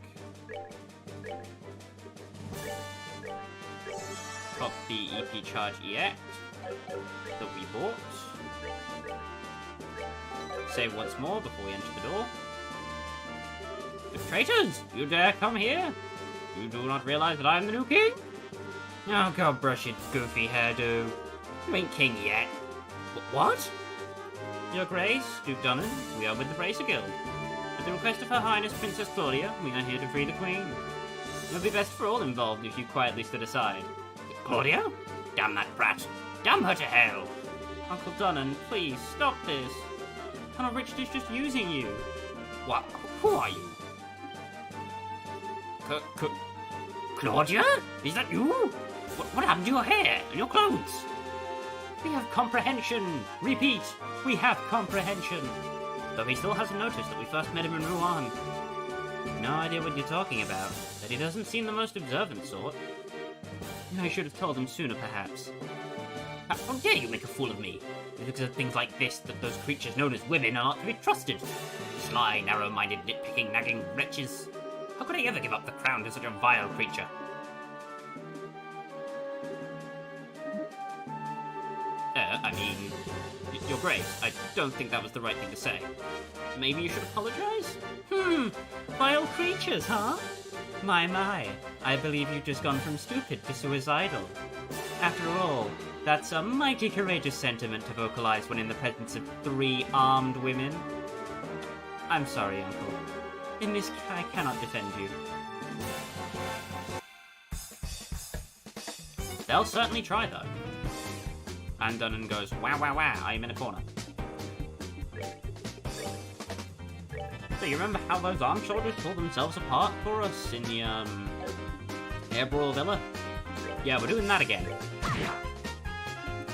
Pop the EP charge EX that we bought. Save once more before we enter the door. Traitors! You dare come here? You do not realize that I am the new king? Oh, God, brush your goofy hairdo. You ain't king yet. What? Your Grace, Duke Dunnan, we are with the Bracer Guild. At the request of Her Highness Princess Claudia, we are here to free the Queen. It would be best for all involved if you quietly stood aside. Claudia? Damn that brat. Damn her to hell. Uncle Dunnan, please, stop this. Colonel Richard is just using you. What? Who are you? Claudia? Is that you? What happened to your hair and your clothes? We have comprehension. Repeat, we have comprehension. Though he still hasn't noticed that we first met him in Rouen. No idea what you're talking about, but he doesn't seem the most observant sort. I should have told him sooner, perhaps. How dare you make a fool of me? It looks at things like this that those creatures known as women are not to be trusted. Sly, narrow-minded, nitpicking, nagging wretches. How could I ever give up the crown to such a vile creature? I mean, Your Grace, I don't think that was the right thing to say. Maybe you should apologize? Vile creatures, huh? My, I believe you've just gone from stupid to suicidal. After all, that's a mighty courageous sentiment to vocalize when in the presence of 3 armed women. I'm sorry, Uncle. In this, I cannot defend you. They'll certainly try, though. And Dunnan goes, wow, wow, wow, I'm in a corner. So you remember how those arm soldiers pulled themselves apart for us in the, Air Brawl Villa? Yeah, we're doing that again.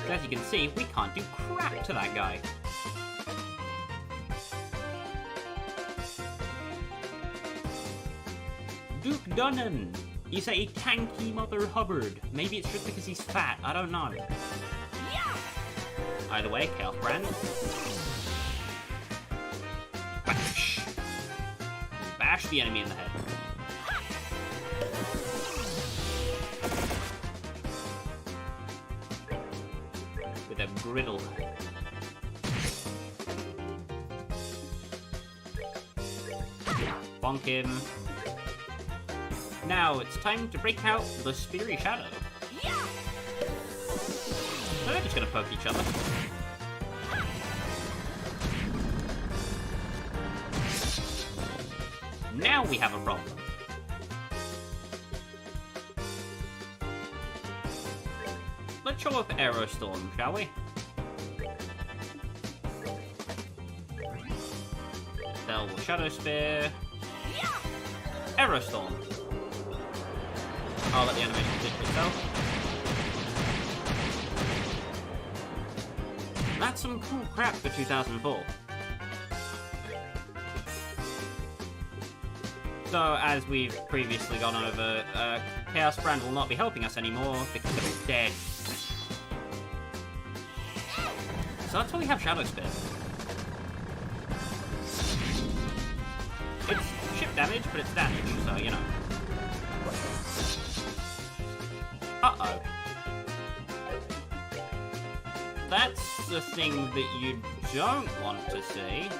As you can see, we can't do crap to that guy. Duke Dunnan! He's a tanky Mother Hubbard. Maybe it's just because he's fat, I don't know. Either way, Chaos Brand. Bash! Bash the enemy in the head. With a griddle. Bonk him. Now it's time to break out the Speary Shadow. So they're just gonna poke each other. Now we have a problem. Let's show off Aerostorm, shall we? Bell Shadow Spear. Aerostorm. I'll let the animation speak for itself. That's some cool crap for 2004. So, as we've previously gone over, Chaos Brand will not be helping us anymore because they're dead. So that's why we have Shadow Spear. It's chip damage, but it's damage, so, you know. Uh-oh. That's the thing that you don't want to see.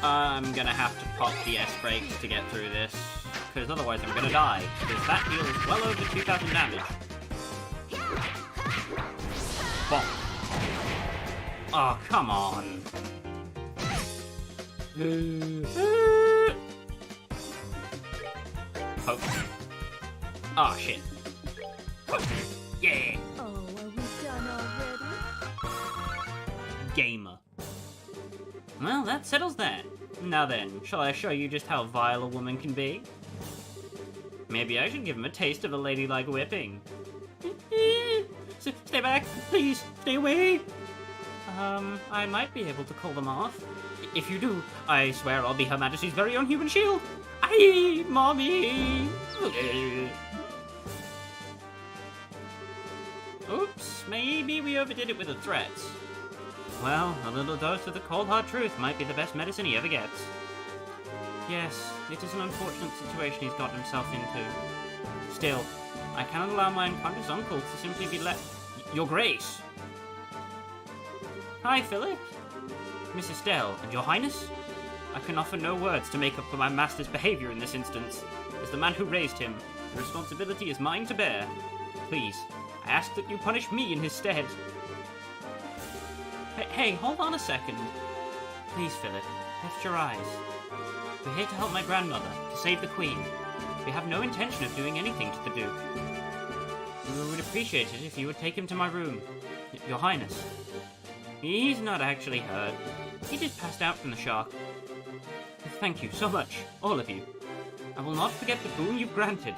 I'm gonna have to pop the S-brake to get through this, because otherwise I'm gonna die, because that deals well over 2,000 damage. Bonk. Oh, come on. Poke. Oh, shit. Poke. Yeah. Oh, are we done already? Gamer. Well, that settles that. Now then, shall I show you just how vile a woman can be? Maybe I should give him a taste of a ladylike whipping. Stay back, please, stay away. I might be able to call them off. If you do, I swear I'll be Her Majesty's very own human shield. Aye, mommy. Oops, maybe we overdid it with the threats. Well, a little dose of the cold hard truth might be the best medicine he ever gets. Yes, it is an unfortunate situation he's gotten himself into. Still, I cannot allow my unconscious uncle to simply be let... Your Grace! Hi, Philip. Miss Estelle, and Your Highness? I can offer no words to make up for my master's behavior in this instance. As the man who raised him, the responsibility is mine to bear. Please, I ask that you punish me in his stead. Hey, hold on a second. Please, Philip, lift your eyes. We're here to help my grandmother, to save the Queen. We have no intention of doing anything to the Duke. We would appreciate it if you would take him to my room. Your Highness. He's not actually hurt. He just passed out from the shock. Thank you so much, all of you. I will not forget the boon you've granted.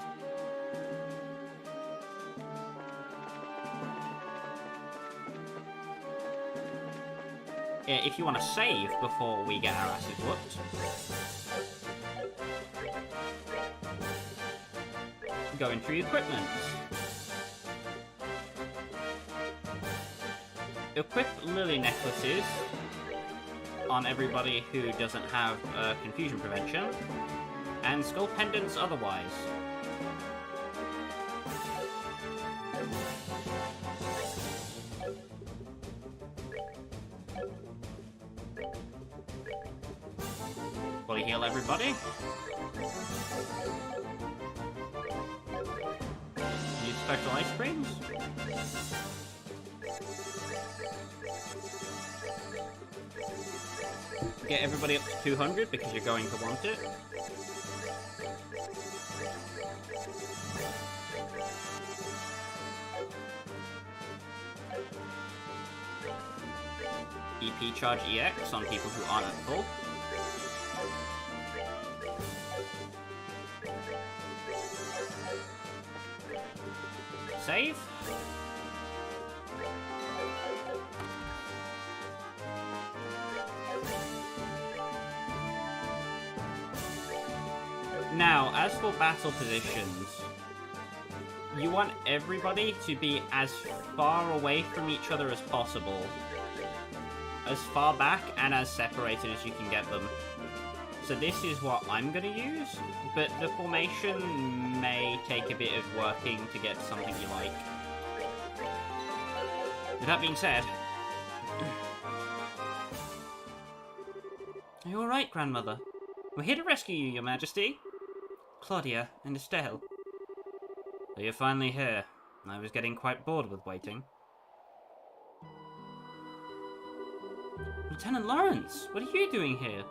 If you want to save before we get our asses whooped. Go into the equipment. Equip lily necklaces on everybody who doesn't have confusion prevention, and skull pendants otherwise. Body heal everybody. Use special ice creams. Get everybody up to 200 because you're going to want it. EP charge EX on people who aren't at full. Save. Now, as for battle positions, you want everybody to be as far away from each other as possible. As far back and as separated as you can get them. So this is what I'm going to use, but the formation may take a bit of working to get something you like. With that being said... Are you alright, Grandmother? We're here to rescue you, Your Majesty. Klaudia and Estelle. So you're finally here. I was getting quite bored with waiting. Lieutenant Lawrence, what are you doing here?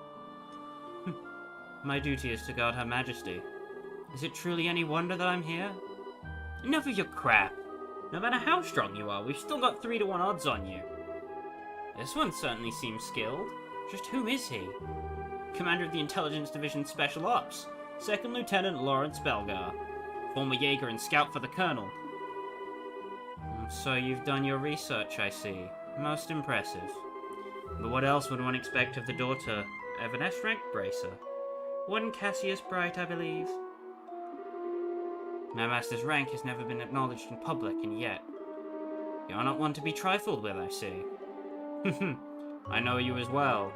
My duty is to guard Her Majesty. Is it truly any wonder that I'm here? Enough of your crap. No matter how strong you are, we've still got 3-to-1 odds on you. This one certainly seems skilled. Just who is he? Commander of the Intelligence Division Special Ops, 2nd Lieutenant Lawrence Belgar, former Jaeger and scout for the Colonel. So you've done your research, I see. Most impressive. But what else would one expect of the daughter of an S-rank bracer? One Cassius Bright, I believe. My master's rank has never been acknowledged in public, and yet you're not one to be trifled with, I see. I know you as well.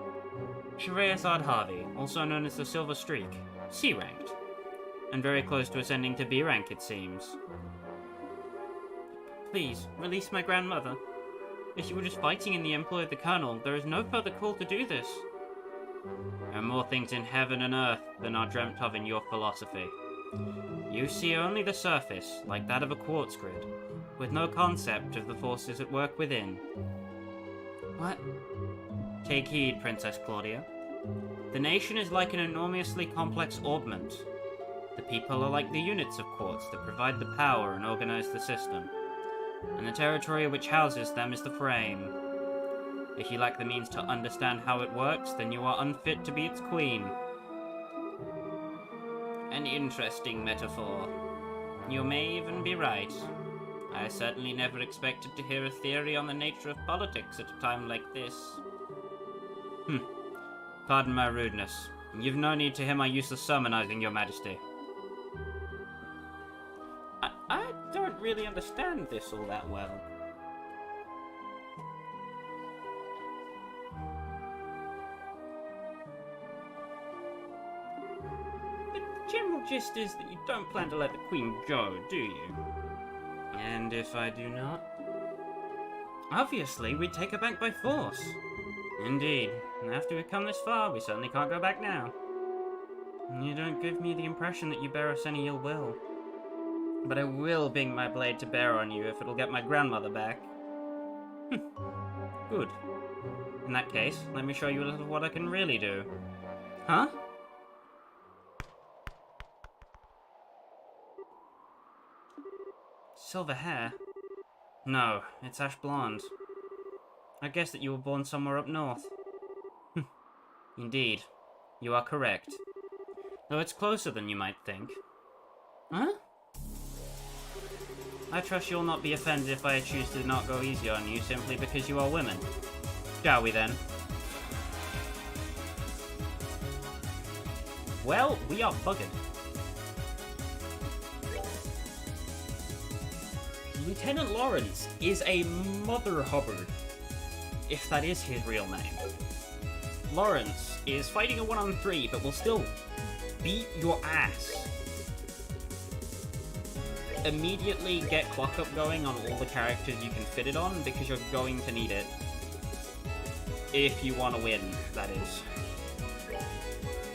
Shreyazzard Harvey, also known as the Silver Streak, C-ranked, and very close to ascending to B-rank, it seems. Please, release my grandmother. If you were just fighting in the employ of the Colonel, there is no further call to do this. There are more things in heaven and earth than are dreamt of in your philosophy. You see only the surface, like that of a quartz grid, with no concept of the forces at work within. What? Take heed, Princess Klaudia. The nation is like an enormously complex orbment. The people are like the units of quartz that provide the power and organize the system. And the territory which houses them is the frame. If you lack the means to understand how it works, then you are unfit to be its queen. An interesting metaphor. You may even be right. I certainly never expected to hear a theory on the nature of politics at a time like this. Pardon my rudeness. You've no need to hear my useless sermonizing, Your Majesty. I don't really understand this all that well. The general gist is that you don't plan to let the Queen go, do you? And if I do not? Obviously, we'd take her back by force. Indeed. And after we've come this far, we certainly can't go back now. You don't give me the impression that you bear us any ill will. But I will bring my blade to bear on you if it'll get my grandmother back. Good. In that case, let me show you a little of what I can really do. Huh? Silver hair? No, it's ash blonde. I guess that you were born somewhere up north. Indeed, you are correct. Though it's closer than you might think. Huh? I trust you'll not be offended if I choose to not go easy on you simply because you are women. Shall we then? Well, we are buggered. Lieutenant Lawrence is a Mother Hubbard, if that is his real name. Lawrence is fighting a 1-on-3, but will still beat your ass. Immediately get clock up going on all the characters you can fit it on, because you're going to need it. If you want to win, that is.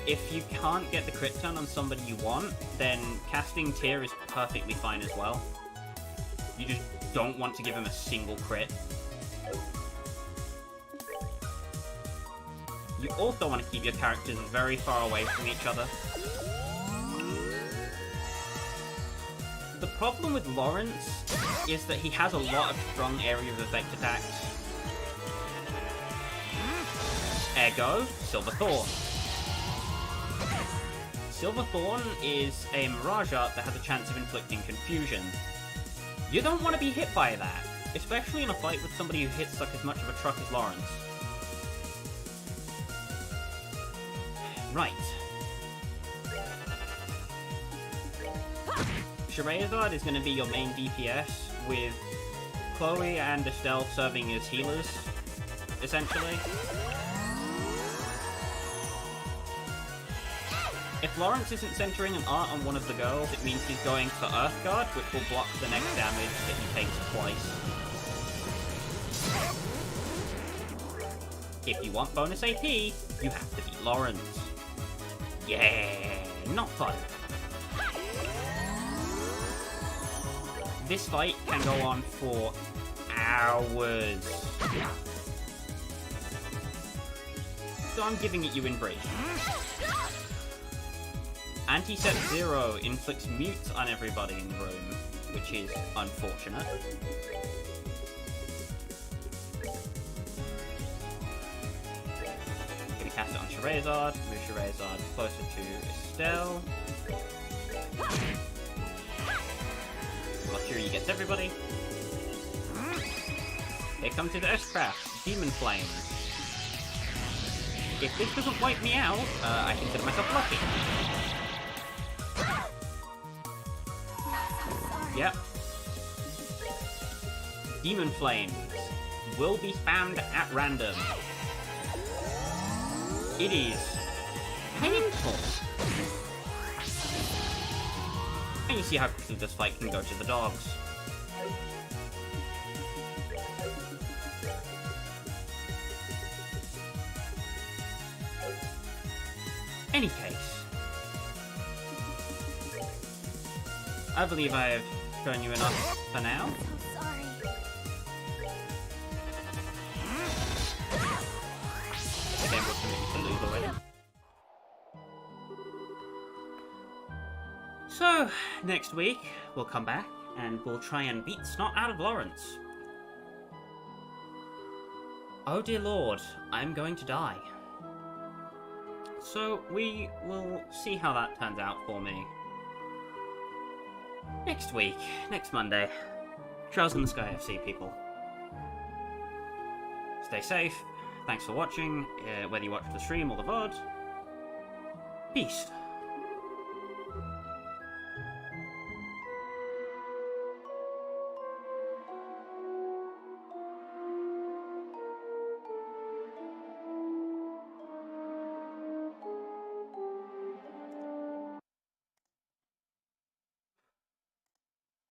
If you can't get the crit turn on somebody you want, then casting Tear is perfectly fine as well. You just don't want to give him a single crit. You also want to keep your characters very far away from each other. The problem with Lawrence is that he has a lot of strong area of effect attacks. Ergo, Silver Thorn. Silver Thorn is a Mirage Art that has a chance of inflicting confusion. You don't want to be hit by that, especially in a fight with somebody who hits like as much of a truck as Lawrence. Right. Shreyazzard is going to be your main DPS, with Chloe and Estelle serving as healers, essentially. If Lawrence isn't centering an art on one of the girls, it means he's going for Earth Guard, which will block the next damage that he takes twice. If you want bonus AP, you have to beat Lawrence. Yeah, not fun. This fight can go on for hours. So I'm giving it you in brief. Anti-Set 0 inflicts mute on everybody in the room, which is unfortunate. Musha Razard closer to Estelle. Fury gets everybody. They come to the S-Craft, Demon Flame. If this doesn't wipe me out, I consider myself lucky. Yep. Demon Flames will be spammed at random. It is painful. And you see how quickly this fight can go to the dogs. Any case, I believe I have shown you enough for now. Sorry. The game will commit you to lose already. So, next week, we'll come back and we'll try and beat Snot out of Lawrence. Oh dear lord, I'm going to die. So, we will see how that turns out for me. Next week, next Monday. Trails in the Sky FC, people. Stay safe. Thanks for watching, whether you watch the stream or the VOD. Peace.